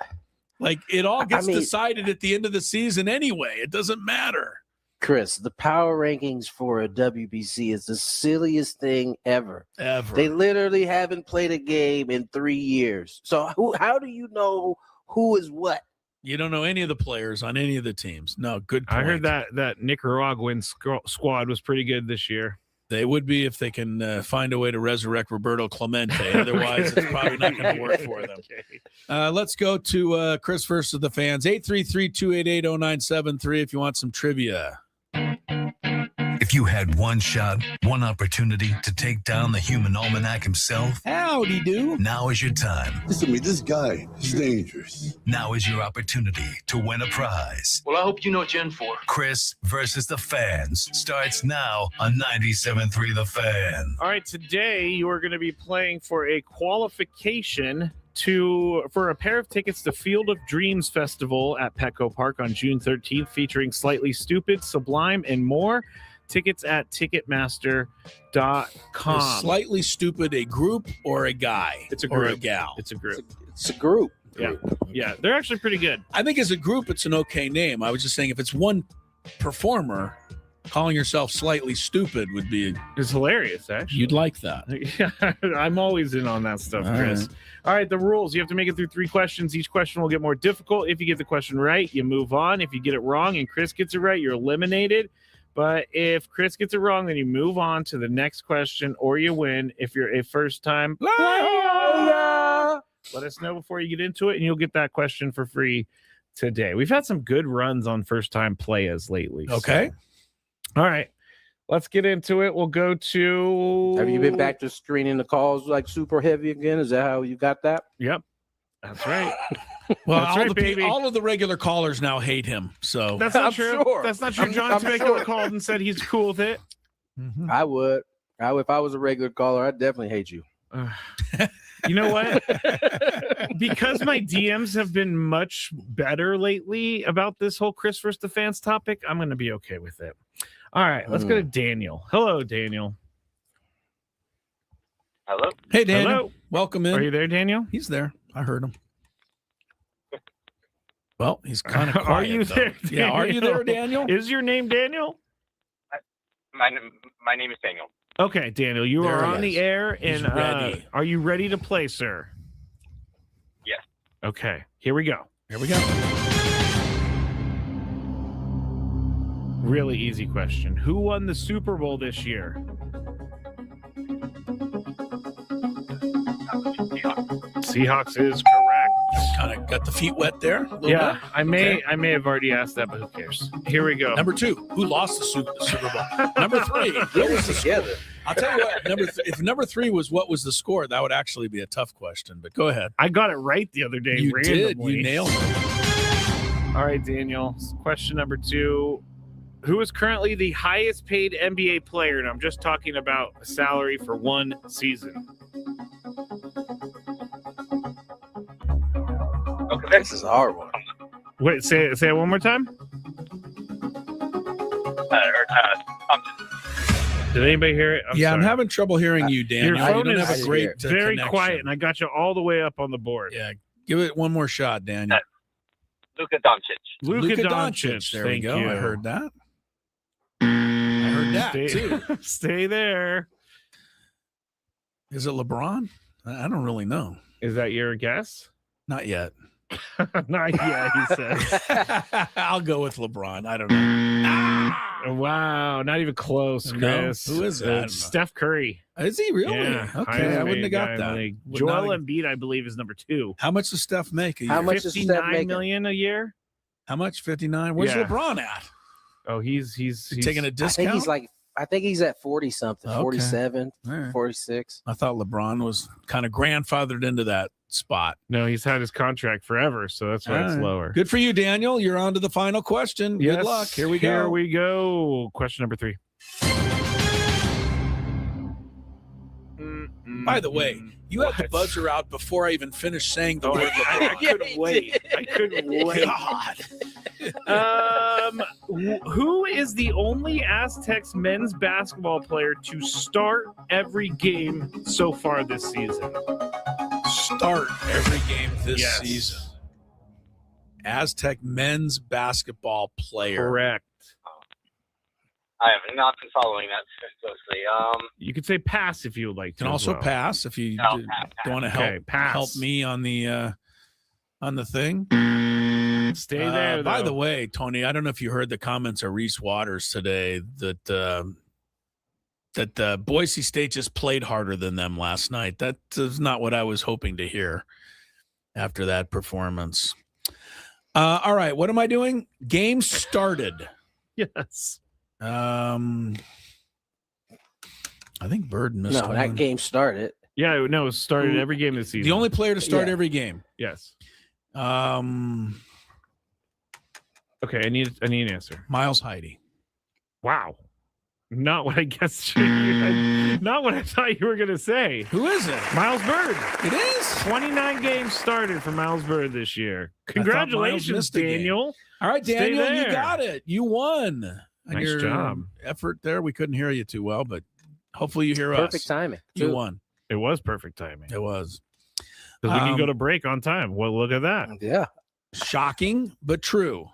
Like it all gets decided at the end of the season anyway. It doesn't matter. Chris, the power rankings for a WBC is the silliest thing ever. They literally haven't played a game in 3 years. So how do you know who is what? You don't know any of the players on any of the teams. No, good point. I heard that Nicaraguan squad was pretty good this year. They would be if they can find a way to resurrect Roberto Clemente. Otherwise, it's probably not going to work for them. Let's go to Chris versus the fans. 833-288-0973 if you want some trivia. If you had one shot, one opportunity to take down the human almanac himself, howdy do. Now is your time. Listen to me, this guy is dangerous. Now is your opportunity to win a prize. Well, I hope you know what you're in for. Chris versus the fans starts now on 97.3 The Fan. All right, today you are going to be playing for a qualification for a pair of tickets to Field of Dreams Festival at Petco Park on June 13th, featuring Slightly Stupid, Sublime, and more. Tickets at Ticketmaster.com. Is Slightly Stupid a group or a guy? It's a group. Or a gal? It's a group. It's a group. Yeah, they're actually pretty good. I think as a group, it's an okay name. I was just saying if it's one performer, calling yourself Slightly Stupid would be... It's hilarious, actually. You'd like that. Yeah, I'm always in on that stuff, Chris. All right, the rules. You have to make it through 3 questions. Each question will get more difficult. If you get the question right, you move on. If you get it wrong and Chris gets it right, you're eliminated. But if Chris gets it wrong, then you move on to the next question or you win. If you're a first-time player, let us know before you get into it, and you'll get that question for free today. We've had some good runs on first-time players lately. Okay. All right. Let's get into it. We'll go to... Have you been back to screening the calls like super heavy again? Is that how you got that? Yep. That's right. Well, That's right, baby. all of the regular callers now hate him. So That's not I'm true. sure. That's not true. John I'm Temecula sure. called and said he's cool with it. I would. If I was a regular caller, I'd definitely hate you. You know what? Because my DMs have been much better lately about this whole Chris versus the fans topic, I'm going to be okay with it. All right, let's go to Daniel. Hello, Daniel. Hello. Hey, Daniel. Hello. Welcome in. Are you there, Daniel? He's there. I heard him. Well, he's kind of quiet. Are you there? Though. Yeah, are you there, Daniel? Is your name Daniel? My name is Daniel. Okay, Daniel, you There are he on is. the air, He's and ready. are you ready to play, sir? Yes. Okay, here we go. Here we go. Really easy question. Who won the Super Bowl this year? Seahawks is correct. Kind of got the feet wet there. a little Yeah, bit. I may have already asked that, but who cares? Here we go. Number 2, who lost the Super Bowl? Number 3, what was the score? I'll tell you what. If number 3 was what was the score, that would actually be a tough question. But go ahead. I got it right the other day. You did. randomly. You nailed it. All right, Daniel. Question number 2. Who is currently the highest paid NBA player? And I'm just talking about a salary for one season. Okay. This is a hard one. Wait, say it one more time. Did anybody hear it? I'm sorry. having trouble hearing you, Daniel. Your phone you don't is have a great very connection. quiet, and I got you all the way up on the board. Yeah, give it one more shot, Daniel. Luka Doncic. Luka Doncic. There we Thank go. you. I heard that. I heard that too. Stay there. Is it LeBron? I don't really know. Is that your guess? Not yet. Not yet, he says. I'll go with LeBron. I don't know. Wow, not even close, No? Chris. Who is that? It's Steph Curry. Is he really? Yeah, Okay, I wouldn't have got that. Would Joel not have- Embiid, I believe, is number 2. How much does Steph make a year? How much does Steph 59 make? million a year. How much? 59? Where's Yeah. LeBron at? Oh, he's Taking a I think discount? he's like I think he's at 40 something, Okay. 47, All right. 46. I thought LeBron was kind of grandfathered into that spot. No, he's had his contract forever, so that's why it's All right. lower. Good for you, Daniel. You're on to the final question. Good Yes, luck. Here we Here go. we go. Question number 3. By the way, you had the buzzer out before I even finished saying the word I LeBron. couldn't wait. I couldn't wait. God. Who is the only Aztecs men's basketball player to start every game so far this season? Start every game this Yes. season. Aztec men's basketball player. Correct. I have not been following that closely. You could say pass if you would like to. Can as also well. pass if you No, do pass. want to help Okay, pass. help me on the thing. Stay there. By though. the way, Tony, I don't know if you heard the comments of Reese Waters today that Boise State just played harder than them last night. That is not what I was hoping to hear after that performance. All right, what am I doing? Game started. Yes. I think Bird missed No, one. that game started. Yeah, no, it started every game this season. The only player to start Yeah. every game. Yes. Okay, I need an answer. Miles Heide. Wow. Not what I guessed. Not what I thought you were going to say. Who is it? Miles Bird. It is. 29 games started for Miles Bird this year. Miles Congratulations, missed a game. Daniel. All right, Stay Daniel, you there. got it. You won. And Nice your job. effort there. We couldn't hear you too well, but hopefully you hear Perfect us. timing. You too. won. It was perfect timing. It was. Because we can go to break on time. Well, look at that. Yeah. Shocking, but true.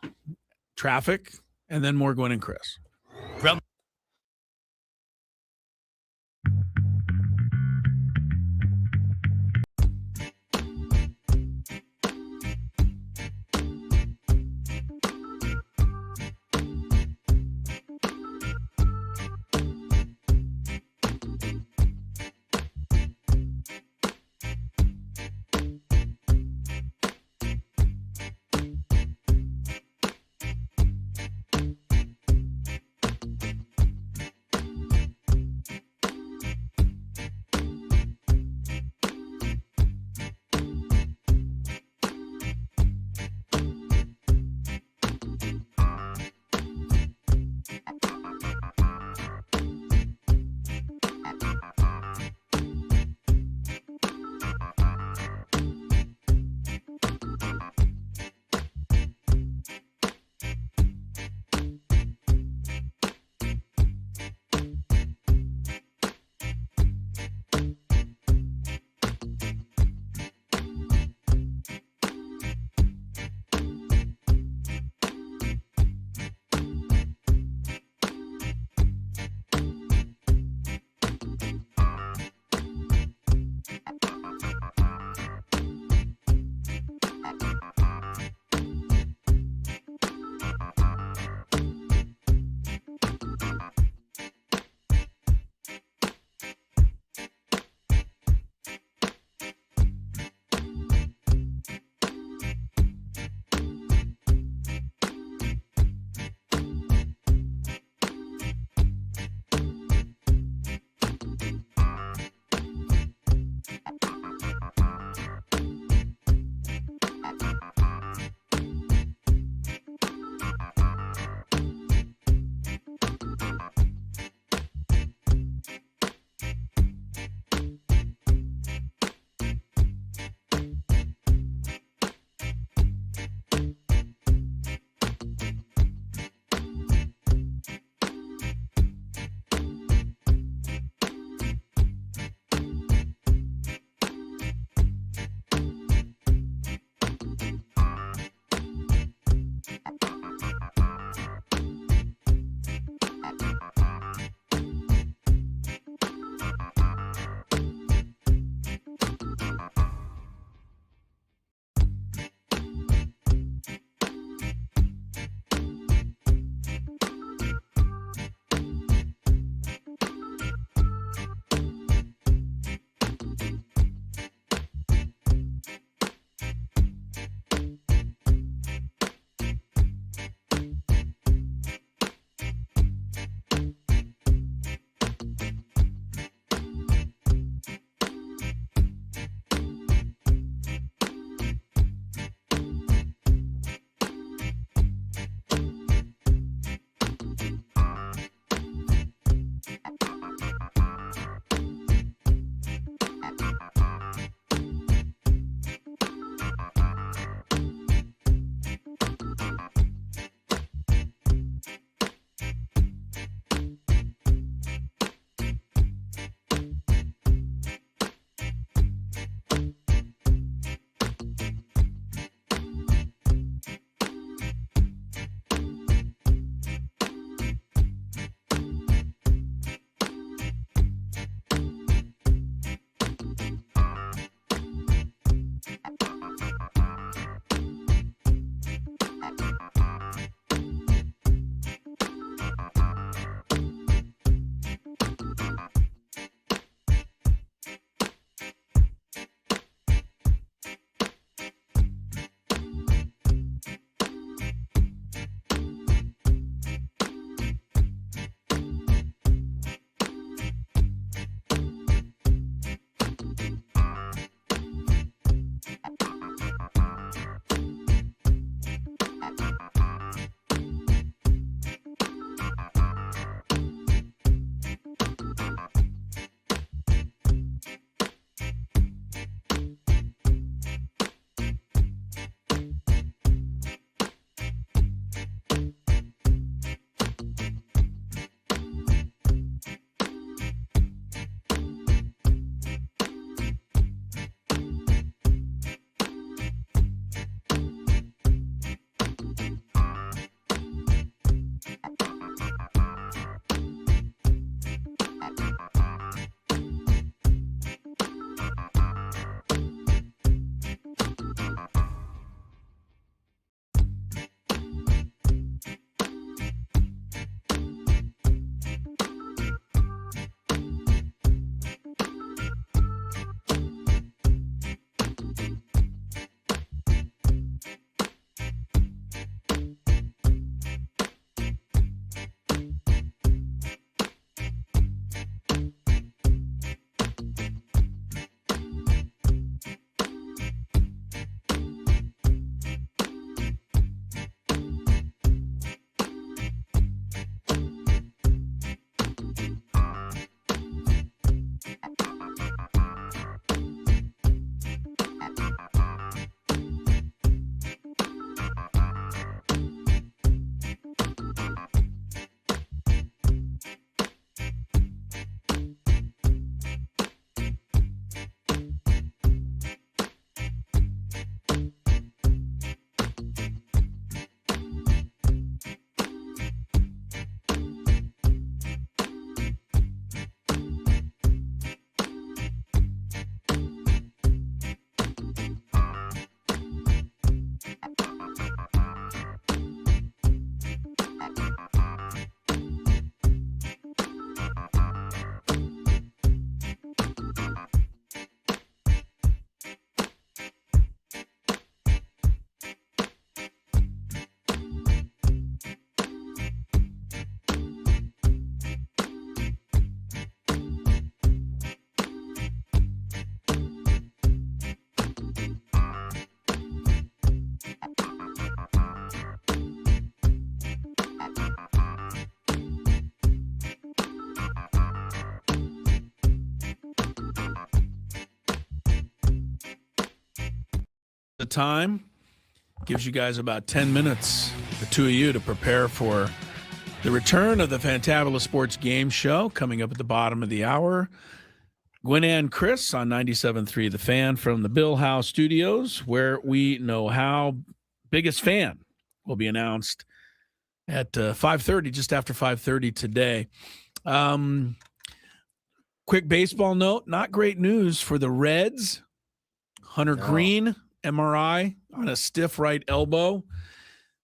Traffic, and then more Gwynn and Chris. the time. Gives you guys about 10 minutes, the two of you, to prepare for the return of the Fantabulous Sports Game Show coming up at the bottom of the hour. Gwynn and Chris on 97.3 The Fan from the Bill Howe Studios, where we know how. Biggest fan will be announced at 5:30, just after 5:30 today. Quick baseball note, not great news for the Reds. Hunter Green, MRI on a stiff right elbow.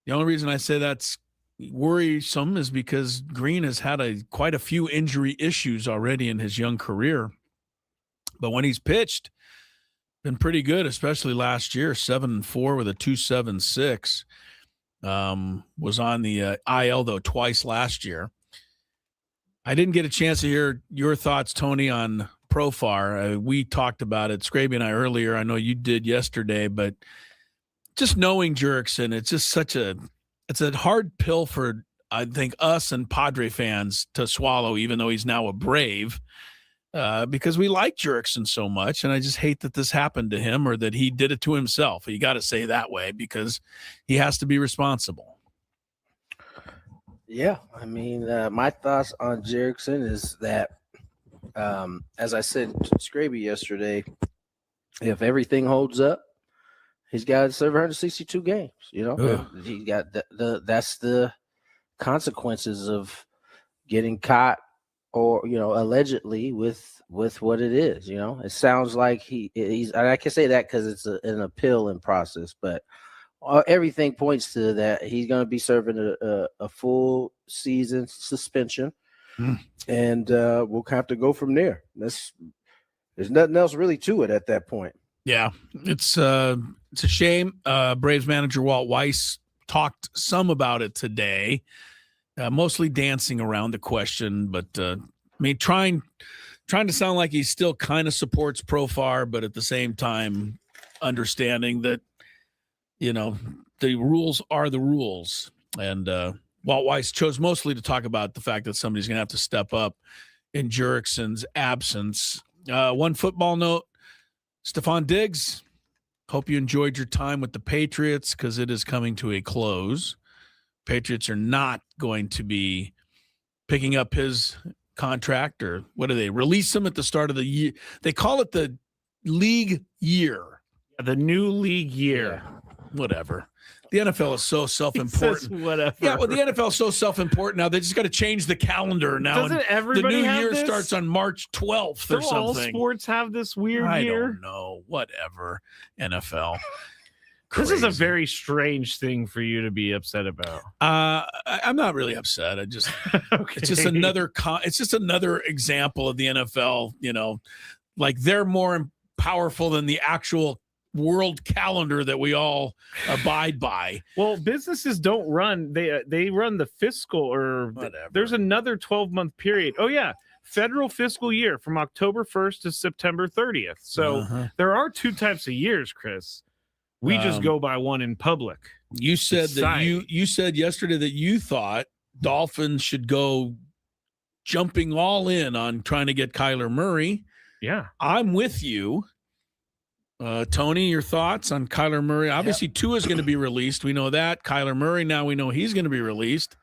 The only reason I say that's worrisome is because Green has had quite a few injury issues already in his young career. But when he's pitched, been pretty good, especially last year, 7-4 with a 2.76. Was on the IL, though, twice last year. I didn't get a chance to hear your thoughts, Tony, on Profar. We talked about it, Scraby and I, earlier. I know you did yesterday, but just knowing Jurickson, it's just it's a hard pill for, I think, us and Padre fans to swallow, even though he's now a Brave. Because we like Jurickson so much, and I just hate that this happened to him or that he did it to himself. You got to say that way because he has to be responsible. Yeah, I mean, my thoughts on Jurickson is that, as I said to Scraby yesterday, if everything holds up, he's got to serve 162 games. You know, he got that's the consequences of getting caught. Or, you know, allegedly with what it is, you know, it sounds like he's, and I can say that because it's an appealing process, but everything points to that he's going to be serving a full season suspension, and we'll have to go from there. There's nothing else really to it at that point. Yeah, it's a shame. Braves manager Walt Weiss talked some about it today. Mostly dancing around the question, but I mean, trying to sound like he still kind of supports Profar, but at the same time, understanding that, you know, the rules are the rules. And Walt Weiss chose mostly to talk about the fact that somebody's going to have to step up in Jurickson's absence. One football note, Stephon Diggs, hope you enjoyed your time with the Patriots because it is coming to a close. Patriots are not going to be picking up his contract, or what do they release him at the start of the year? They call it the league year. The new league year. Yeah, whatever. The NFL is so self-important. Whatever. Yeah, well, the NFL is so self-important now. They just got to change the calendar now. Doesn't everybody the new have year this? starts on March 12th or Don't something. all sports have this weird year? I don't know. Whatever. NFL. This is a Crazy. very strange thing for you to be upset about. I'm not really upset. I just Okay. it's just another example of the NFL, you know, like they're more powerful than the actual world calendar that we all abide by. Well, businesses don't run, they run the fiscal, or there's another 12-month period. Oh yeah, federal fiscal year from October 1st to September 30th. So there are two types of years, Chris. We just go by one in public. You said Society. that you said yesterday that you thought Dolphins should go jumping all in on trying to get Kyler Murray. Yeah. I'm with you. Tony, your thoughts on Kyler Murray? Obviously, Tua is going to be released. We know that. Kyler Murray, now we know he's going to be released.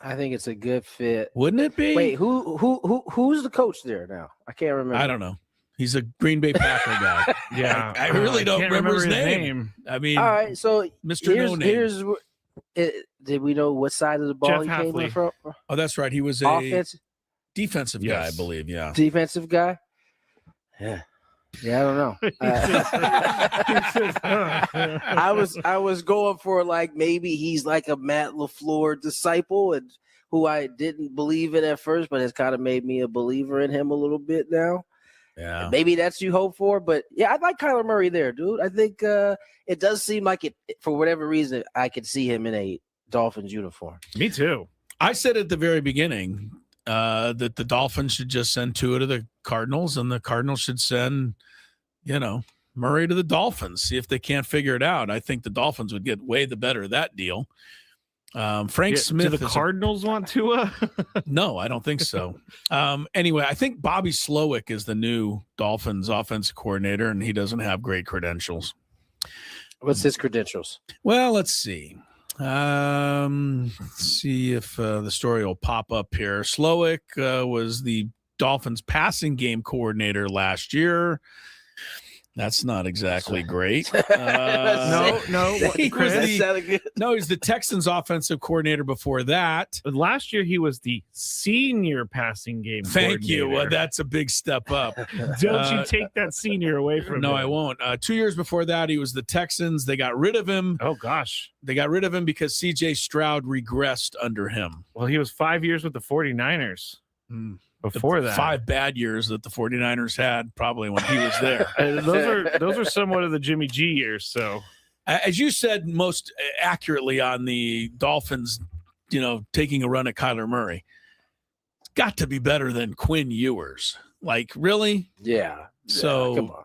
I think it's a good fit. Wouldn't it be? Wait, who's the coach there now? I can't remember. I don't know. He's a Green Bay Packer guy. Yeah. I really don't can't remember his name. I mean, all right, so Mr. No Name. Did we know what side of the ball Jeff he came in from? Oh, that's right. He was a Offensive defensive guy, I believe. Yeah. defensive guy. Yeah, I don't know. I was going for like maybe he's like a Matt LaFleur disciple, and who I didn't believe in at first, but has kind of made me a believer in him a little bit now. Yeah, maybe that's you hope for, but yeah, I like Kyler Murray there, dude. I think it does seem like it, for whatever reason, I could see him in a Dolphins uniform. Me too. I said at the very beginning that the Dolphins should just send Tua to the Cardinals, and the Cardinals should send, Murray to the Dolphins. See if they can't figure it out. I think the Dolphins would get way the better of that deal. Frank Smith. Do the Cardinals want Tua? No, I don't think so. Anyway, I think Bobby Slowick is the new Dolphins offensive coordinator, and he doesn't have great credentials. What's his credentials? Well, let's see. Let's see if the story will pop up here. Slowick was the Dolphins passing game coordinator last year. That's not exactly great. No, he's the Texans offensive coordinator before that. But last year he was the senior passing game Thank you. coordinator. That's a big step up. Don't you take that senior away from him. No, I won't. 2 years before that, he was the Texans. They got rid of him. Oh, gosh. They got rid of him because C.J. Stroud regressed under him. Well, he was 5 years with the 49ers. Before that, 5 bad years that the 49ers had probably when he was there. those are somewhat of the Jimmy G years. So, as you said most accurately on the Dolphins, taking a run at Kyler Murray, it's got to be better than Quinn Ewers. Like, really? Yeah. So, come on.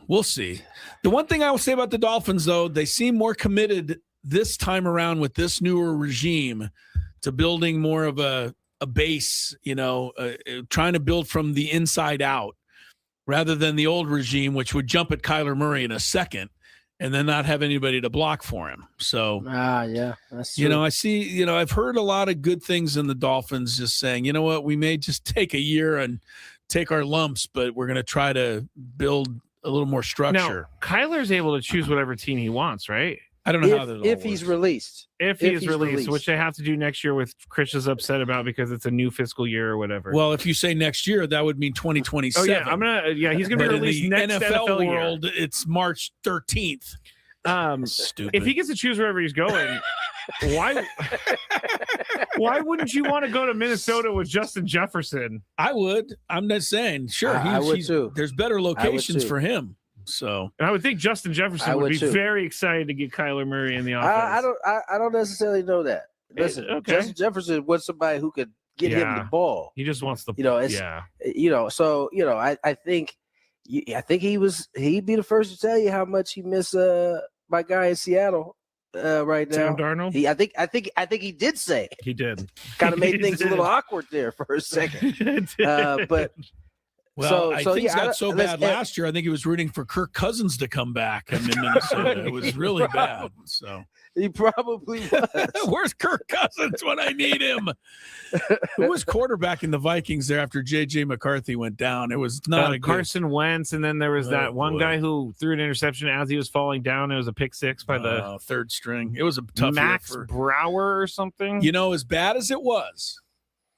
We'll see. The one thing I will say about the Dolphins, though, they seem more committed this time around with this newer regime to building more of a base, trying to build from the inside out rather than the old regime, which would jump at Kyler Murray in a second and then not have anybody to block for him. So, yeah, that's true. I see, I've heard a lot of good things in the Dolphins just saying, you know what, we may just take a year and take our lumps, but we're going to try to build a little more structure. Now, Kyler's able to choose whatever team he wants, right? I don't know how that if he's released. If he is released, which they have to do next year, with Chris is upset about because it's a new fiscal year or whatever. Well, if you say next year, that would mean 2027. Oh yeah, he's gonna be released in the next NFL year. world. It's March 13th. Stupid. If he gets to choose wherever he's going, why wouldn't you want to go to Minnesota with Justin Jefferson? I would. I'm not saying. Sure, I would too. There's better locations for him. So, and I would think Justin Jefferson would be very excited to get Kyler Murray in the offense. I don't necessarily know that. Listen, Justin Jefferson was somebody who could get him the ball. He just wants the I think he'd be the first to tell you how much he miss my guy in Seattle right now. Sam Darnold. I think he did say he did. Kind of made things a little awkward there for a second. But. Well, things got so bad last year. I think he was rooting for Kirk Cousins to come back in Minnesota. It was really bad. So he probably was. Where's Kirk Cousins when I need him? Who was quarterbacking the Vikings there after J.J. McCarthy went down? It was not a Carson Wentz, and then there was that one guy who threw an interception as he was falling down. It was a pick six by the third string. It was a tough Max Brower or something. As bad as it was,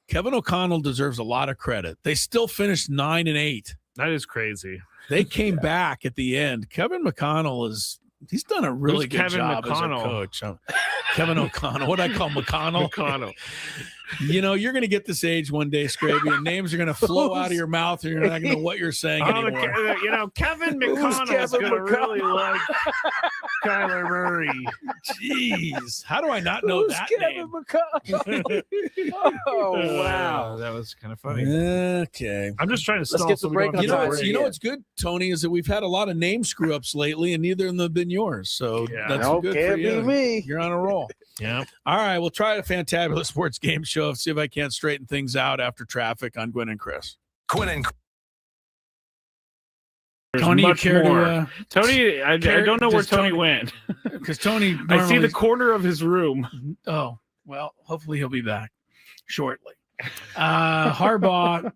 Kevin O'Connell deserves a lot of credit. They still finished 9-8. That is crazy. They came back at the end. Kevin McConnell he's done a really good job as a coach. Kevin O'Connell. What I call McConnell? McConnell. You're going to get this age one day, Scraby, and names are going to flow out of your mouth, and you're not going to know what you're saying anymore. Kevin McConnell is going to really like Kyler Murray. Jeez. How do I not know that Kevin McConnell? Oh, wow. That was kind of funny. Okay. I'm just trying to stall. Let's get the break on time. You know what's good, Tony, is that we've had a lot of name screw-ups lately, and neither of them have been yours. So that's good for you. Be me. You're on a roll. Yeah. All right. We'll try a fantabulous sports game show. See if I can't straighten things out after traffic on Gwynn and Chris. Gwynn and Tony, you care to, Tony, I don't know where Tony went. Because Tony, I see the corner of his room. Oh, well, hopefully he'll be back shortly. Harbaugh.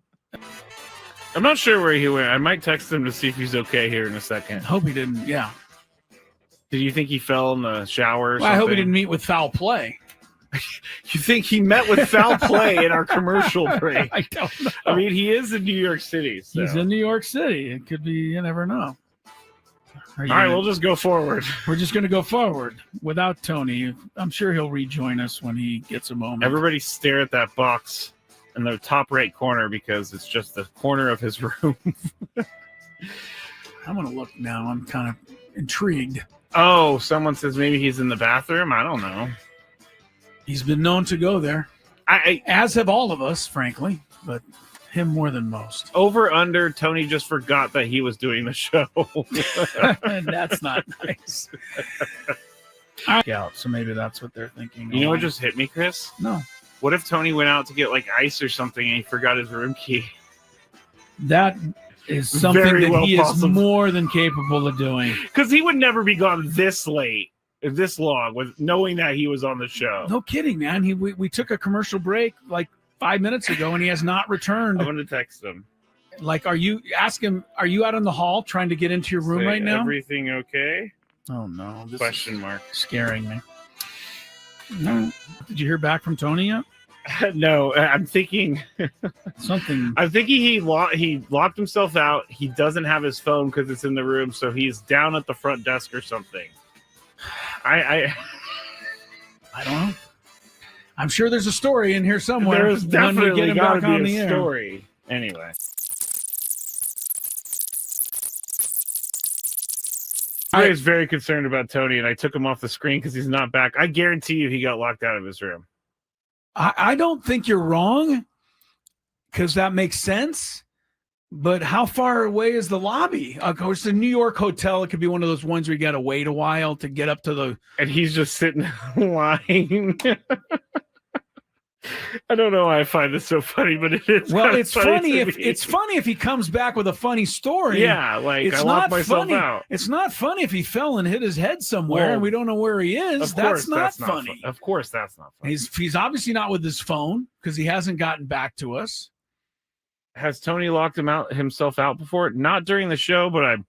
I'm not sure where he went. I might text him to see if he's okay here in a second. Hope he didn't. Yeah. Did you think he fell in the shower? I hope he didn't meet with foul play. You think he met with foul play in our commercial break? I don't know. I mean, he is in New York City. So. He's in New York City. It could be, you never know. All right, we'll just go forward. We're just going to go forward without Tony. I'm sure he'll rejoin us when he gets a moment. Everybody stare at that box in the top right corner because it's just the corner of his room. I'm going to look now. I'm kind of intrigued. Oh, someone says maybe he's in the bathroom. I don't know. He's been known to go there. As have all of us, frankly, but him more than most. Over under, Tony just forgot that he was doing the show. That's not nice. Yeah, so maybe that's what they're thinking. You know what just hit me, Chris? No. What if Tony went out to get like ice or something and he forgot his room key? That is something Very that well he possible. is more than capable of doing. Because he would never be gone this late, this long, with knowing that he was on the show. No kidding, man. We took a commercial break like 5 minutes ago, and he has not returned. I'm going to text him. Like, are you out in the hall trying to get into your room Say, right now? Everything okay? Oh, no. This Question is mark. scaring me. No. Did you hear back from Tony yet? No, I'm thinking something. I'm thinking he locked himself out. He doesn't have his phone because it's in the room, so he's down at the front desk or something. I don't know. I'm sure there's a story in here somewhere. There's definitely when we get him got to back on be the a air. story. Anyway. I was very concerned about Tony, and I took him off the screen because he's not back. I guarantee you he got locked out of his room. I don't think you're wrong, because that makes sense. But how far away is the lobby? Of course, the New York hotel, it could be one of those ones where you got to wait a while to get up to the... And he's just sitting lying. I don't know why I find this so funny, but it is. Well, it's funny to me. it's funny if he comes back with a funny story. Yeah, like it's I locked myself funny. out. It's not funny if he fell and hit his head somewhere Well, and we don't know where he is. Of course, That's not funny. Of course, that's not funny. He's obviously not with his phone because he hasn't gotten back to us. Has Tony locked himself out before? Not during the show, but I'm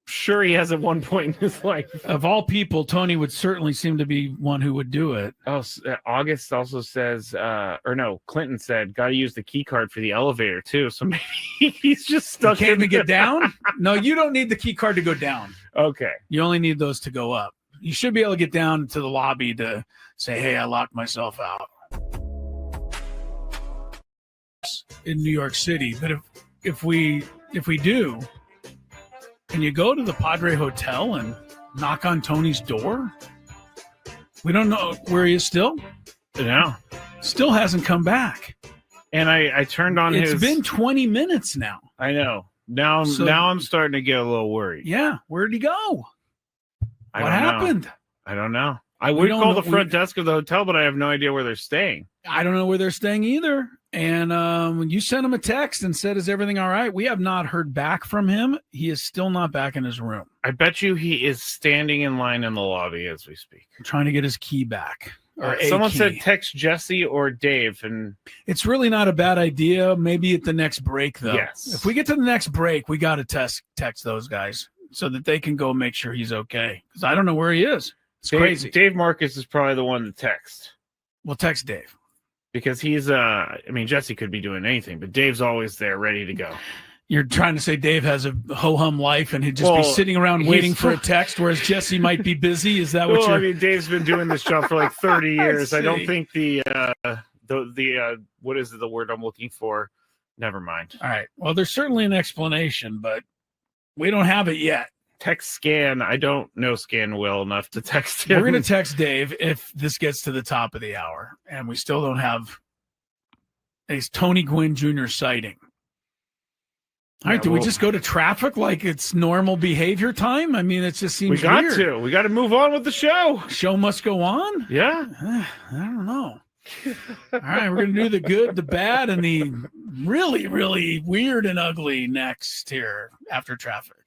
sure he has at one point in his life. Of all people, Tony would certainly seem to be one who would do it. Oh, August also says, or no, Clinton said, got to use the key card for the elevator too. So maybe he's just stuck. You can't even get down? No, you don't need the key card to go down. Okay. You only need those to go up. You should be able to get down to the lobby to say, hey, I locked myself out in New York City. But if we do, can you go to the Padre Hotel and knock on Tony's door? We don't know where he is still. No. Still hasn't come back. And I turned on It's his... been 20 minutes now. I know. Now I'm starting to get a little worried. Yeah. Where'd he go? What happened? I don't know. I We would don't call know- the front desk of the hotel, but I have no idea where they're staying. I don't know where they're staying either. And when you sent him a text and said, is everything all right? We have not heard back from him. He is still not back in his room. I bet you he is standing in line in the lobby as we speak. Trying to get his key back. Or a Someone key. said text Jesse or Dave, and It's really not a bad idea. Maybe at the next break, though. Yes. If we get to the next break, we got to text those guys so that they can go make sure he's okay. Because I don't know where he is. It's crazy. Dave Marcus is probably the one to text. We'll text Dave. Because he's, Jesse could be doing anything, but Dave's always there ready to go. You're trying to say Dave has a ho-hum life and he'd just be sitting around waiting for a text, whereas Jesse might be busy. Is that what you're... Dave's been doing this job for like 30 years. I don't see. think the what is the word I'm looking for? Never mind. All right. Well, there's certainly an explanation, but we don't have it yet. Text Scan. I don't know Scan well enough to text him. We're going to text Dave if this gets to the top of the hour, and we still don't have a Tony Gwynn Jr. sighting. All right, do we just go to traffic like it's normal behavior time? I mean, it just seems we got weird. to. We got to move on with the show. Show must go on? Yeah. I don't know. All right, we're going to do the good, the bad, and the really, really weird and ugly next here after traffic.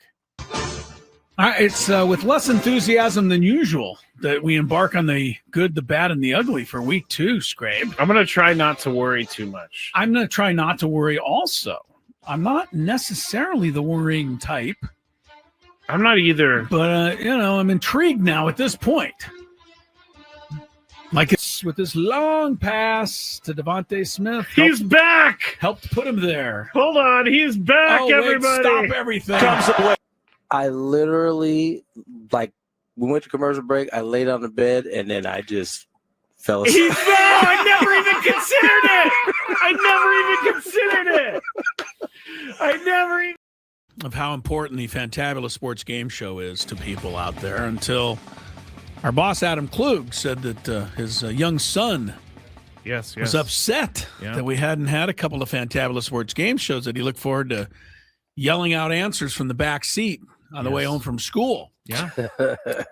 All right, it's with less enthusiasm than usual that we embark on the good, the bad, and the ugly for week 2, Scrape. I'm going to try not to worry too much. I'm going to try not to worry also. I'm not necessarily the worrying type. I'm not either. But, I'm intrigued now at this point. Like it's with this long pass to Devontae Smith. He's back! Helped put him there. Hold on, he's back, everybody! Stop everything. I literally, we went to commercial break. I laid on the bed, and then I just fell asleep. He's back! I never even considered it! I never even... Of how important the Fantabulous Sports Game Show is to people out there until our boss, Adam Klug, said that his young son was upset that we hadn't had a couple of Fantabulous Sports Game Shows, that he looked forward to yelling out answers from the back seat on the way home from school. Yeah.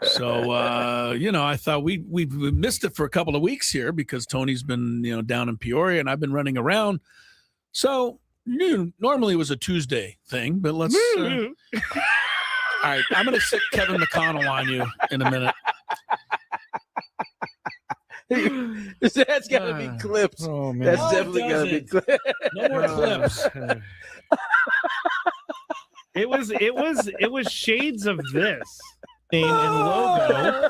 So, I thought we missed it for a couple of weeks here because Tony's been, down in Peoria and I've been running around. So Normally it was a Tuesday thing, but let's. All right, I'm going to sit Kevin McConnell on you in a minute. That's got to be clips. Oh man, That's definitely got to be clips. No more clips. It was shades of this name and logo.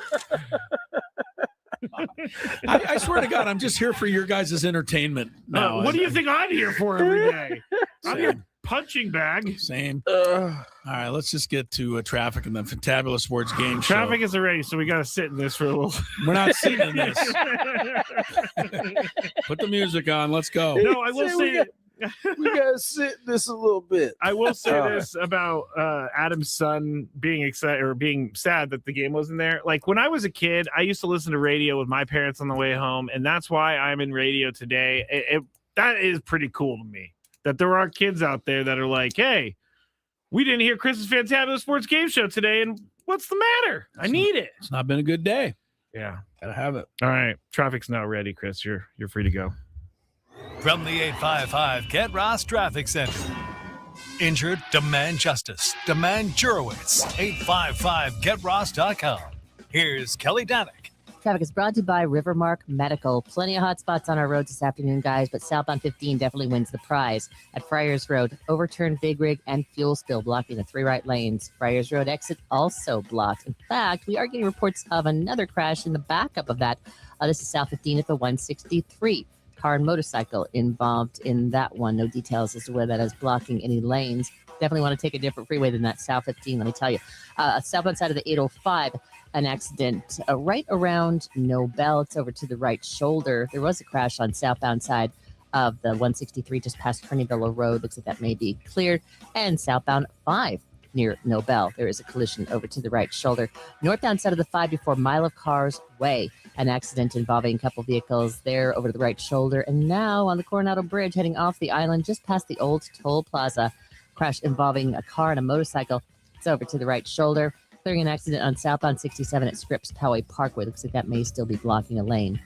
I swear to God, I'm just here for your guys' entertainment. Now, what do you think I'm here for every day? I'm your punching bag. Same. All right, let's just get to traffic and the Fantabulous Sports Game Show. Traffic isn't ready, so we got to sit in this for a little. We're not sitting in this. Put the music on. Let's go. No, I will say. We got to sit in this a little bit. I will say this about Adam's son being excited or being sad that the game wasn't there. Like when I was a kid, I used to listen to radio with my parents on the way home, and that's why I'm in radio today. That is pretty cool to me that there are kids out there that are like, hey, we didn't hear Chris's Fantabulous Sports Game Show today, and what's the matter? I need it. It's not been a good day. Yeah. Gotta have it. All right. Traffic's now ready, Chris. You're free to go. From the 855 Get Ross Traffic Center. Injured? Demand justice. Demand Jurickson. 855GetRoss.com. Here's Kelly Danick. Traffic is brought to you by Rivermark Medical. Plenty of hot spots on our roads this afternoon, guys, but southbound 15 definitely wins the prize. At Friars Road, overturned big rig and fuel spill blocking the 3 right lanes. Friars Road exit also blocked. In fact, we are getting reports of another crash in the backup of that. This is South 15 at the 163. Car and motorcycle involved in that one. No details as to whether that is blocking any lanes. Definitely want to take a different freeway than that South 15, let me tell you. Southbound side of the 805, an accident right around Nobel. It's over to the right shoulder. There was a crash on southbound side of the 163 just past Kearneyville Road. Looks like that may be cleared. And southbound 5 near Nobel. There is a collision over to the right shoulder. Northbound side of the 5 before Mile of Cars Way. An accident involving a couple vehicles there over to the right shoulder. And now on the Coronado Bridge heading off the island just past the old toll plaza. Crash involving a car and a motorcycle. It's over to the right shoulder. Clearing an accident on southbound 67 at Scripps Poway Parkway. Looks like that may still be blocking a lane.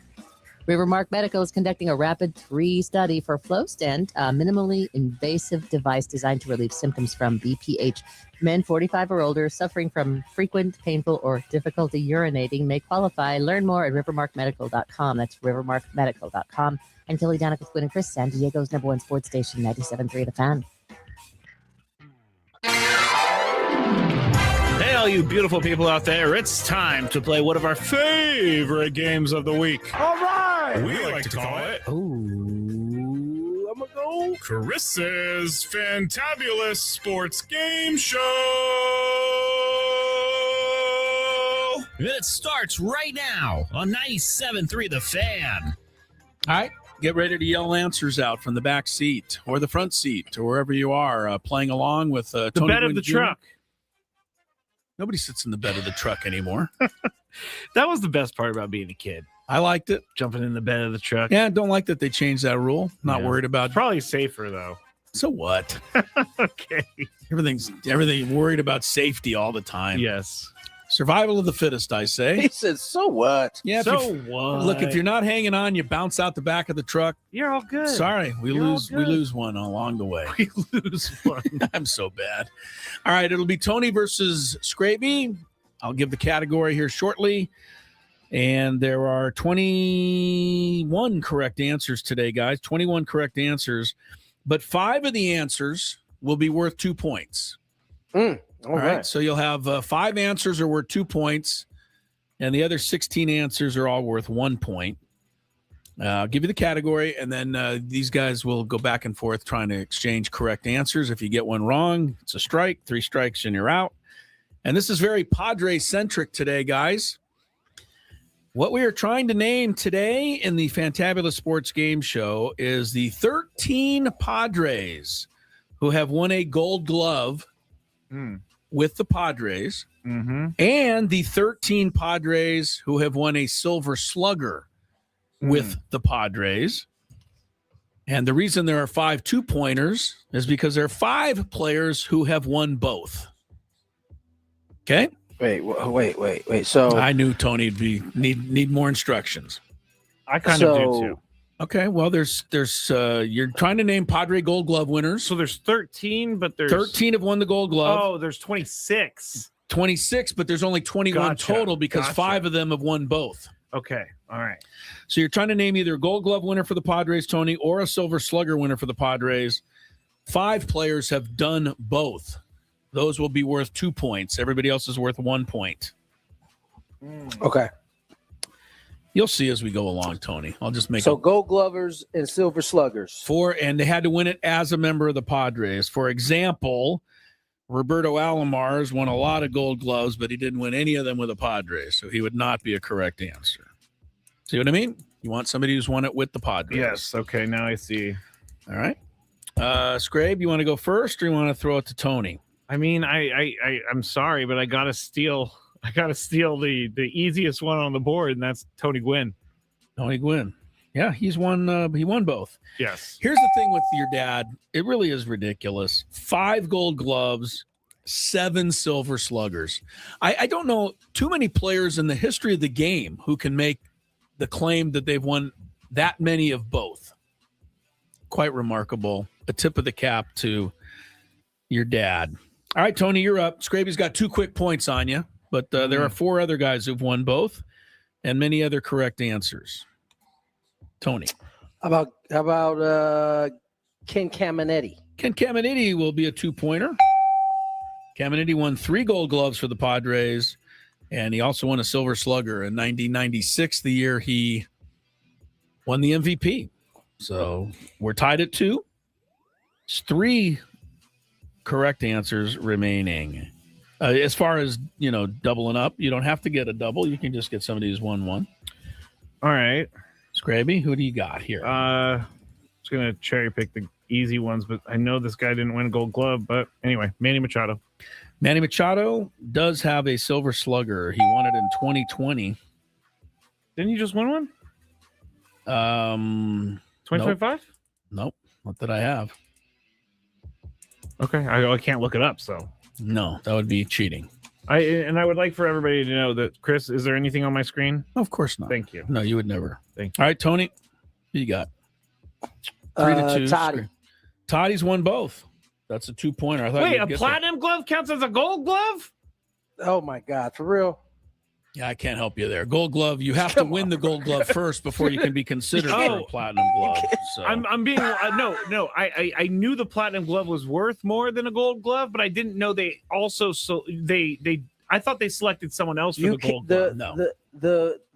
Rivermark Medical is conducting a rapid 3 study for flow stent, a minimally invasive device designed to relieve symptoms from BPH. Men 45 or older suffering from frequent, painful, or difficulty urinating may qualify. Learn more at rivermarkmedical.com. That's rivermarkmedical.com. And Kelly Danick with Gwynn and Chris, San Diego's #1 sports station, 97.3 The Fan. Hey, all you beautiful people out there, it's time to play one of our favorite games of the week. All right. We like to call it I'm going to go. Chris's Fantabulous Sports Game Show. It starts right now on 97.3 The Fan. All right, get ready to yell answers out from the back seat or the front seat or wherever you are playing along with The Tony bed of Gwynn the Jr. truck. Nobody sits in the bed of the truck anymore. That was the best part about being a kid. I liked it. Jumping in the bed of the truck. Yeah, don't like that they changed that rule. Not worried about. Probably safer though. So what? Okay. Everything worried about safety all the time. Yes. Survival of the fittest, I say. He said, so what? Yeah. What? Look, if you're not hanging on, you bounce out the back of the truck. You're all good. Sorry, we You're all lose. We good. lose one along the way. We lose one. I'm so bad. All right, it'll be Tony versus Scraby. I'll give the category here shortly. And there are 21 correct answers today, guys. 21 correct answers. But 5 of the answers will be worth 2 points. All right. So you'll have 5 answers are worth 2 points. And the other 16 answers are all worth 1 point. I'll give you the category, and then these guys will go back and forth trying to exchange correct answers. If you get one wrong, it's a strike. 3 strikes and you're out. And this is very Padres-centric today, guys. What we are trying to name today in the Fantabulous Sports Game Show is the 13 Padres who have won a Gold Glove with the Padres, and the 13 Padres who have won a Silver Slugger with the Padres. And the reason there are 5 2-pointers is because there are 5 players who have won both. Okay? Wait. So I knew Tony would need more instructions. I kind of do too. Okay, well, there's you're trying to name Padre Gold Glove winners. So there's 13, but there's 13 have won the Gold Glove. Oh, there's 26. 26, but there's only 21 total because 5 of them have won both. Okay, all right. So you're trying to name either a Gold Glove winner for the Padres, Tony, or a Silver Slugger winner for the Padres. 5 players have done both. Those will be worth 2 points. Everybody else is worth 1 point. Okay. You'll see as we go along, Tony. I'll just make So Gold Glovers and Silver Sluggers. and they had to win it as a member of the Padres. For example, Roberto Alomar won a lot of Gold Gloves, but he didn't win any of them with the Padres, so he would not be a correct answer. See what I mean? You want somebody who's won it with the Padres. Yes. Okay. Now I see. All right. Scrabe, you want to go first, or you want to throw it to Tony? I mean, I'm sorry, but I gotta steal the easiest one on the board, and that's Tony Gwynn. Tony Gwynn. Yeah, he's won. He won both. Yes. Here's the thing with your dad. It really is ridiculous. 5 Gold Gloves, 7 Silver Sluggers. I don't know too many players in the history of the game who can make the claim that they've won that many of both. Quite remarkable. A tip of the cap to your dad. All right, Tony, you're up. Scraby's got 2 quick points on you, but there are 4 other guys who've won both and many other correct answers. Tony. How about Ken Caminetti? Ken Caminetti will be a 2-pointer. Caminetti won 3 Gold Gloves for the Padres, and he also won a Silver Slugger in 1996, the year he won the MVP. So we're tied at 2. It's 3 correct answers remaining. As far as, doubling up, you don't have to get a double. You can just get somebody who's won 1. All right. Scraby, who do you got here? Just going to cherry pick the easy ones, but I know this guy didn't win a Gold Glove. But anyway, Manny Machado. Manny Machado does have a Silver Slugger. He won it in 2020. Didn't you just win one? 2025? Nope. Not that I have. Okay. I can't look it up, so. No, that would be cheating. I would like for everybody to know that, Chris, is there anything on my screen? Of course not. Thank you. No, you would never. Thank you. All right, Tony, who you got? 3-2. Toddy. Toddy's won both. That's a 2-pointer. I thought. Wait, a platinum glove counts as a Gold Glove? Oh my God, for real? Yeah, I can't help you there. Gold Glove, you have to win the Gold Glove first before you can be considered for a platinum glove. So. I'm being no. I knew the platinum glove was worth more than a Gold Glove, but I didn't know they also I thought they selected someone else for the Gold Glove. No,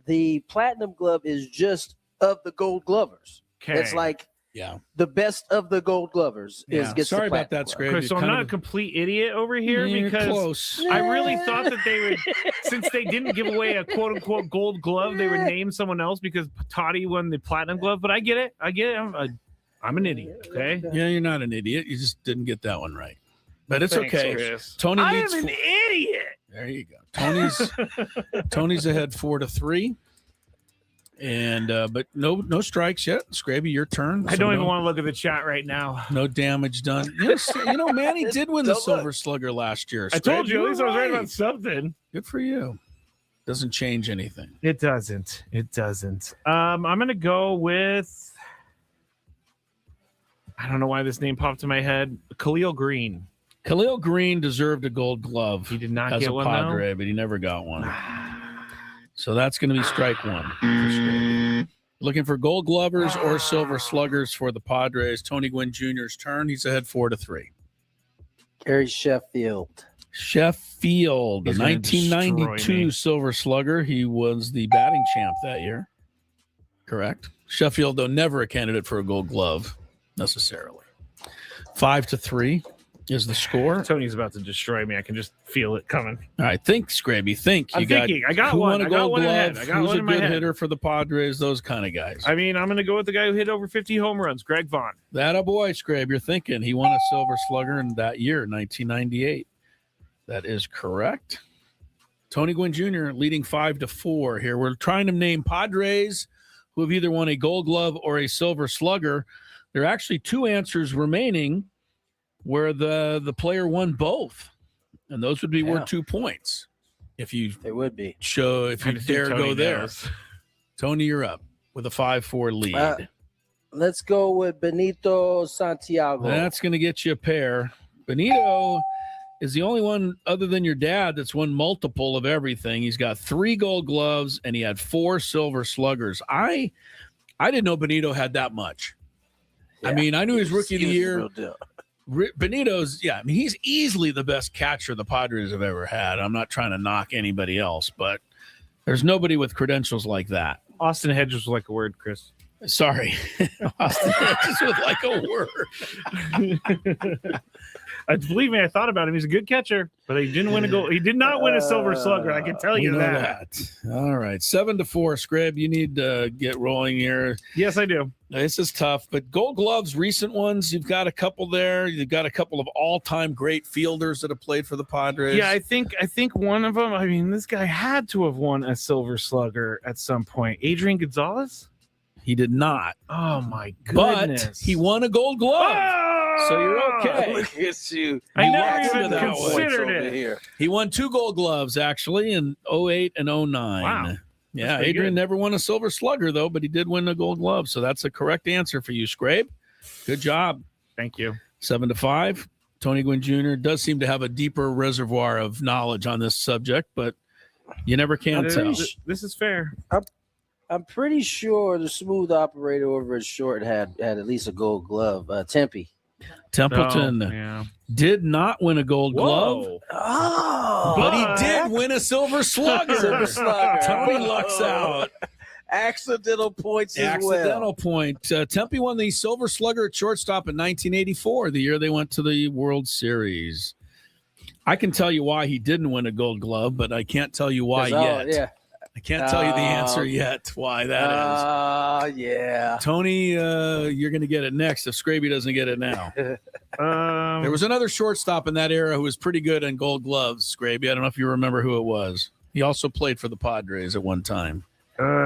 the platinum glove is just of the Gold Glovers. Okay. It's like the best of the Gold Glovers gets Sorry the about that, glove. Scrape. So I'm not a complete idiot over here because close. I really thought that they would, since they didn't give away a quote unquote Gold Glove, they would name someone else because Toddy won the platinum glove. But I get it. I'm an idiot. Okay. Yeah, you're not an idiot. You just didn't get that one right. But it's Thanks, okay. Chris. Tony I leads am an idiot. There you go. Tony's ahead 4-3. And but no strikes yet. Scraby, your turn. I don't even want to look at the chat right now. No damage done. Manny did win the Silver Slugger last year. I told you, at least I was right about something. Good for you. Doesn't change anything. It doesn't. I'm gonna go with, I don't know why this name popped in my head. Khalil Green. Khalil Green deserved a Gold Glove. He did not as get a one, Padre, but he never got one. So that's going to be strike 1. Looking for Gold Glovers or Silver Sluggers for the Padres. Tony Gwynn Jr.'s turn. He's ahead 4-3. Gary Sheffield. Sheffield, the He's gonna 1992 destroy me. Silver Slugger. He was the batting champ that year. Correct. Sheffield, though, never a candidate for a Gold Glove necessarily. 5-3 is the score. Tony's about to destroy me. I can just feel it coming. All right, think, Scraby. Think. I'm thinking. I got who one. won a I got Gold one in my Glove? head. I got Who's one a in my good head. hitter for the Padres? Those kind of guys. I mean, I'm going to go with the guy who hit over 50 home runs, Greg Vaughn. That a boy, Scrabe. You're thinking he won a Silver Slugger in that year, 1998. That is correct. Tony Gwynn Jr. leading 5-4 here. We're trying to name Padres who have either won a Gold Glove or a Silver Slugger. There are actually 2 answers remaining where the player won both, and those would be worth 2 points if you They would be. if you dare go there. knows. Tony, you're up with a 5-4 lead. Let's go with Benito Santiago. That's going to get you a pair. Benito is the only one other than your dad that's won multiple of everything. He's got 3 Gold Gloves and he had 4 Silver Sluggers. I didn't know Benito had that much. Yeah, I mean, I knew he was Rookie of the Year. real deal. Benito's, I mean, he's easily the best catcher the Padres have ever had. I'm not trying to knock anybody else, but there's nobody with credentials like that. Austin Hedges was like a word, Chris. Sorry. Austin Hedges was like a word. Believe me, I thought about him. He's a good catcher, but he didn't win a goal. He did not win a Silver Slugger. I can tell you that. All right. 7-4, Scrib. You need to get rolling here. Yes, I do. This is tough, but Gold Gloves, recent ones, you've got a couple there. You've got a couple of all-time great fielders that have played for the Padres. Yeah, I think one of them. I mean, this guy had to have won a Silver Slugger at some point. Adrian Gonzalez. He did not. Oh my goodness! But he won a Gold Glove, so you're okay. Look at you. I never even considered it. Here. He won 2 Gold Gloves actually in 08 and 09. Wow. Yeah, pretty Adrian good. never won a Silver Slugger though, but he did win a Gold Glove, so that's a correct answer for you, Scrape. Good job. Thank you. 7-5. Tony Gwynn Jr. does seem to have a deeper reservoir of knowledge on this subject, but you never can tell. This is fair. I'm pretty sure the smooth operator over at Short had at least a Gold Glove. Tempe. Templeton did not win a Gold Glove, but he did win a Silver Slugger. Silver Slugger. Tony lucks out. Accidental points as well. Accidental point. Tempe won the Silver Slugger at shortstop in 1984, the year they went to the World Series. I can tell you why he didn't win a Gold Glove, but I can't tell you why yet. Yeah. I can't tell you the answer yet why that is. Yeah. Tony, you're going to get it next if Scraby doesn't get it now. There was another shortstop in that era who was pretty good in Gold Gloves, Scraby. I don't know if you remember who it was. He also played for the Padres at one time.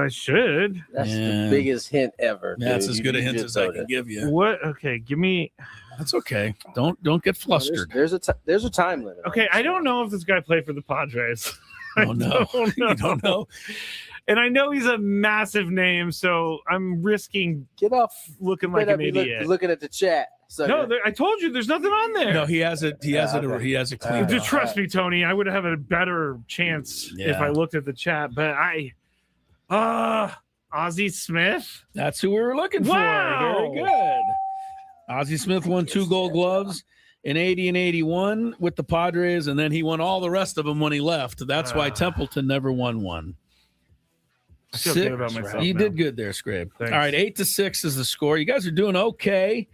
Should. That's the biggest hint ever. That's dude. as good a hint as I can give you. What? Okay, give me. That's okay. Don't get flustered. There's a time limit. Okay, I don't know if this guy played for the Padres. Oh no, you don't know. And I know he's a massive name, so I'm risking looking like an idiot. Looking at the chat. So no, I told you there's nothing on there. No, he has it. He has a clean. Trust me, Tony. I would have a better chance if I looked at the chat. But Ozzie Smith. That's who we were looking for. Wow. Very good. Ozzie Smith won 2 Gold Gloves in 80 and 81 with the Padres, and then he won all the rest of them when he left. That's why Templeton never won one. I feel good about myself. You now. did good there, Scrape. Thanks. All right, 8-6 is the score. You guys are doing okay.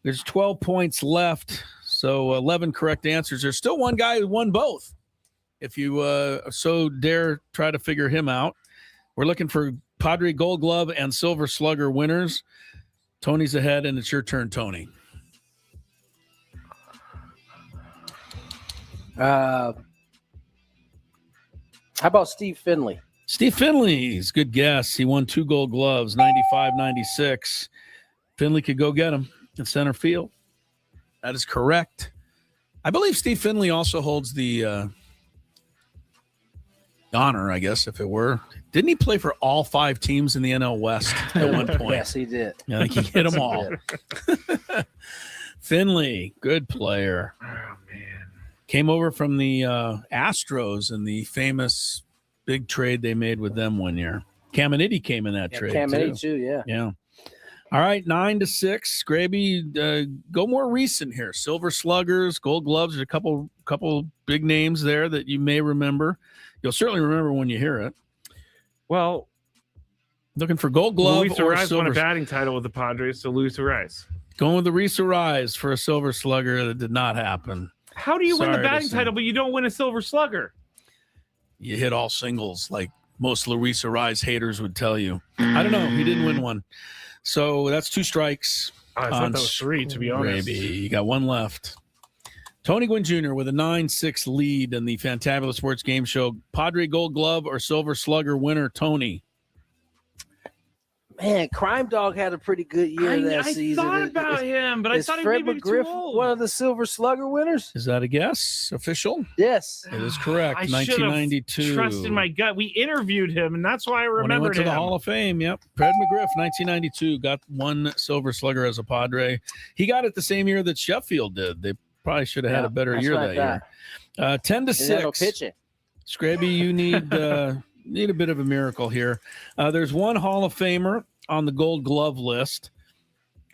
There's 12 points left, so 11 correct answers. There's still one guy who won both. If you so dare try to figure him out. We're looking for Padre Gold Glove and Silver Slugger winners. Tony's ahead, and it's your turn, Tony. How about Steve Finley? Steve Finley's good guess. He won 2 Gold Gloves, 95, 96. Finley could go get him in center field. That is correct. I believe Steve Finley also holds the honor, I guess, if it were. Didn't he play for all 5 teams in the NL West at one point? Yes, he did. I think he hit them all. Finley, good player. Oh, man. Came over from the Astros in the famous big trade they made with them one year. Caminiti came in that trade, Caminiti too, yeah. Yeah. All right, 9-6. Graby, go more recent here. Silver Sluggers, Gold Gloves. There's a couple big names there that you may remember. You'll certainly remember when you hear it. Well, looking for Gold Glove Luis or Arraez Silver. won a batting title with the Padres, so Luis Arraez. Going with the Luis Arraez for a Silver Slugger. That did not happen. How do you win the Sorry to batting say. title, but you don't win a Silver Slugger? You hit all singles, like most Luis Arraez haters would tell you. I don't know. He didn't win one. So that's 2 strikes. I thought that was 3, to be honest. Maybe. You got 1 left. Tony Gwynn Jr. with a 9-6 lead in the Fantabulous Sports Game Show. Padre Gold Glove or Silver Slugger winner, Tony? Man, Crime Dog had a pretty good year that season. I thought about him, but I thought he may be too old. One of the Silver Slugger winners? Is that a guess? Official? Yes. It is correct. I 1992. Trusted my gut. We interviewed him, and that's why I When he remembered went to him. the Hall of Fame, yep. Fred McGriff, 1992, got one Silver Slugger as a Padre. He got it the same year that Sheffield did. They probably should have had a better year that year. 10-6. Pitching. Scraby, you need a bit of a miracle here. There's one Hall of Famer on the Gold Glove list.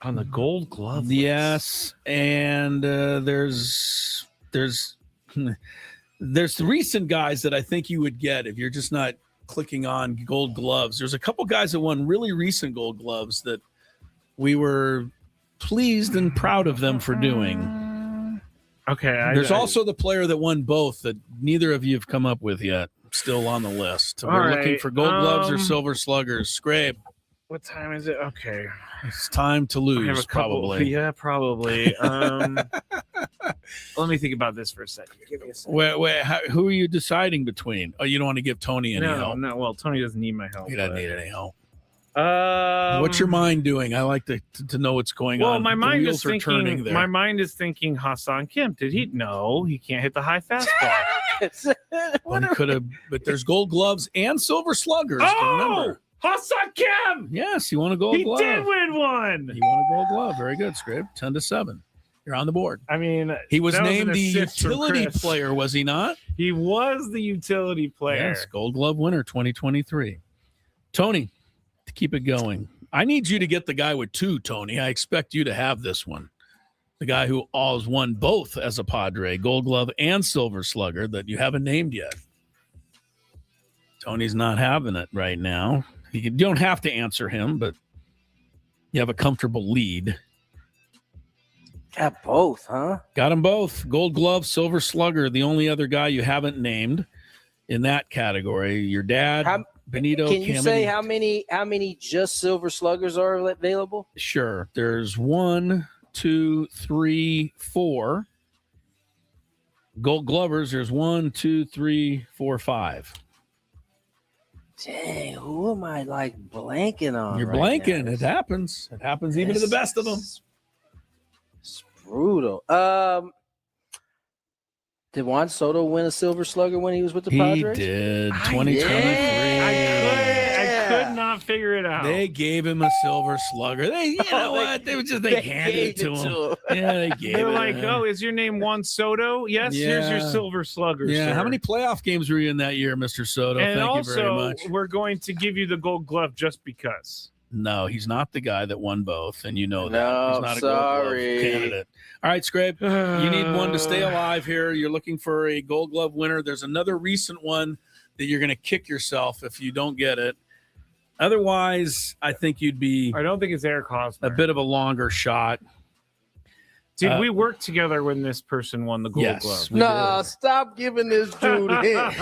On the Gold Glove yes, and there's the recent guys that I think you would get if you're just not clicking on Gold Gloves. There's a couple guys that won really recent Gold Gloves that we were pleased and proud of them for doing. Okay. There's also the player that won both that neither of you have come up with yet. Still on the list. We're looking for Gold Gloves or Silver Sluggers. Scrape. What time is it? Okay. It's time to lose, I have a couple, probably. Yeah, probably. Let me think about this for a second. Give me a second. Wait, who are you deciding between? Oh, you don't want to give Tony any help? No. Well, Tony doesn't need my help. He doesn't need any help. What's your mind doing? I like to know what's going on. Well, my mind is turning there. My mind is thinking Hassan Kemp. Did he? No, he can't hit the high fastball. One could have, but there's Gold Gloves and Silver Sluggers. Remember. Hassan Kemp. Yes, you want a Gold Glove. He did win one. You want a Gold Glove. Very good, Scrape. 10-7. You're on the board. I mean, he was named the assist from utility Chris. player, was he not? He was the utility player. Yes, Gold Glove winner 2023. Tony, to keep it going, I need you to get the guy with two, Tony. I expect you to have this one. The guy who always won both as a Padre, Gold Glove and Silver Slugger, that you haven't named yet. Tony's not having it right now. You don't have to answer him, but you have a comfortable lead. Got both, huh? Got them both. Gold Glove, Silver Slugger, the only other guy you haven't named in that category. Your dad, Benito. Can you say how many just Silver Sluggers are available? Sure. There's 1, 2, 3, 4. Gold Glovers, there's 1, 2, 3, 4, 5. Dang, who am I blanking on? You're right blanking. now? It happens. It happens even to the best of them. It's brutal. Did Juan Soto win a Silver Slugger when he was with the Padres? He did. 2023. I could not figure it out. They gave him a Silver Slugger. You know what? They handed it to him. Yeah, they gave it. They're like, to him. oh, is your name Juan Soto? Yes, here's your Silver Slugger. Yeah. Sir. How many playoff games were you in that year, Mr. Soto? And Thank also, you very much. we're going to give you the Gold Glove just because. No, he's not the guy that won both, and you know that. No, he's not a Gold Glove candidate. All right, Scrape, you need one to stay alive here. You're looking for a Gold Glove winner. There's another recent one that you're going to kick yourself if you don't get it. Otherwise, I think you'd be. I don't think it's Eric Hosmer. A bit of a longer shot. Did we work together when this person won the Gold Glove? No, stop giving this dude hints.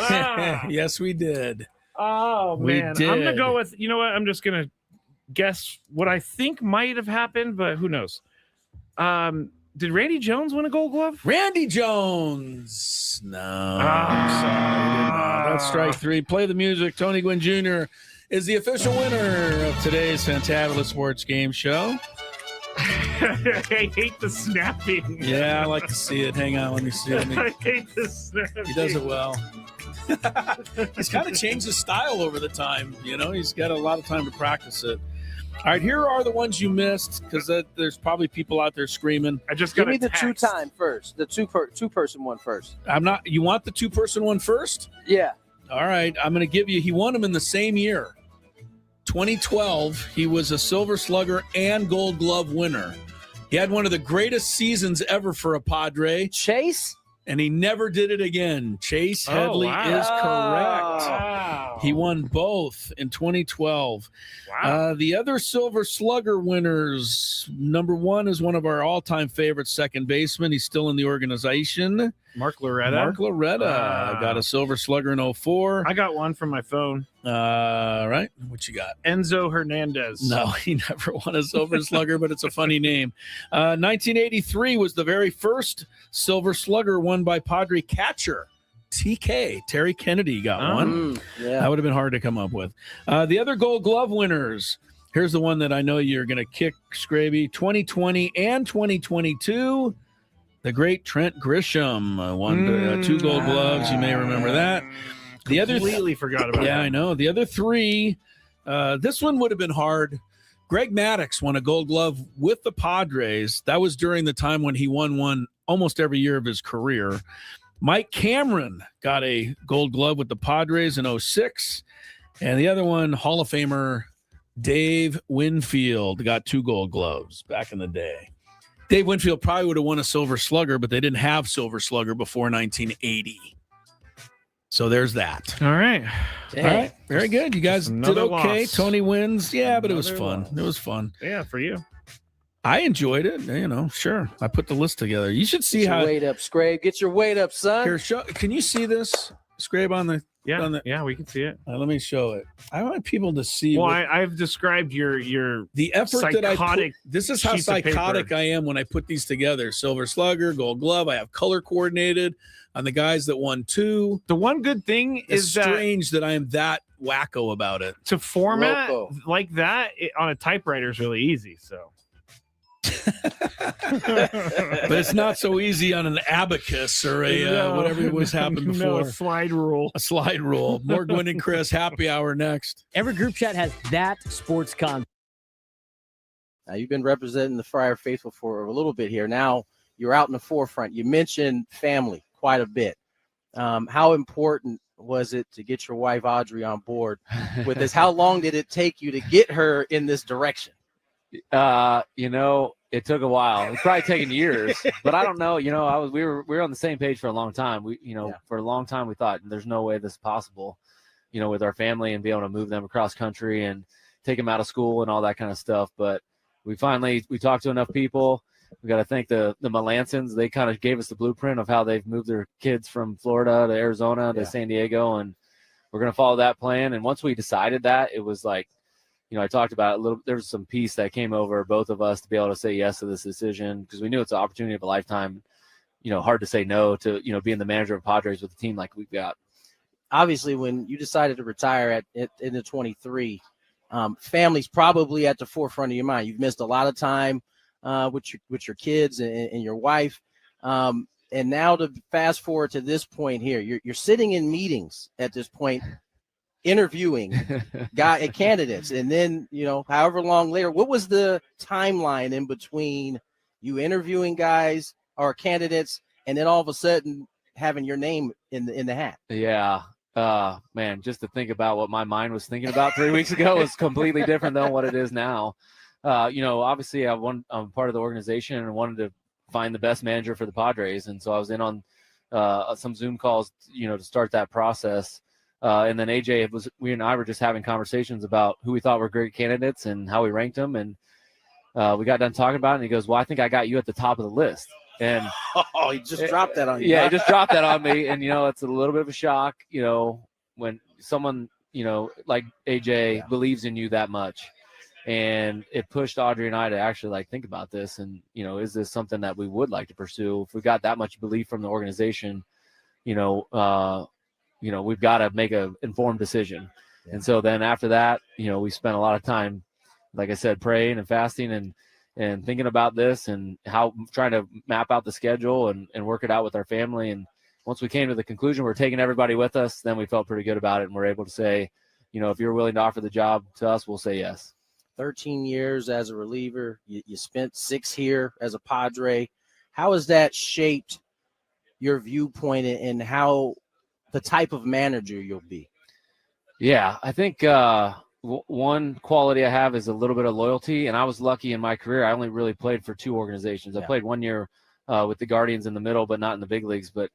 Yes, we did. Oh, We man. did. I'm going to go with, you know what? I'm just going to guess what I think might have happened, but who knows? Did Randy Jones win a Gold Glove? Randy Jones. No. I'm sorry. That's strike three. Play the music. Tony Gwynn Jr. is the official winner of today's Fantabulous Sports Game Show. I hate the snapping. Yeah, I like to see it. Hang on. Let me see. I hate the snapping. He does it well. He's kind of changed his style over the time. You know, he's got a lot of time to practice it. All right, here are the ones you missed because there's probably people out there screaming. I just Give me the two-time first. The two-person one first. I'm not. You want the two-person one first? Yeah. All right, I'm going to give you. He won them in the same year, 2012. He was a Silver Slugger and Gold Glove winner. He had one of the greatest seasons ever for a Padre. Chase? And he never did it again. Chase Headley is correct. Wow. He won both in 2012. Wow. The other Silver Slugger winners, number one is one of our all-time favorite second basemen. He's still in the organization. Mark Loretta. Mark Loretta got a Silver Slugger in 04. I got one from my phone. Right. What you got? Enzo Hernandez. No, he never won a Silver Slugger, but it's a funny name. 1983 was the very first Silver Slugger won by Padre catcher. TK, Terry Kennedy got one. Yeah. That would have been hard to come up with. The other Gold Glove winners, Here's the one that I know you're going to kick, Scraby. 2020 and 2022, the great Trent Grisham won 2 Gold Gloves. You may remember that. The other Completely forgot about that. Yeah, I know. The other 3, this one would have been hard. Greg Maddux won a Gold Glove with the Padres. That was during the time when he won one almost every year of his career. Mike Cameron got a Gold Glove with the Padres in 2006. And the other one, Hall of Famer Dave Winfield, got 2 Gold Gloves back in the day. Dave Winfield probably would have won a Silver Slugger, but they didn't have Silver Slugger before 1980. So there's that. All right. All right. Very good. You guys did okay. Loss. Tony wins. Yeah, but it was Another fun. loss. It was fun. Yeah, for you. I enjoyed it. Sure. I put the list together. You should see Get your how. weight up, Scrape. Get your weight up, son. Here, can you see this? Scrape on the. Yeah, we can see it. Let me show it. I want people to see. Well, I've described the effort that I put. This is how sheets of psychotic paper. I am when I put these together. Silver Slugger, Gold Glove. I have color coordinated on the guys that won 2. The one good thing It's is strange that I am that wacko about it. To format Loco. like that on a typewriter is really easy. So, But it's not so easy on an abacus or a whatever was happened before. No, a slide rule. A slide rule. More Gwynn and Chris happy hour next. Every group chat has that sports con. Now, you've been representing the Friar Faithful for a little bit here. Now you're out in the forefront. You mentioned family quite a bit. How important was it to get your wife Audrey on board with this? How long did it take you to get her in this direction? It took a while. It's probably taken years, but I don't know. We were on the same page for a long time. For a long time we thought there's no way this is possible, with our family and be able to move them across country and take them out of school and all that kind of stuff. But we talked to enough people. We got to thank the Melansons. They kind of gave us the blueprint of how they've moved their kids from Florida to Arizona to San Diego, and we're going to follow that plan. And once we decided that, it was like, I talked about it a little. There was some peace that came over both of us to be able to say yes to this decision because we knew it's an opportunity of a lifetime. Hard to say no to, being the manager of Padres with a team like we've got. Obviously, when you decided to retire in the 23, family's probably at the forefront of your mind. You've missed a lot of time with your kids and your wife. And now to fast forward to this point here, you're sitting in meetings at this point, interviewing candidates, and then however long later, what was the timeline in between you interviewing guys or candidates and then all of a sudden having your name in the hat? Yeah. Man, just to think about what my mind was thinking about 3 weeks ago was completely different than what it is now. Obviously I'm part of the organization and wanted to find the best manager for the Padres, and so I was in on some Zoom calls to start that process. And then we and I were just having conversations about who we thought were great candidates and how we ranked them. And we got done talking about it. And he goes, well, I think I got you at the top of the list. And he just dropped that on you. Yeah, he just dropped that on me. And, it's a little bit of a shock, when someone, like AJ believes in you that much. And it pushed Audrey and I to actually think about this. And, is this something that we would like to pursue? If we got that much belief from the organization, we've got to make an informed decision. Yeah. And so then after that, we spent a lot of time, like I said, praying and fasting and thinking about this and how trying to map out the schedule and work it out with our family. And once we came to the conclusion we're taking everybody with us, then we felt pretty good about it. And we're able to say, if you're willing to offer the job to us, we'll say yes. 13 years as a reliever. You spent 6 here as a Padre. How has that shaped your viewpoint and how the type of manager you'll be? Yeah, I think one quality I have is a little bit of loyalty, and I was lucky in my career. I only really played for 2 organizations. I played 1 year with the Guardians in the middle, but not in the big leagues. But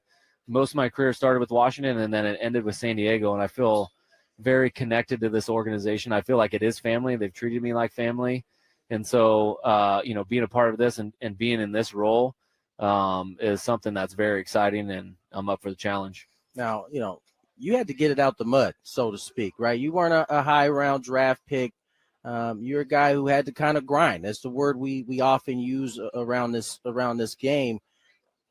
most of my career started with Washington, and then it ended with San Diego, and I feel very connected to this organization. I feel like it is family. They've treated me like family. And so, being a part of this and being in this role is something that's very exciting, and I'm up for the challenge. Now, you had to get it out the mud, so to speak, right? You weren't a high round draft pick. You're a guy who had to kind of grind. That's the word we often use around this game.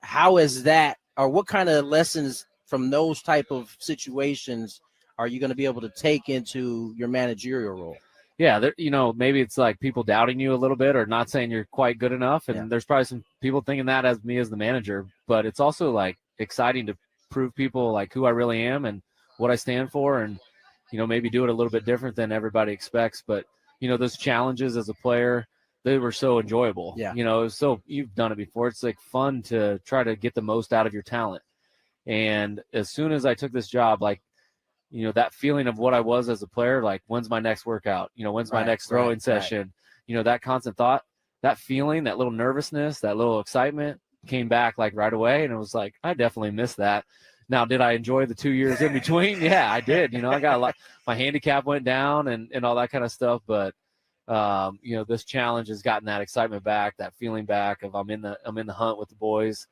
How is that, or what kind of lessons from those type of situations are you going to be able to take into your managerial role? yeah, maybe it's like people doubting you a little bit or not saying you're quite good enough. And there's probably some people thinking that as me as the manager, but it's also like exciting to prove people like who I really am and what I stand for, and, maybe do it a little bit different than everybody expects. But, those challenges as a player, they were so enjoyable. Yeah. It was so, you've done it before. It's like fun to try to get the most out of your talent. And as soon as I took this job, like, that feeling of what I was as a player, like, when's my next workout? When's my next throwing session? That constant thought, that feeling, that little nervousness, that little excitement came back like right away. And it was like, I definitely missed that. Now, did I enjoy the 2 years in between? Yeah, I did. I got a lot, my handicap went down and all that kind of stuff. But, this challenge has gotten that excitement back, that feeling back of I'm in the hunt with the boys,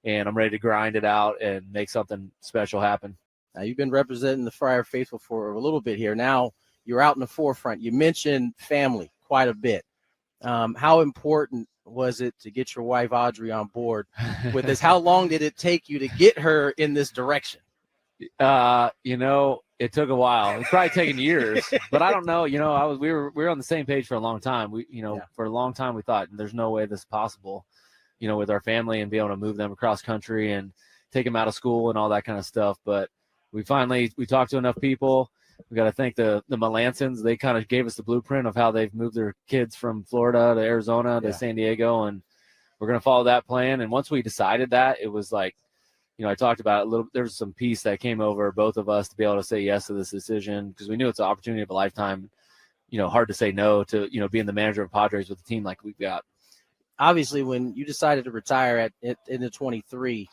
and I'm ready to grind it out and make something special happen. Now, you've been representing the Friar Faithful for a little bit here. Now you're out in the forefront. You mentioned family quite a bit. How important was it to get your wife, Audrey, on board with this? How long did it take you to get her in this direction? It took a while. It's probably taken years, but I don't know. We were on the same page for a long time. For a long time we thought there's no way this is possible, with our family and be able to move them across country and take them out of school and all that kind of stuff. But we talked to enough people. We got to thank the Melansons. They kind of gave us the blueprint of how they've moved their kids from Florida to Arizona to San Diego, and we're going to follow that plan. And once we decided that, it was like, I talked about it a little. There was some peace that came over both of us to be able to say yes to this decision, because we knew it's an opportunity of a lifetime. Hard to say no to, being the manager of Padres with a team like we've got. Obviously, when you decided to retire in the 23,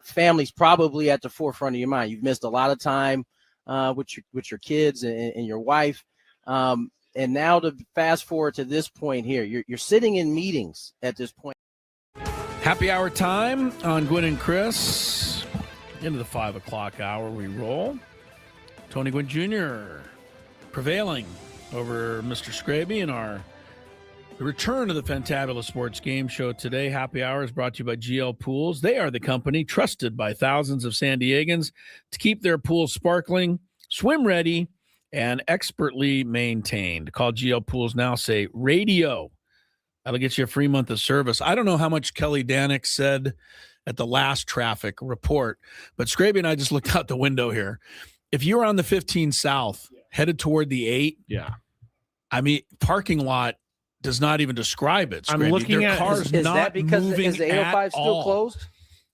family's probably at the forefront of your mind. You've missed a lot of time with your kids and your wife. And now to fast forward to this point here, you're sitting in meetings at this point. Happy hour time on Gwynn and Chris. Into the 5 o'clock hour we roll. Tony Gwynn Jr. prevailing over Mr. Scraby in the return of the Fantabulous Sports Game Show today. Happy hour is brought to you by GL Pools. They are the company trusted by thousands of San Diegans to keep their pools sparkling, swim ready, and expertly maintained. Call GL Pools now. Say radio. That'll get you a free month of service. I don't know how much Kelly Danick said at the last traffic report, but Scraby and I just looked out the window here. If you're on the 15 South, headed toward the 8, I mean, parking lot does not even describe it. I'm looking at is that because is the 805 still closed?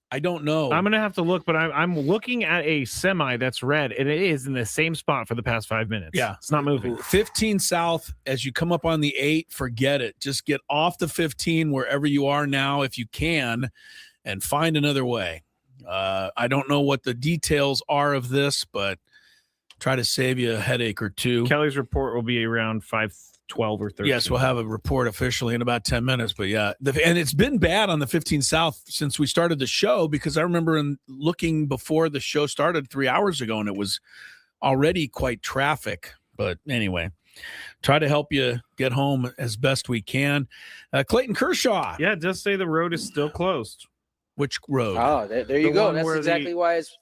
I don't know. I'm gonna have to look, but I'm looking at a semi that's red, and it is in the same spot for the past 5 minutes. Yeah, it's not moving. 15 South, as you come up on the 8, forget it. Just get off the 15 wherever you are now, if you can, and find another way. I don't know what the details are of this, but try to save you a headache or two. Kelly's report will be around 5:12 or 13. Yes, we'll have a report officially in about 10 minutes. But yeah, and it's been bad on the 15 South since we started the show, because I remember looking before the show started 3 hours ago, and it was already quite traffic. But anyway, try to help you get home as best we can. Clayton Kershaw. Yeah, just say the road is still closed. Which road? Oh, there you go. That's exactly why it's.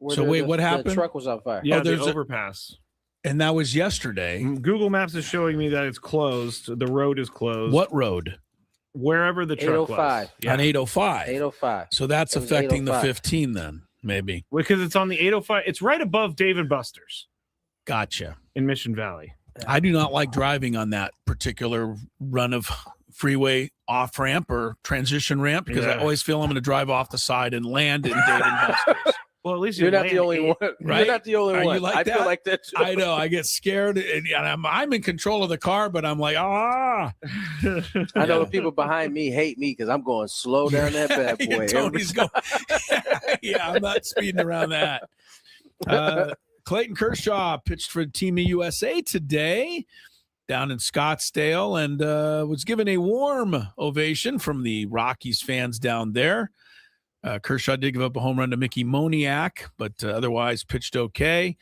So wait, what happened? The truck was on fire. Yeah, there's the overpass. And that was yesterday. Google Maps is showing me that it's closed. The road is closed. What road? Wherever the truck was. On 805. 805. So that's affecting the 15 then, maybe. Because it's on the 805. It's right above Dave & Buster's. Gotcha. In Mission Valley. I do not like driving on that particular run of freeway off ramp or transition ramp, because I always feel I'm going to drive off the side and land in Dave & Buster's. Well, at least you're not the only one. Right? You're not the only one. You like I that? feel like that too. I know. I get scared, and I'm in control of the car, but I'm like, I know the people behind me hate me because I'm going slow down that bad boy. Tony's going. Yeah, I'm not speeding around that. Clayton Kershaw pitched for Team USA today down in Scottsdale, and was given a warm ovation from the Rockies fans down there. Kershaw did give up a home run to Mickey Moniak, but otherwise pitched okay.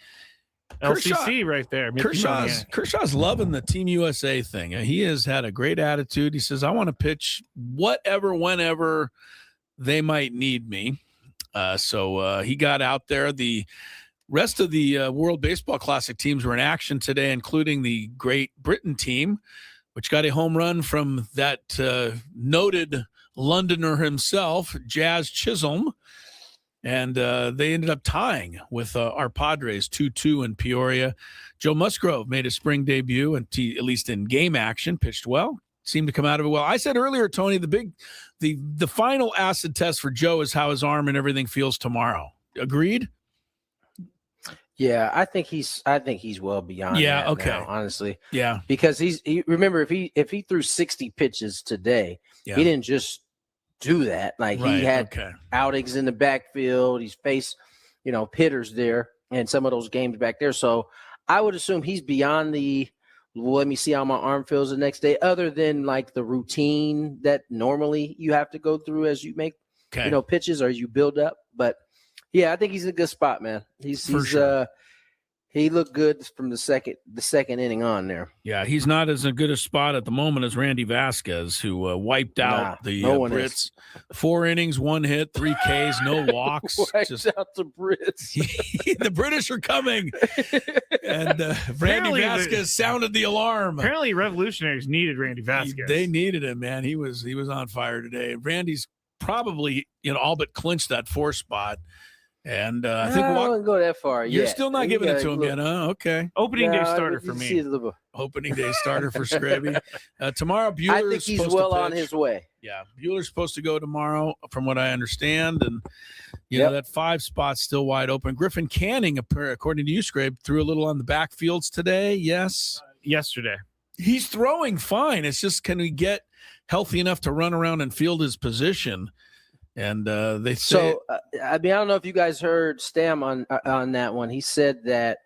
LCC right there. Kershaw's loving the Team USA thing. He has had a great attitude. He says, I want to pitch whatever, whenever they might need me. So he got out there. The Rest of the World Baseball Classic teams were in action today, including the Great Britain team, which got a home run from that noted Londoner himself, Jazz Chisholm. And they ended up tying with our Padres 2-2 in Peoria. Joe Musgrove made his spring debut, and at least in game action, pitched well. Seemed to come out of it well. I said earlier, Tony, the final acid test for Joe is how his arm and everything feels tomorrow. Agreed? Yeah, I think he's well beyond that okay. now, honestly. Yeah. Because remember, if he threw 60 pitches today, he didn't just do that. Like he had outings in the backfield. He's faced, hitters there and some of those games back there. So I would assume he's beyond let me see how my arm feels the next day, other than like the routine that normally you have to go through as you make, pitches or as you build up. But yeah, I think he's in a good spot, man. He looked good from the second inning on there. Yeah, he's not as good a spot at the moment as Randy Vasquez, who wiped out the Brits. 4 innings, 1 hit, 3 Ks, no walks. Wiped out the Brits. The British are coming. And Randy Vasquez sounded the alarm. Apparently, Revolutionaries needed Randy Vasquez. They needed him, man. He was on fire today. Randy's probably all but clinched that 4 spot. And I think I wouldn't go that far. You're still not giving it to him yet, huh? Okay. Opening day starter for me. Opening day starter for Scrappy. Tomorrow, Bueller. I think he's well on his way. Yeah, Bueller's supposed to go tomorrow, from what I understand, and that 5 spot's still wide open. Griffin Canning, according to you, Scrape, threw a little on the backfields today. Yes, yesterday. He's throwing fine. It's just, can we get healthy enough to run around and field his position? And they say, so. I don't know if you guys heard Stam on that one. He said that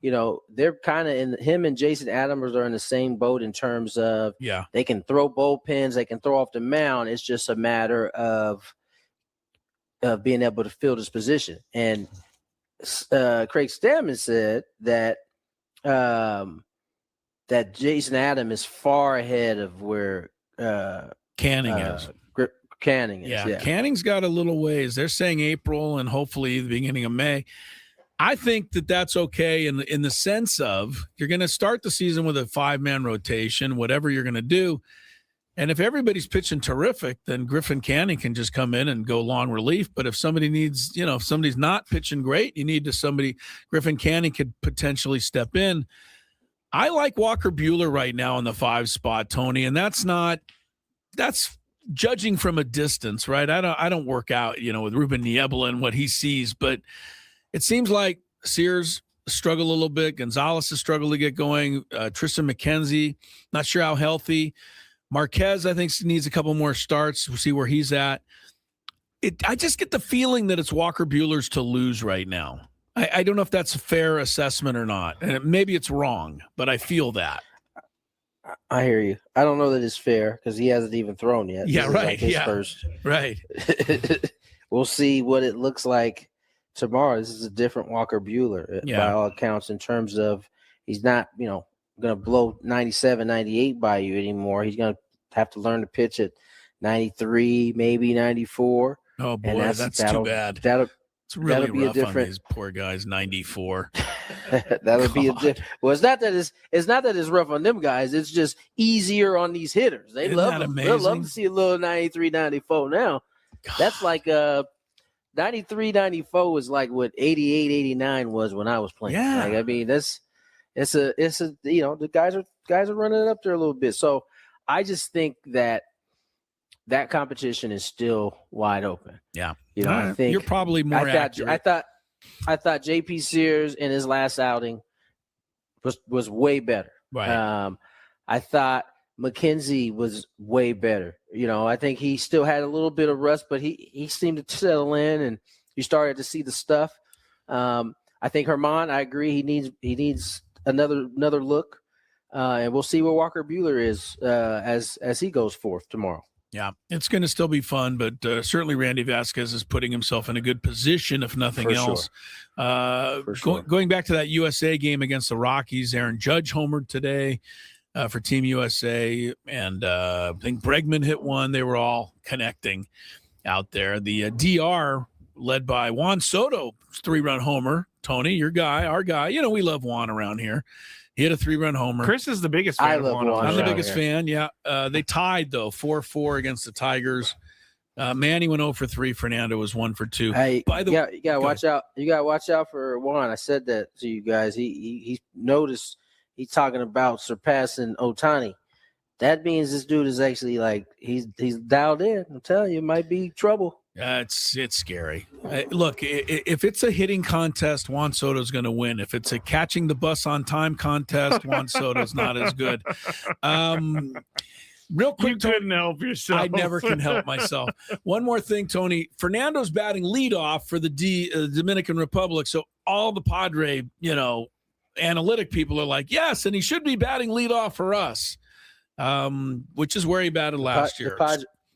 they're kind of him and Jason Adams are in the same boat in terms of they can throw bullpens, they can throw off the mound. It's just a matter of being able to field his position. And Craig Stam has said that that Jason Adams is far ahead of where Canning is. Canning is. Yeah, Canning's got a little ways. They're saying April and hopefully the beginning of May. I think that's okay in the sense of you're going to start the season with a 5-man rotation, whatever you're going to do. And if everybody's pitching terrific, then Griffin Canning can just come in and go long relief. But if somebody needs, if somebody's not pitching great, you need Griffin Canning could potentially step in. I like Walker Buehler right now in the 5 spot, Tony, and that's judging from a distance, right? I don't work out, with Ruben Niebla and what he sees, but it seems like Sears struggled a little bit. Gonzalez has struggled to get going. Tristan McKenzie, not sure how healthy. Marquez, I think, needs a couple more starts. We'll see where he's at. I just get the feeling that it's Walker Buehler's to lose right now. I don't know if that's a fair assessment or not. And maybe it's wrong, but I feel that. I hear you. I don't know that it's fair because he hasn't even thrown yet. Yeah, right. Like his first. Right. We'll see what it looks like tomorrow. This is a different Walker Buehler by all accounts in terms of he's not, going to blow 97, 98 by you anymore. He's going to have to learn to pitch at 93, maybe 94. Oh, boy, that's too bad. It's really rough on these poor guys. 94. That'll be well. It's not that it's rough on them guys. It's just easier on these hitters. They love to see a little 93, 94 now. God. That's like 93, 94 was like what 88, 89 was when I was playing. Yeah. Like, I mean, it's a the guys are running it up there a little bit. So I just think that competition is still wide open. Yeah. I think you're probably more accurate. I thought JP Sears in his last outing was way better. Right. I thought McKenzie was way better. I think he still had a little bit of rust, but he seemed to settle in and you started to see the stuff. I think Herman, I agree, he needs another look. And we'll see where Walker Buehler is as he goes forth tomorrow. Yeah, it's going to still be fun, but certainly Randy Vasquez is putting himself in a good position, if nothing else. Sure. Going back to that USA game against the Rockies, Aaron Judge homered today for Team USA, and I think Bregman hit one. They were all connecting out there. The DR, led by Juan Soto, 3-run homer Tony, your guy, our guy. You know, we love Juan around here. He had a 3-run homer. Chris is the biggest fan. I love Juan. I'm the biggest fan. Yeah. They tied though 4-4 against the Tigers. Manny went 0 for 3. Fernando was 1 for 2. Hey, you gotta watch out. You gotta watch out for Juan. I said that to you guys. He noticed he's talking about surpassing Ohtani. That means this dude is actually like he's dialed in. I'm telling you, it might be trouble. It's scary. Look, if it's a hitting contest, Juan Soto's going to win. If it's a catching the bus on time contest, Juan Soto's not as good. Real quick, you couldn't help yourself. I never can help myself. One more thing, Tony. Fernando's batting leadoff for the Dominican Republic, so all the Padre, analytic people are like, yes, and he should be batting leadoff for us, which is where he batted last year.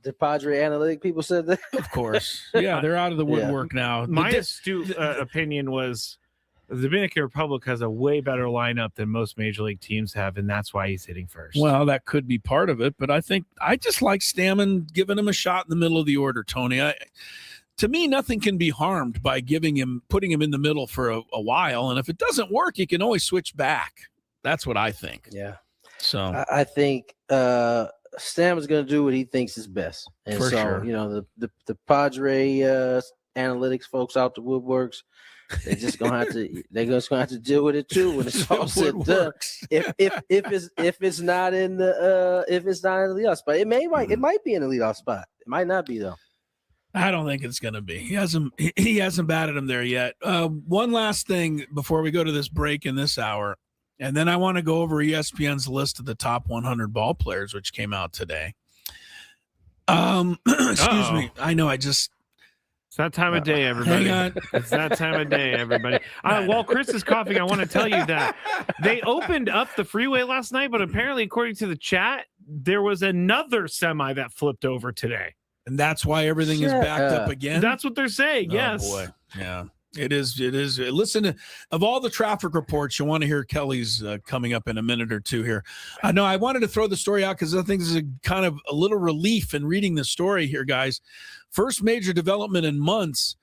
The Padre analytic people said that? Of course. Yeah, they're out of the woodwork now. My astute opinion was the Dominican Republic has a way better lineup than most major league teams have, and that's why he's hitting first. Well, that could be part of it, but I think I just like Stammen giving him a shot in the middle of the order, Tony. To me, nothing can be harmed by putting him in the middle for a while, and if it doesn't work, he can always switch back. That's what I think. Yeah. So I think Stam is going to do what he thinks is best, and for so sure. The Padre analytics folks out the woodworks, they're just going to have to deal with it too when it's all said and done. If it's not in the leadoff spot, it might be in the leadoff spot. It might not be though. I don't think it's going to be. He hasn't batted him there yet. One last thing before we go to this break in this hour. And then I want to go over ESPN's list of the top 100 ball players, which came out today. Excuse me. I know. It's that time of day, everybody. Hang on. It's that time of day, everybody. While Chris is coughing, I want to tell you that they opened up the freeway last night, but apparently, according to the chat, there was another semi that flipped over today. And that's why everything is backed up again? That's what they're saying, yes. Oh, boy. Yeah. It is. Listen, of all the traffic reports, you want to hear Kelly's coming up in a minute or two here. I know I wanted to throw the story out because I think this is a kind of a little relief in reading the story here, guys. First major development in months,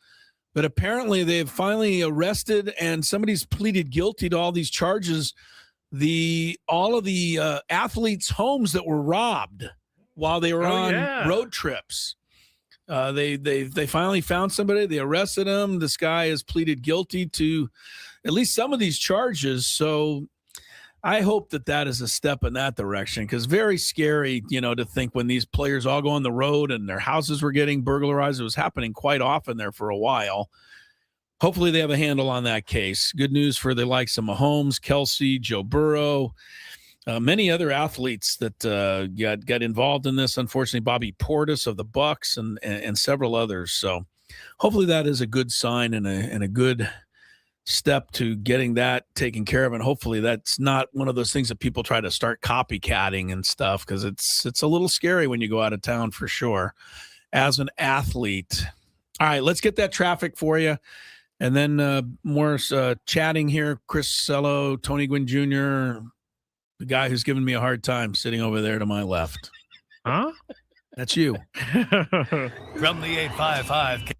but apparently they've finally arrested and somebody's pleaded guilty to all these charges. All of the athletes' homes that were robbed while they were on road trips. They finally found somebody. They arrested him. This guy has pleaded guilty to at least some of these charges. So I hope that is a step in that direction, because very scary, to think when these players all go on the road and their houses were getting burglarized. It was happening quite often there for a while. Hopefully they have a handle on that case. Good news for the likes of Mahomes, Kelsey, Joe Burrow. Many other athletes that got involved in this. Unfortunately, Bobby Portis of the Bucks and several others. So hopefully that is a good sign and a good step to getting that taken care of. And hopefully that's not one of those things that people try to start copycatting and stuff, because it's a little scary when you go out of town for sure as an athlete. All right, let's get that traffic for you. And then more chatting here. Chris Cello, Tony Gwynn Jr., the guy who's giving me a hard time sitting over there to my left. Huh? That's you. From the 855.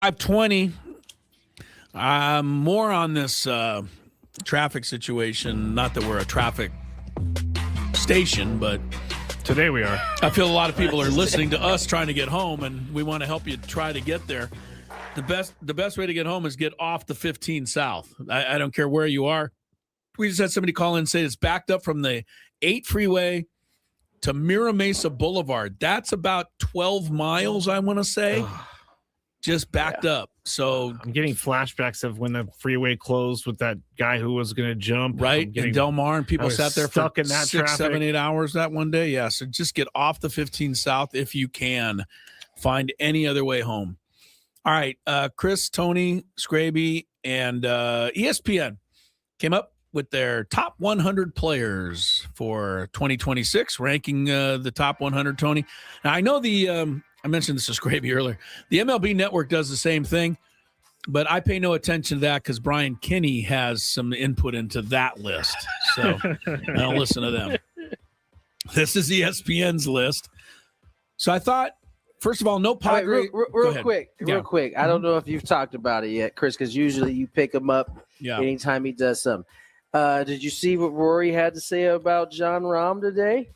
5:20. More on this traffic situation. Not that we're a traffic station, but today we are. I feel a lot of people are listening to us trying to get home, and we want to help you try to get there. The best way to get home is get off the 15 South. I don't care where you are. We just had somebody call in and say it's backed up from the 8 freeway to Mira Mesa Boulevard. That's about 12 miles, I want to say. Just backed up. So I'm getting flashbacks of when the freeway closed with that guy who was going to jump. Right. In Del Mar, and people sat there stuck for in that 6, traffic. 7, 8 hours that one day. Yeah. So just get off the 15 South if you can. Find any other way home. All right. Chris, Tony, Scraby, and ESPN came up with their top 100 players for 2026, ranking the top 100, Tony. Now, I know I mentioned this to Scraby earlier. The MLB Network does the same thing, but I pay no attention to that because Brian Kinney has some input into that list. So I don't listen to them. This is ESPN's list. So I thought, first of all, no Padre. Real quick. I don't know if you've talked about it yet, Chris, because usually you pick him up anytime he does something. Did you see what Rory had to say about John Rahm today?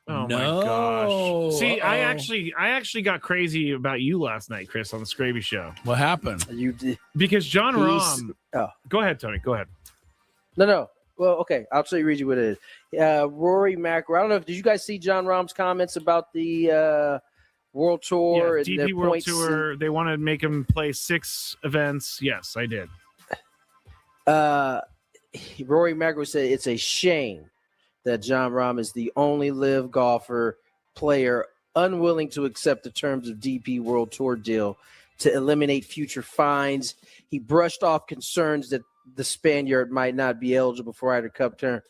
Oh my gosh! See, I actually got crazy about you last night, Chris, on the Scraby Show. What happened? You did because John Rahm. Oh, go ahead, Tony. Go ahead. No. Well, okay. I'll read you what it is. Rory McIlroy. I don't know if did you guys see John Rahm's comments about the World Tour? Yeah, DP World Tour. They want to make him play 6 events. Yes, I did. Rory McIlroy said it's a shame that John Rahm is the only live golfer player unwilling to accept the terms of DP World Tour deal to eliminate future fines. He brushed off concerns that the Spaniard might not be eligible for Ryder Cup turn.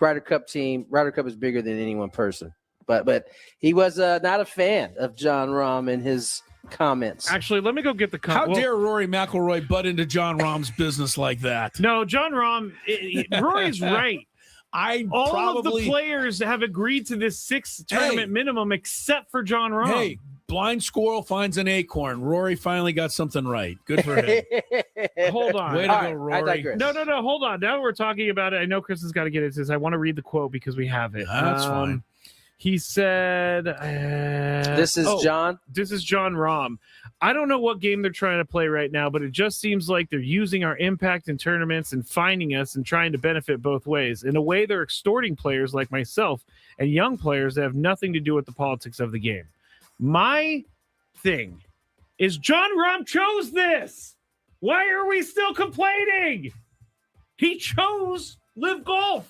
Ryder Cup team. Ryder Cup is bigger than any one person. But he was not a fan of John Rahm and his comments. Actually, let me go get the How dare Rory McIlroy butt into John Rahm's business like that? No, John Rahm. Rory's right. All of the players have agreed to this 6 tournament minimum except for John Rahm. Hey, blind squirrel finds an acorn. Rory finally got something right. Good for him. Hold on. Way to go, Rory. No. Hold on. Now we're talking about it. I know Chris has got to get into this. I want to read the quote because we have it. That's fine. He said, this is John. This is John Rahm. I don't know what game they're trying to play right now, but it just seems like they're using our impact in tournaments and finding us and trying to benefit both ways. In a way, they're extorting players like myself and young players that have nothing to do with the politics of the game. My thing is John Rahm chose this. Why are we still complaining? He chose live golf.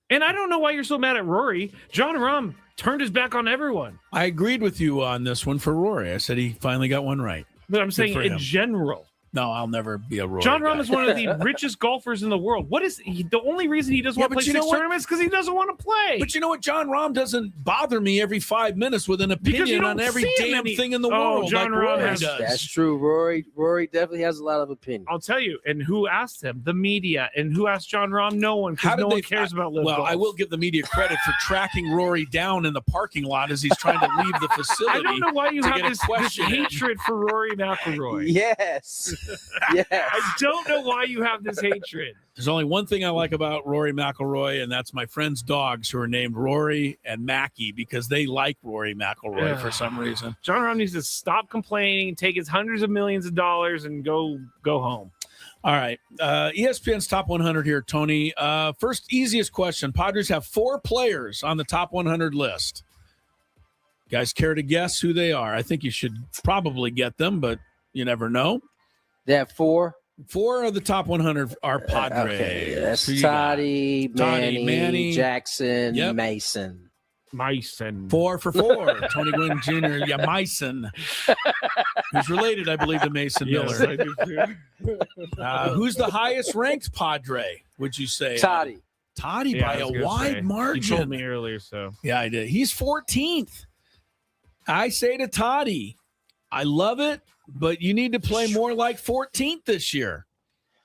And I don't know why you're so mad at Rory. John Rahm turned his back on everyone. I agreed with you on this one for Rory. I said he finally got one right. But I'm saying in general. No, I'll never be a Rory. John Rahm guy. is one of the richest golfers in the world. What is the only reason he doesn't want to play 6 tournaments? Because he doesn't want to play. But you know what? John Rahm doesn't bother me every 5 minutes with an opinion on every damn thing in the world. John like Rahm Rory has, does. That's true. Rory definitely has a lot of opinion. I'll tell you. And who asked him? The media. And who asked John Rahm? No one. Because no one cares about live golf. I will give the media credit for tracking Rory down in the parking lot as he's trying to leave the facility. I don't know why you have this question hatred for Rory McIlroy. Yes. Yeah. I don't know why you have this hatred. There's only one thing I like about Rory McIlroy, and that's my friend's dogs who are named Rory and Mackie because they like Rory McIlroy for some reason. John Rahm needs to stop complaining, take his hundreds of millions of dollars, and go home. All right. ESPN's top 100 here, Tony. First, easiest question. Padres have 4 players on the top 100 list. You guys care to guess who they are? I think you should probably get them, but you never know. They have 4? 4 of the top 100 are Padres. Okay, that's Toddy, Manny, Jackson, Yep. Mason. 4 for 4. Tony Gwynn Jr. Yeah, Mason. Who's related, I believe, to Mason Yes, Miller. I do too. Who's the highest ranked Padre, would you say? Toddy. Toddy Yeah, by I was a gonna wide say. margin. You told me earlier, so. Yeah, I did. He's 14th. I say to Toddy, I love it, but you need to play more like 14th this year.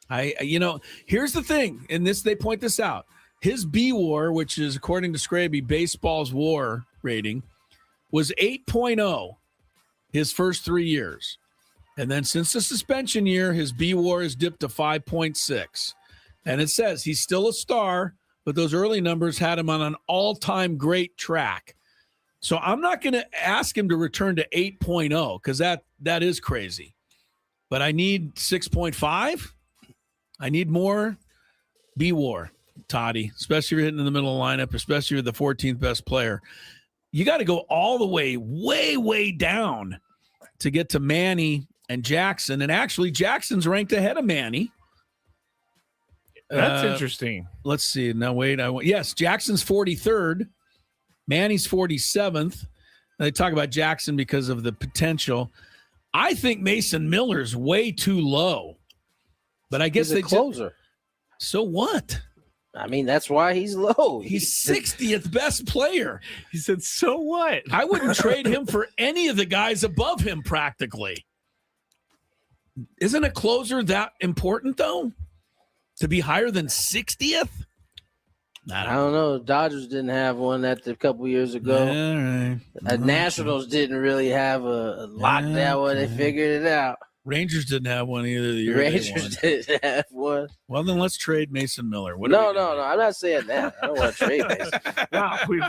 Here's the thing, and they point this out. His B-WAR, which is according to Scraby, baseball's WAR rating, was 8.0 his first 3 years. And then since the suspension year, his B-WAR has dipped to 5.6. And it says he's still a star, but those early numbers had him on an all-time great track. So I'm not going to ask him to return to 8.0 because that is crazy. But I need 6.5. I need more B-WAR, Toddy, especially if you're hitting in the middle of the lineup, especially if you're the 14th best player. You got to go all the way, way, way down to get to Manny and Jackson. And actually, Jackson's ranked ahead of Manny. That's interesting. Let's see. Now, wait. Yes, Jackson's 43rd. Manny's 47th. They talk about Jackson because of the potential. I think Mason Miller's way too low. But I guess He's a closer. So what? I mean, that's why he's low. He's 60th best player. He said, so what? I wouldn't trade him for any of the guys above him practically. Isn't a closer that important, though? To be higher than 60th? I don't know. Dodgers didn't have one a couple years ago. All right. Nationals didn't really have a lockdown when they figured it out. Rangers didn't have one either. The year Rangers didn't have one. Well, then let's trade Mason Miller. No. I'm not saying that. I don't want to trade Mason. Wow, we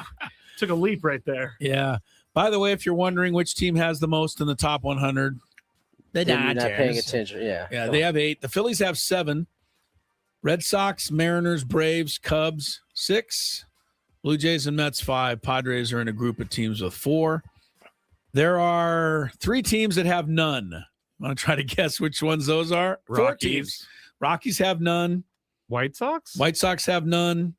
took a leap right there. Yeah. By the way, if you're wondering which team has the most in the top 100, the Then Dodgers. you're not paying attention. Yeah, they have 8. The Phillies have 7. Red Sox, Mariners, Braves, Cubs, 6. Blue Jays and Mets, 5. Padres are in a group of teams with 4. There are 3 teams that have none. Want to try to guess which ones those are? 4 teams. Rockies have none. White Sox? White Sox have none.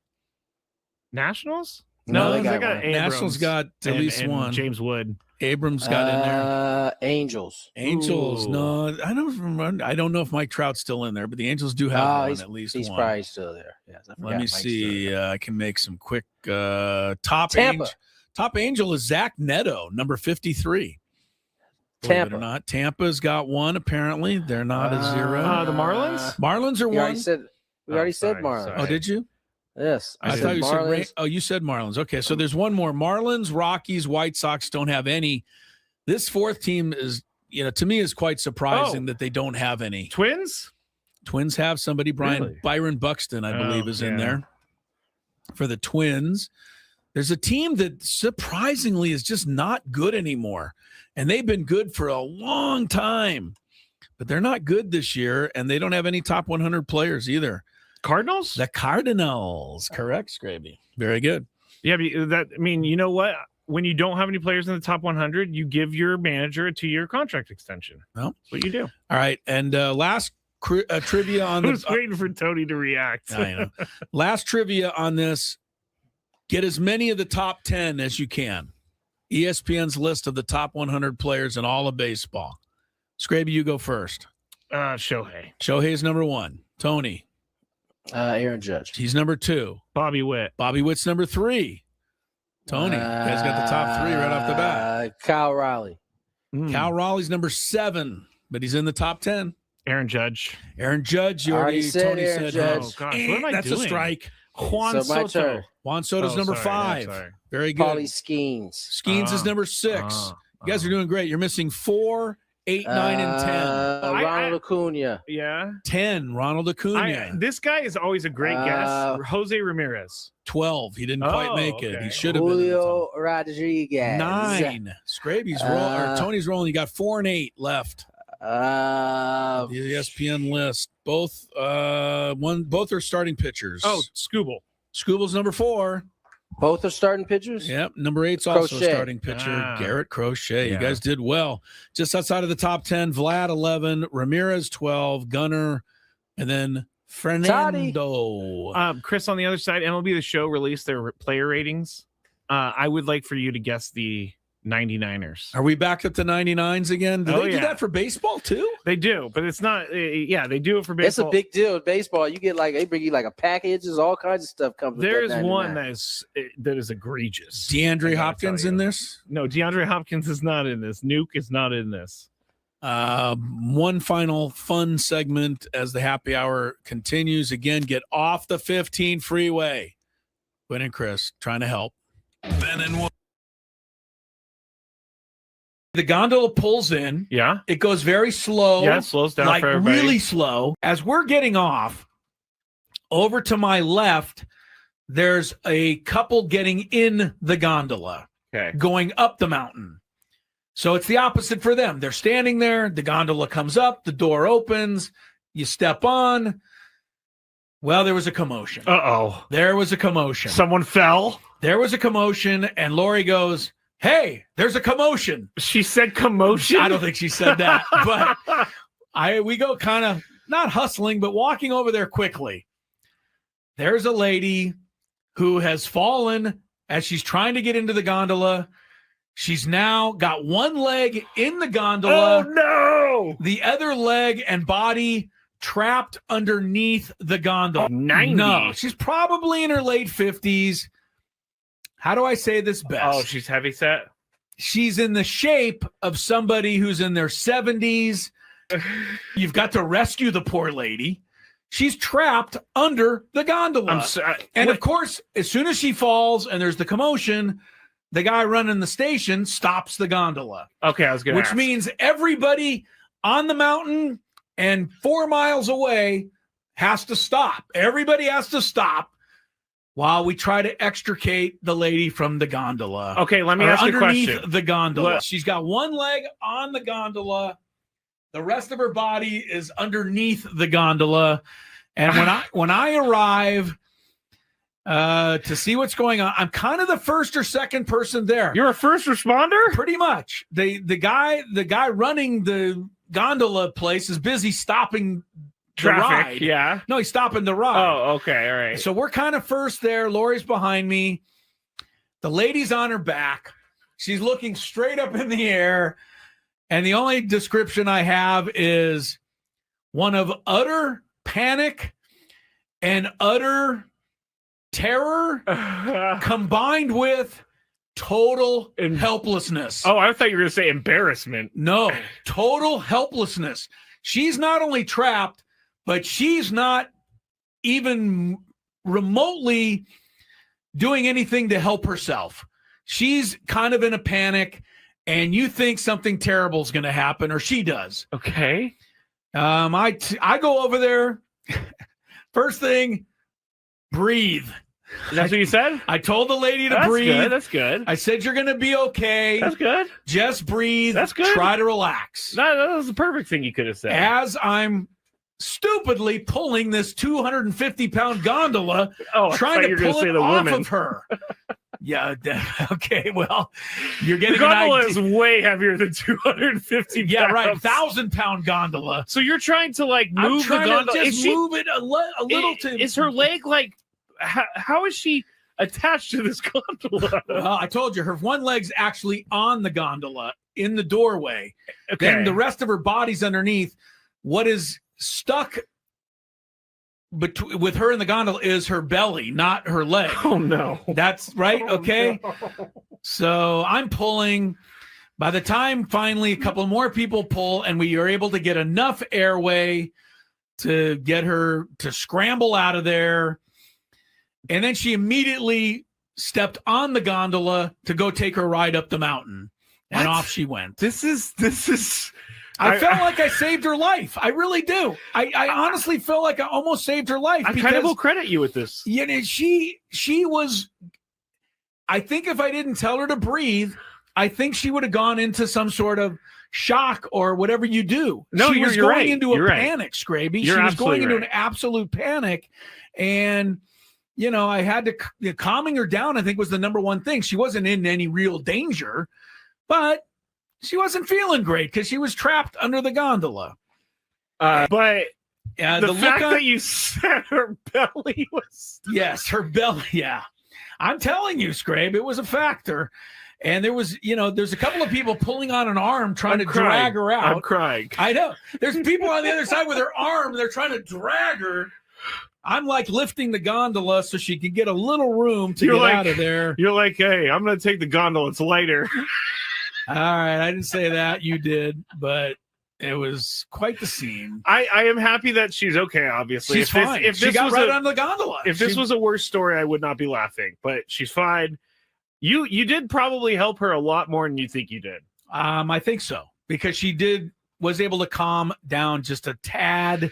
Nationals? No, they got got Abrams Nationals got at least and one. James Wood. Abrams got in there. Angels. Angels. Ooh. No, I don't know if Mike Trout's still in there, but the Angels do have one, at least he's one. probably still there. Yes, Let me see. I can make some quick top Tampa. Top Angel is Zach Neto, number 53. Believe it or not. Tampa's got one, apparently. They're not a 0. The Marlins? Marlins are We one. already said Marlins. Oh, did you? Yes. I thought you said you said Marlins. Okay, so there's one more. Marlins, Rockies, White Sox don't have any. This 4th team is, to me, is quite surprising that they don't have any. Twins? Twins have somebody. Byron Buxton, I believe, is in there for the Twins. There's a team that surprisingly is just not good anymore. And they've been good for a long time. But they're not good this year, and they don't have any top 100 players either. Cardinals? The Cardinals. Correct, Scraby. Very good. Yeah, you know what? When you don't have any players in the top 100, you give your manager a 2-year contract extension. Well, that's what you do. All right, and last trivia on I was waiting for Tony to react. I know. Last trivia on this. Get as many of the top 10 as you can. ESPN's list of the top 100 players in all of baseball. Scraby, you go first. Shohei. Shohei's number 1. Tony. Aaron Judge. He's number 2. Bobby Witt. Bobby Witt's number 3. Tony. You guys got the top 3 right off the bat. Kyle Raleigh. Cal Raleigh's number 7, but he's in the top 10. Aaron Judge. Aaron Judge. You already said Tony Aaron said. Judge. Oh, gosh. What am I That's doing? a strike. Juan So my Soto. turn. Juan Soto's number 5. sorry. Very good. Paulie Skeens. Skeens is number 6. You guys are doing great. You're missing 4, 8, 9, and 10. Ronald Acuna. Yeah. 10, Ronald Acuna. This guy is always a great guess. Jose Ramirez. 12. He didn't quite make it. He should have been. Julio Rodriguez. 9. Scraby's rolling. Tony's rolling. You got 4 and 8 left. The ESPN list. Both are starting pitchers. Oh, Scooble. Scooble's number 4. Both are starting pitchers? Yep. Number 8's also Crochet. a starting pitcher. Garrett Crochet. Yeah. You guys did well. Just outside of the top 10, Vlad 11, Ramirez 12, Gunnar, and then Fernando. Chris, on the other side, MLB The Show released their player ratings. I would like for you to guess the 99ers. Are we back up to 99s again? Do they do yeah. that for baseball too? They do, but it's not. They do it for baseball. It's a big deal in baseball. You get they bring you a package. There's all kinds of stuff comes. There with is that one 99. that is egregious. DeAndre Hopkins in this? No, DeAndre Hopkins is not in this. Nuke is not in this. One final fun segment as the happy hour continues. Again, get off the 15 freeway. Gwynn and Chris trying to help. Ben and The gondola pulls in. Yeah. It goes very slow. Yeah, it slows down like for everybody. really slow. As we're getting off, over to my left, there's a couple getting in the gondola, going up the mountain. So it's the opposite for them. They're standing there. The gondola comes up. The door opens. You step on. Well, there was a commotion. Uh-oh. There was a commotion. Someone fell? There was a commotion, and Lori goes, "Hey, there's a commotion." She said commotion? I don't think she said that, but we go kind of not hustling, but walking over there quickly. There's a lady who has fallen as she's trying to get into the gondola. She's now got one leg in the gondola. Oh, no! The other leg and body trapped underneath the gondola. 90. No, she's probably in her late 50s. How do I say this best? Oh, she's heavy set? She's in the shape of somebody who's in their 70s. You've got to rescue the poor lady. She's trapped under the gondola. Of course, as soon as she falls and there's the commotion, the guy running the station stops the gondola. Okay, I was going to Which means everybody on the mountain and 4 miles away has to stop. Everybody has to stop while we try to extricate the lady from the gondola. Okay, let me ask you a question. Underneath the gondola. Look. She's got one leg on the gondola. The rest of her body is underneath the gondola. And when I arrive to see what's going on, I'm kind of the first or second person there. You're a first responder? Pretty much. The guy running the gondola place is busy stopping Traffic, the ride. yeah. No, he's stopping the ride. Oh, okay, all right. So we're kind of first there. Lori's behind me. The lady's on her back. She's looking straight up in the air. And the only description I have is one of utter panic and utter terror combined with total helplessness. Oh, I thought you were going to say embarrassment. No, total helplessness. She's not only trapped, but she's not even remotely doing anything to help herself. She's kind of in a panic, and you think something terrible is going to happen, or she does. Okay. I go over there. First thing, breathe. That's what you said? I told the lady to That's breathe. Good, that's good. I said, you're going to be okay. That's good. Just breathe. That's good. Try to relax. That was the perfect thing you could have said. As I'm stupidly pulling this 250-pound gondola, trying to pull it off of her. Yeah. Okay. Well, you're getting the gondola is way heavier than 250 pounds. Yeah, right. 1,000-pound gondola. So you're trying to move the gondola. To just move it a little. Is her leg how is she attached to this gondola? Well, I told you her one leg's actually on the gondola in the doorway. Okay. Then the rest of her body's underneath. What is stuck with her in the gondola is her belly, not her leg. Oh no. That's right. Okay. No. So I'm pulling. By the time finally a couple more people pull and we are able to get enough airway to get her to scramble out of there. And then she immediately stepped on the gondola to go take her ride up the mountain. And off she went. This is I felt like I saved her life. I really do. I honestly feel like I almost saved her life. I kind of will credit you with this. You know, she was. I think if I didn't tell her to breathe, I think she would have gone into some sort of shock or whatever you do. No, she was you're going right. into a You're right. panic, Scraby. You're She was going into absolutely an absolute panic, and I had to calming her down. I think was the number one thing. She wasn't in any real danger, but she wasn't feeling great because she was trapped under the gondola. But the fact that you said her belly was... Yes, her belly, yeah. I'm telling you, Scrabe, it was a factor. And there was, there's a couple of people pulling on an arm trying to drag her out. I'm crying. I know. There's people on the other side with her arm. They're trying to drag her. I'm like lifting the gondola so she can get a little room to get out of there. You're like, hey, I'm going to take the gondola. It's lighter. All right. I didn't say that. You did. But it was quite the scene. I am happy that she's okay, obviously. She's fine. She got right on the gondola. If this was a worse story, I would not be laughing. But she's fine. You did probably help her a lot more than you think you did. I think so, because she was able to calm down just a tad.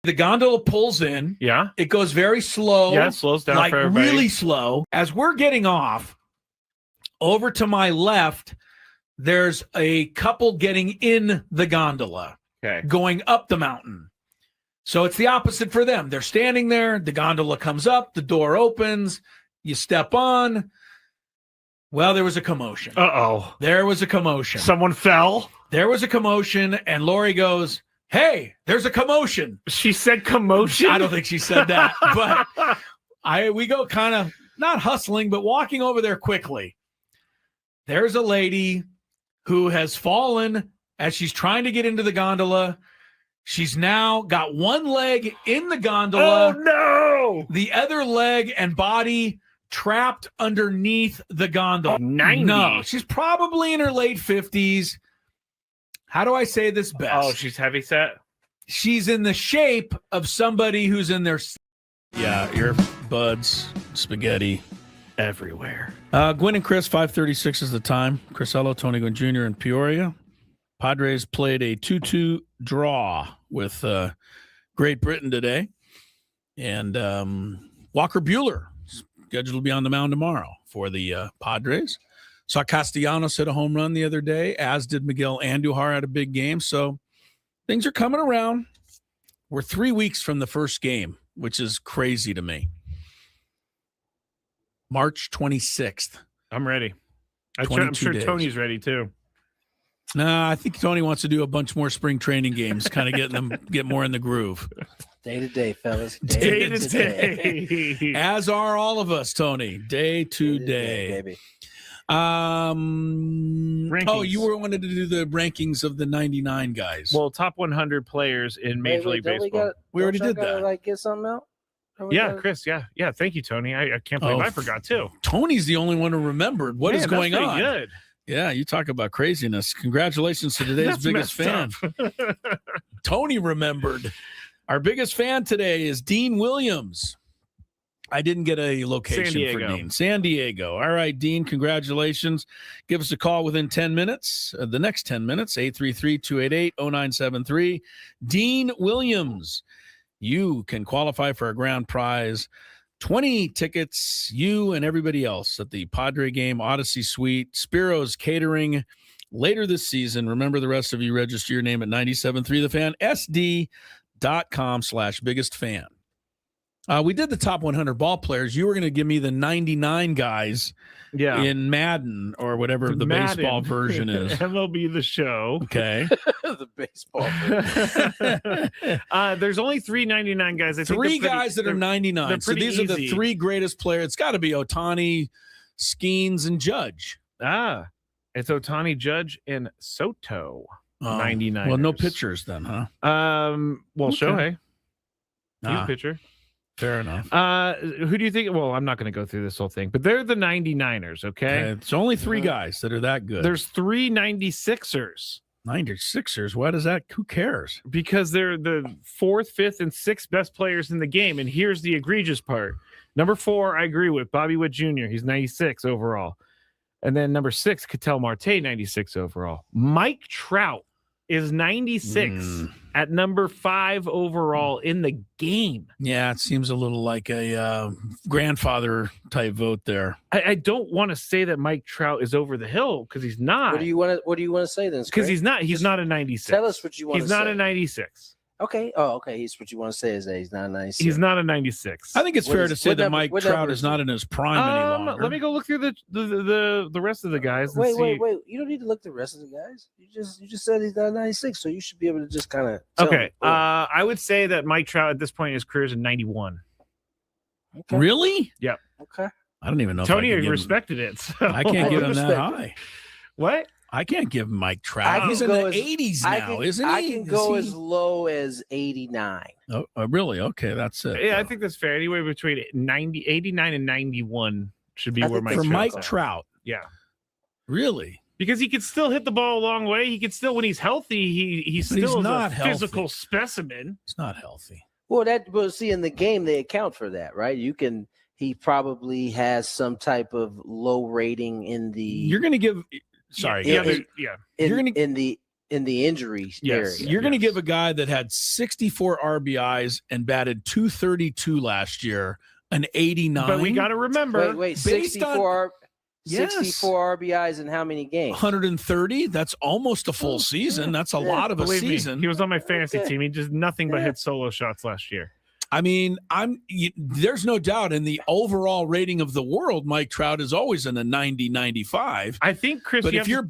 The gondola pulls in. Yeah. It goes very slow. Yeah, it slows down like for everybody. really slow. As we're getting off, over to my left, there's a couple getting in the gondola, going up the mountain. So it's the opposite for them. They're standing there. The gondola comes up. The door opens. You step on. Well, there was a commotion. Uh-oh. There was a commotion. Someone fell. There was a commotion, and Lori goes, "Hey, there's a commotion." She said commotion? I don't think she said that, but we go kind of not hustling, but walking over there quickly. There's a lady who has fallen as she's trying to get into the gondola. She's now got one leg in the gondola. Oh, no! The other leg and body trapped underneath the gondola. 90. No, she's probably in her late 50s. How do I say this best? Oh, she's heavy set? She's in the shape of somebody who's in their... Yeah, earbuds, spaghetti, everywhere. Gwynn and Chris, 5:36 is the time. Chris Ello, Tony Gwynn Jr. in Peoria. Padres played a 2-2 draw with Great Britain today. And Walker Buehler scheduled to be on the mound tomorrow for the Padres. Saw Castellanos hit a home run the other day, as did Miguel Andujar had a big game. So things are coming around. We're 3 weeks from the first game, which is crazy to me. March 26th. I'm ready. I'm sure days. Tony's ready too. Nah, I think Tony wants to do a bunch more spring training games, kind of get more in the groove. Day to day, fellas. Day to day. As are all of us, Tony. Day to day. Baby. Oh, Rankings. you wanted to do the rankings of the 99 guys. Well, top 100 players in Major League Baseball. We already did that. Like, get something out? Yeah, Chris. Yeah. Thank you, Tony. I can't believe I forgot too. Tony's the only one who remembered what is going that's on. pretty good. Yeah, you talk about craziness. Congratulations to today's That's biggest fan. Tony remembered. Our biggest fan today is Dean Williams. I didn't get a location for Dean. San Diego. All right, Dean, congratulations. Give us a call within 10 minutes, the next 10 minutes, 833-288-0973. Dean Williams, you can qualify for a grand prize. 20 tickets, you and everybody else at the Padre game, Odyssey Suite, Spiro's Catering later this season. Remember, the rest of you register your name at 97.3 The Fan, sd.com/biggest fan. We did the top 100 ball players. You were going to give me the 99 guys in Madden or whatever the baseball version is. MLB The Show. Okay. The baseball version. There's only 399 guys. I think three guys that are 99. So these are the three greatest players. It's got to be Ohtani, Skeens, and Judge. It's Ohtani, Judge, and Soto. 99. Well, no pitchers then, huh? Well, okay. Shohei. He's a pitcher. Fair enough. Who do you think? Well, I'm not going to go through this whole thing, but they're the 99ers, okay? It's only three guys that are that good. There's 3 96ers. 96ers? Why does that? Who cares? Because they're the 4th, 5th, and 6th best players in the game. And here's the egregious part. Number 4, I agree with, Bobby Witt Jr. He's 96 overall. And then number 6, Ketel Marte, 96 overall. Mike Trout is 96 at number 5 overall in the game. Yeah, it seems a little like a grandfather type vote there. I don't want to say that Mike Trout is over the hill because he's not. What do you want to say then? Because he's not. He's not a 96. Tell us what you want to say. He's not a 96. Okay. Oh, okay. He's what you want to say is that he's not a 96. He's not a 96. I think it's fair to say that Mike Trout is not in his prime any longer. Let me go look through the rest of the guys. Wait. You don't need to look at the rest of the guys. You just said he's not 96, so you should be able to just kind of. Okay. I would say that Mike Trout at this point in his career is a 91. Okay. Really? Yep. Okay. I don't even know. Tony respected it. So. I can't give him that high. What? I can't give Mike Trout. He's in the 80s now, isn't he? I can go as low as 89. Oh, really? Okay, that's it. Yeah, I think that's fair. Anywhere between 89 and 91 should be where Mike Trout. Yeah. Really? Because he could still hit the ball a long way. He could still, when he's healthy, he's still not a physical specimen. It's not healthy. Well, see, in the game they account for that, right? He probably has some type of low rating in the. You're going to give. Sorry, Yeah, guys. You're gonna in the injury area. You're going to give a guy that had 64 RBIs and batted 232 last year an 89. But we got to remember, wait, 64 RBIs in how many games? 130. That's almost a full season. That's a lot of a Believe me, season. he was on my fantasy team. He just nothing but hit solo shots last year. I mean, there's no doubt in the overall rating of the world, Mike Trout is always in a 90, 95. I think, Chris, but if you're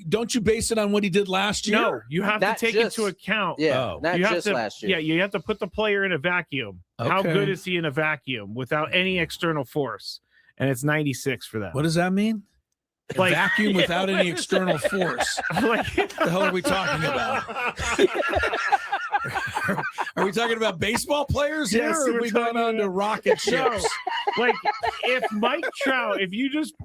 don't you base it on what he did last year? No, you have to take into account. Yeah, not just last year. Yeah, you have to put the player in a vacuum. Okay. How good is he in a vacuum without any external force? And it's 96 for that. What does that mean? Like, vacuum without any external force. What the hell are we talking about? Are we talking about baseball players here? Yes, Or are we going on to rocket ships? No. Like, if Mike Trout, if you just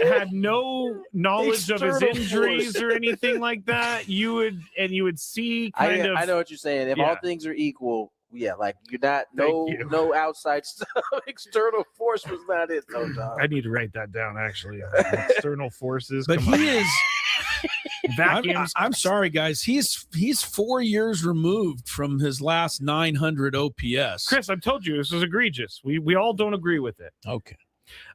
had no knowledge of his injuries or anything like that, you would see I know what you're saying. If all things are equal, like you're not no outside stuff. External force was not it. No, dog. I need to write that down. Actually, external forces. But he is. Vacuums. I'm sorry, guys. He's 4 years removed from his last 900 OPS. Chris, I've told you this is egregious. We all don't agree with it. Okay.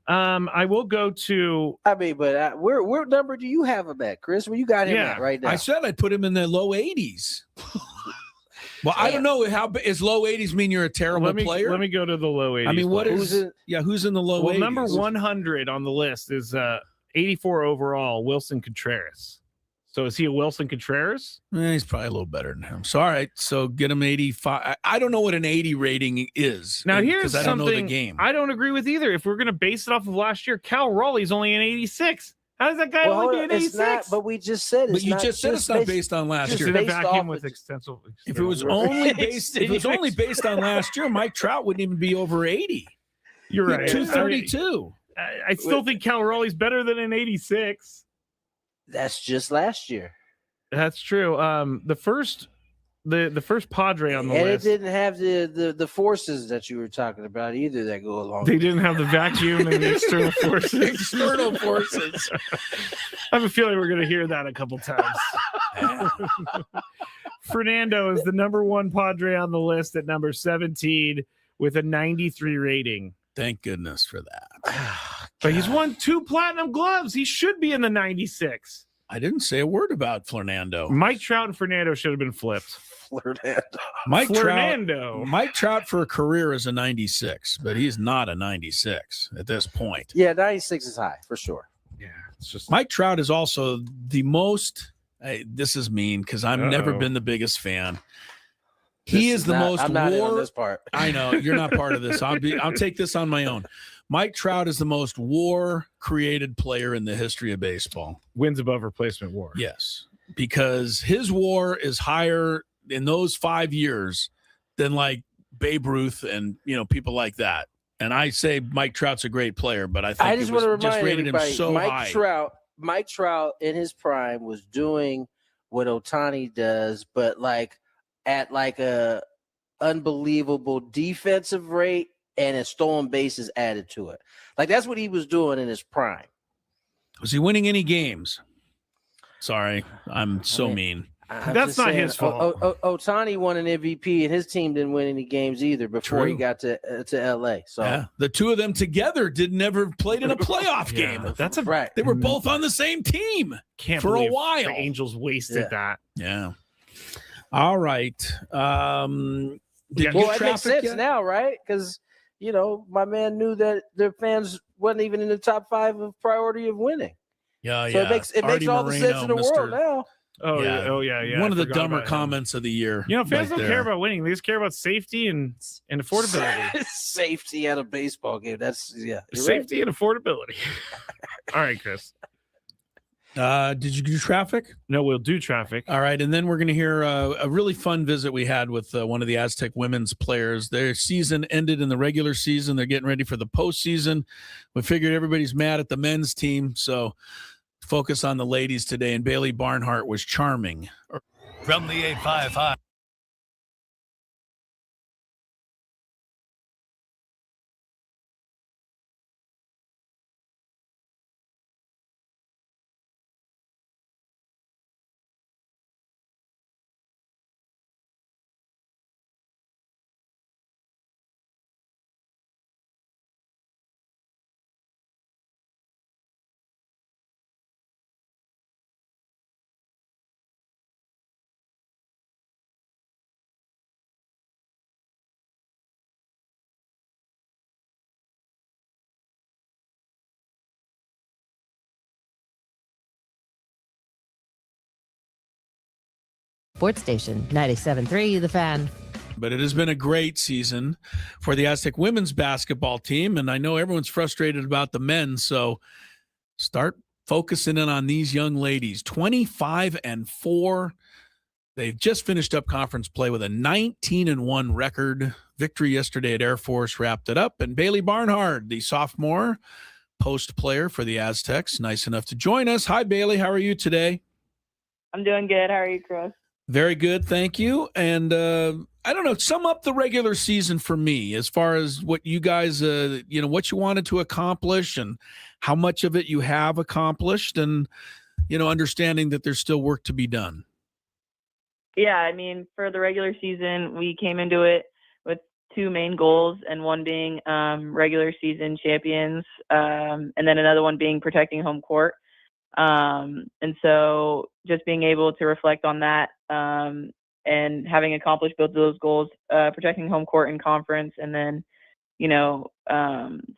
I will go to. I mean, but where number do you have him at, Chris? Where you got him at right now? I said I'd put him in the low 80s. Well, I don't know how is low 80s mean you're a terrible player. Let me go to the low 80s. I mean, who's in the low 80s? Number 100 on the list is 84 overall, Wilson Contreras. So is he a Wilson Contreras? He's probably a little better than him. So all right, so get him 85. I don't know what an 80 rating is. Now here's I something don't know the game. I don't agree with either. If we're going to base it off of last year, Cal Raleigh's only an 86. How does that guy only be an 86? Not, but we just said it's but you not just said it's not based on last year. In a vacuum with extensive. If it was only based, on last year, Mike Trout wouldn't even be over 80. You're right. 232. I still think Cal Raleigh's better than an 86. That's just last year. That's true. The first Padre on the and list. it didn't have the forces that you were talking about either that go along. They didn't have the vacuum and the external forces. External forces. I have a feeling we're going to hear that a couple times. Fernando is the number one Padre on the list at number 17 with a 93 rating. Thank goodness for that. But he's won 2 platinum gloves. He should be in the 96. I didn't say a word about Fernando. Mike Trout and Fernando should have been flipped. Fernando. Mike Trout for a career is a 96, but he's not a 96 at this point. Yeah, 96 is high for sure. Yeah, it's just Mike Trout is also the most. This is mean because I've never been the biggest fan. He is the most. I'm not in on this part. I know you're not part of this. I'll take this on my own. Mike Trout is the most WAR-created player in the history of baseball. Wins above replacement WAR. Yes, because his WAR is higher in those 5 years than like Babe Ruth and people like that. And I say Mike Trout's a great player, but I think I just want to remind rated everybody, him so high. Mike Trout in his prime was doing what Ohtani does, but at a unbelievable defensive rate. And a stolen bases added to it. That's what he was doing in his prime. Was he winning any games? Sorry, I'm so mean. That's not his fault. Ohtani won an MVP, and his team didn't win any games either before he got to LA. So yeah, the two of them together never played in a playoff game. That's right. They were both on the same team for a while. The Angels wasted that. Yeah. All right. It makes sense now, right? Because my man knew that their fans wasn't even in the top 5 of priority of winning. Yeah, so it makes all the sense in the world now. Oh yeah. One of the dumber comments of the year. Fans don't care about winning; they just care about safety and affordability. Safety at a baseball game. That's safety and affordability. All right, Chris. Did you do traffic? No, we'll do traffic. All right, and then we're going to hear a really fun visit we had with one of the Aztec women's players. Their season ended in the regular season. They're getting ready for the postseason. We figured everybody's mad at the men's team, so focus on the ladies today. And Bailey Barnhard was charming. From the 855. Sports Station 97.3 The Fan. But it has been a great season for the Aztec women's basketball team, and I know everyone's frustrated about the men, so start focusing in on these young ladies. 25-4. They've just finished up conference play with a 19-1 record. Victory yesterday at Air Force wrapped it up, and Bailey Barnhard, the sophomore post player for the Aztecs, nice enough to join us. Hi, Bailey. How are you today? I'm doing good. How are you, Chris? Very good, thank you. And I don't know, sum up the regular season for me as far as what you guys, what you wanted to accomplish and how much of it you have accomplished, and understanding that there's still work to be done. Yeah, I mean, for the regular season, we came into it with two main goals, and one being regular season champions, and then another one being protecting home court. And so just being able to reflect on that, and having accomplished both of those goals, protecting home court in conference, and then,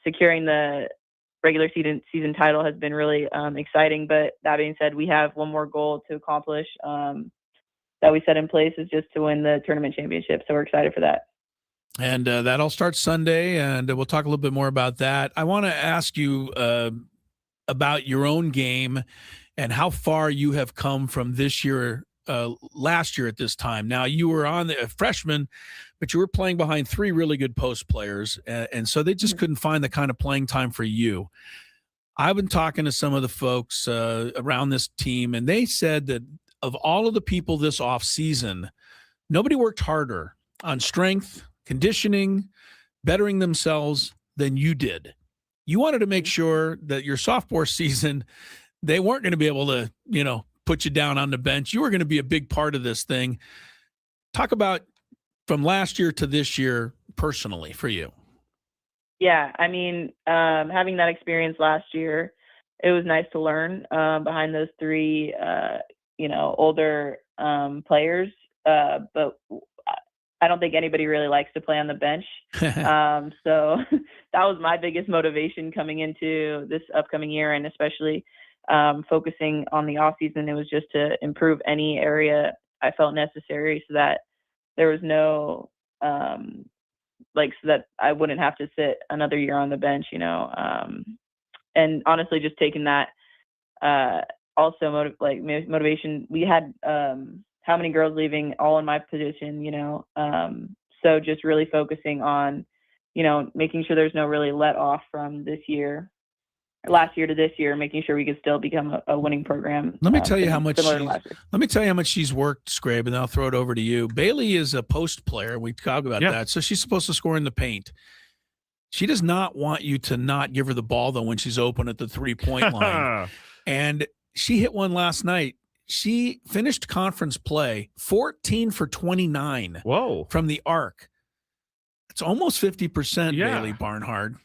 securing the regular season title has been really exciting. But that being said, we have one more goal to accomplish that we set in place, is just to win the tournament championship. So we're excited for that. And that all starts Sunday, and we'll talk a little bit more about that. I want to ask you about your own game and how far you have come from this year, last year at this time. Now, you were on the freshman, but you were playing behind three really good post players, and so they just couldn't find the kind of playing time for you. I've been talking to some of the folks around this team, and they said that of all of the people this offseason, nobody worked harder on strength, conditioning, bettering themselves than you did. You wanted to make sure that your sophomore season, they weren't going to be able to, put you down on the bench. You were going to be a big part of this thing. Talk about from last year to this year personally for you. Yeah, I mean, having that experience last year, it was nice to learn behind those three, older players. But I don't think anybody really likes to play on the bench. So that was my biggest motivation coming into this upcoming year, and especially focusing on the off season. It was just to improve any area I felt necessary, so that there was no, so that I wouldn't have to sit another year on the bench, and honestly, just taking that also motivation. We had how many girls leaving, all in my position, so just really focusing on, making sure there's no really let off from last year to this year, making sure we could still become a winning program. Let me tell you how much she's worked, Scrabe, and I'll throw it over to you. Bailey is a post player. We talk about that. So she's supposed to score in the paint. She does not want you to not give her the ball, though, when she's open at the 3-point line. And she hit one last night. She finished conference play 14 for 29. Whoa. From the arc. It's almost 50%, Bailey Barnhard.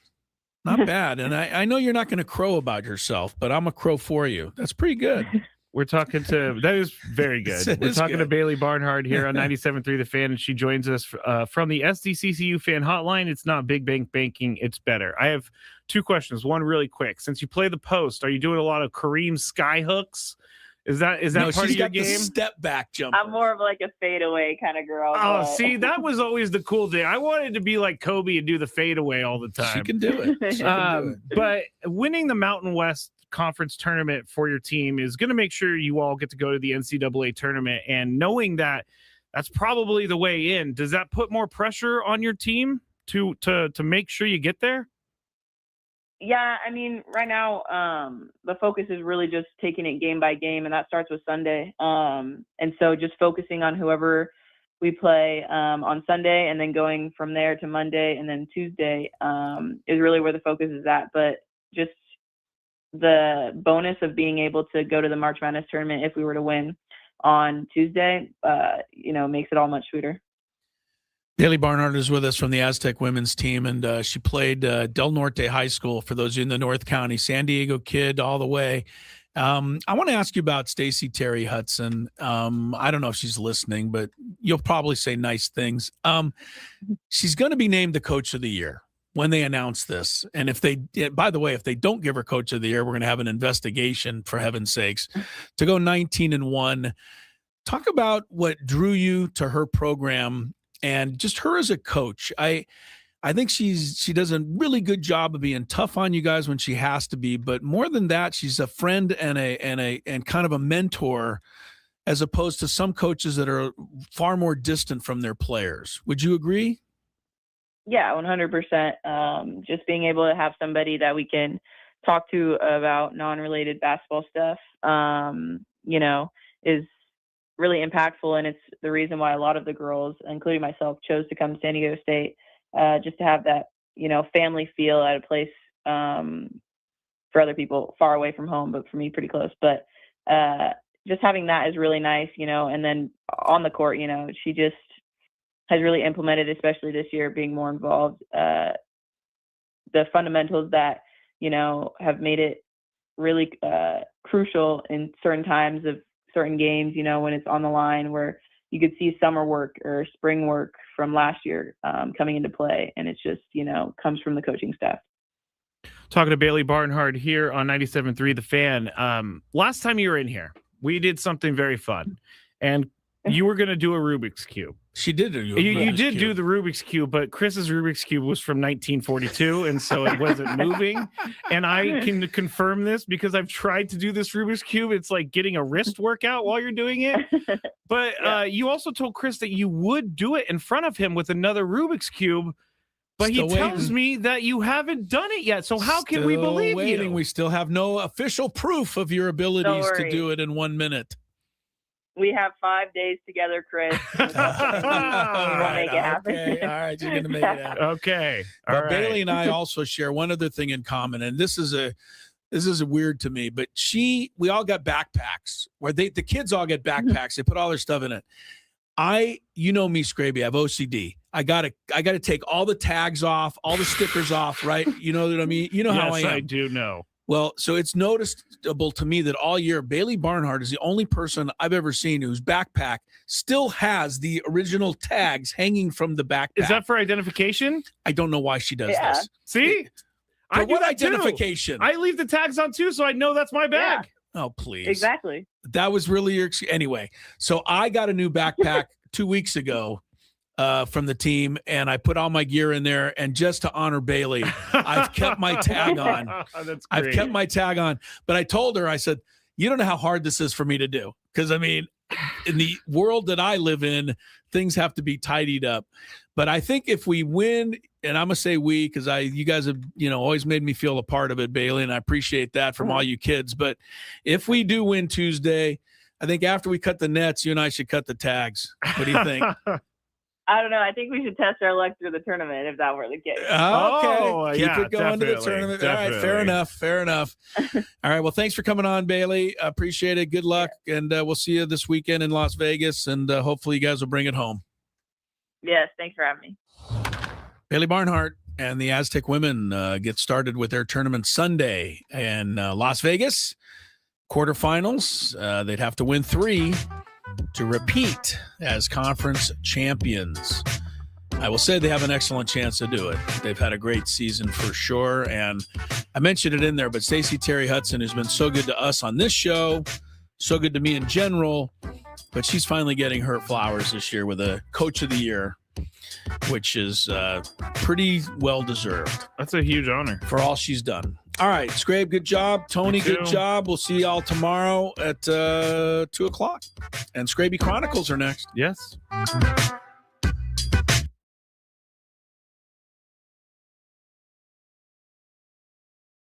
Not bad. And I know you're not going to crow about yourself, but I'm a crow for you. That's pretty good. We're talking to, that is very good. We're talking to Bailey Barnhard here on 97.3 The Fan, and she joins us from the SDCCU fan hotline. It's not big bank banking, it's better. I have two questions. One really quick. Since you play the post, are you doing a lot of Kareem sky hooks? Is that part of your game? Step back jump. I'm more of like a fadeaway kind of girl. Oh, see, that was always the cool thing. I wanted to be like Kobe and do the fadeaway all the time. She can do it. But winning the Mountain West Conference tournament for your team is going to make sure you all get to go to the NCAA tournament. And knowing that that's probably the way in, does that put more pressure on your team to make sure you get there? Yeah, I mean, right now, the focus is really just taking it game by game, and that starts with Sunday. And so just focusing on whoever we play on Sunday, and then going from there to Monday and then Tuesday is really where the focus is at. But just the bonus of being able to go to the March Madness tournament if we were to win on Tuesday, makes it all much sweeter. Bailey Barnhard is with us from the Aztec women's team, and she played Del Norte High School, for those in the North County, San Diego kid all the way. I want to ask you about Stacey Terry Hudson. I don't know if she's listening, but you'll probably say nice things. She's going to be named the Coach of the Year when they announce this. And if they don't give her Coach of the Year, we're going to have an investigation, for heaven's sakes. To go 19-1. talk about what drew you to her program and just her as a coach. I think she does a really good job of being tough on you guys when she has to be, but more than that, she's a friend and kind of a mentor, as opposed to some coaches that are far more distant from their players. Would you agree? Yeah, 100%. Just being able to have somebody that we can talk to about non-related basketball stuff, is really impactful. And it's the reason why a lot of the girls, including myself, chose to come to San Diego State, just to have that, family feel at a place, for other people far away from home, but for me pretty close. But just having that is really nice, and then on the court, she just has really implemented, especially this year, being more involved, the fundamentals that, have made it really crucial in certain times of certain games, when it's on the line, where you could see summer work or spring work from last year coming into play. And it's just, comes from the coaching staff. Talking to Bailey Barnhard here on 97.3 The Fan. Last time you were in here, we did something very fun. And you were going to do a Rubik's Cube. She did do you did do the Rubik's Cube, but Chris's Rubik's Cube was from 1942, and so it wasn't moving. And I can confirm this because I've tried to do this Rubik's Cube. It's like getting a wrist workout while you're doing it. But you also told Chris that you would do it in front of him with another Rubik's Cube, but he tells me that you haven't done it yet. So how can we believe you? We still have no official proof of your abilities to do it in 1 minute. We have 5 days together, Chris. We'll make it happen. Okay. All right, you're going to make it happen. Okay. But Bailey and I also share one other thing in common, and this is weird to me, but we all got backpacks where the kids all get backpacks. They put all their stuff in it. You know me, Scraby, I have OCD. I gotta take all the tags off, all the stickers off, right? You know what I mean? You know how I am. I do know. Well, so it's noticeable to me that all year, Bailey Barnhard is the only person I've ever seen whose backpack still has the original tags hanging from the backpack. Is that for identification? I don't know why she does this. See? For what identification? I leave the tags on too, so I know that's my bag. Yeah. Oh, please. Exactly. That was really your excuse. Anyway, so I got a new backpack 2 weeks ago from the team, and I put all my gear in there, and just to honor Bailey, I've kept my tag on. That's great. I've kept my tag on, but I told her, I said, you don't know how hard this is for me to do. Because, I mean, in the world that I live in, things have to be tidied up. But I think if we win, and I'm going to say we, because you guys have, always made me feel a part of it, Bailey, and I appreciate that from all you kids. But if we do win Tuesday, I think after we cut the nets, you and I should cut the tags. What do you think? I don't know. I think we should test our luck through the tournament if that were the case. Okay. Keep it going to the tournament. Definitely. All right. Fair enough. All right. Well, thanks for coming on, Bailey. Appreciate it. Good luck. And we'll see you this weekend in Las Vegas. And hopefully you guys will bring it home. Yes. Thanks for having me. Bailey Barnhard and the Aztec women get started with their tournament Sunday in Las Vegas. Quarterfinals. They'd have to win 3 to repeat as conference champions. I will say they have an excellent chance to do it. They've had a great season for sure. And I mentioned it in there, but Stacey Terry Hudson has been so good to us on this show, so good to me in general, but she's finally getting her flowers this year with a Coach of the Year, which is pretty well deserved. That's a huge honor for all she's done. All right, Scrape, good job. Tony, good job. We'll see y'all tomorrow at 2 o'clock. And Scraby Chronicles are next. Yes.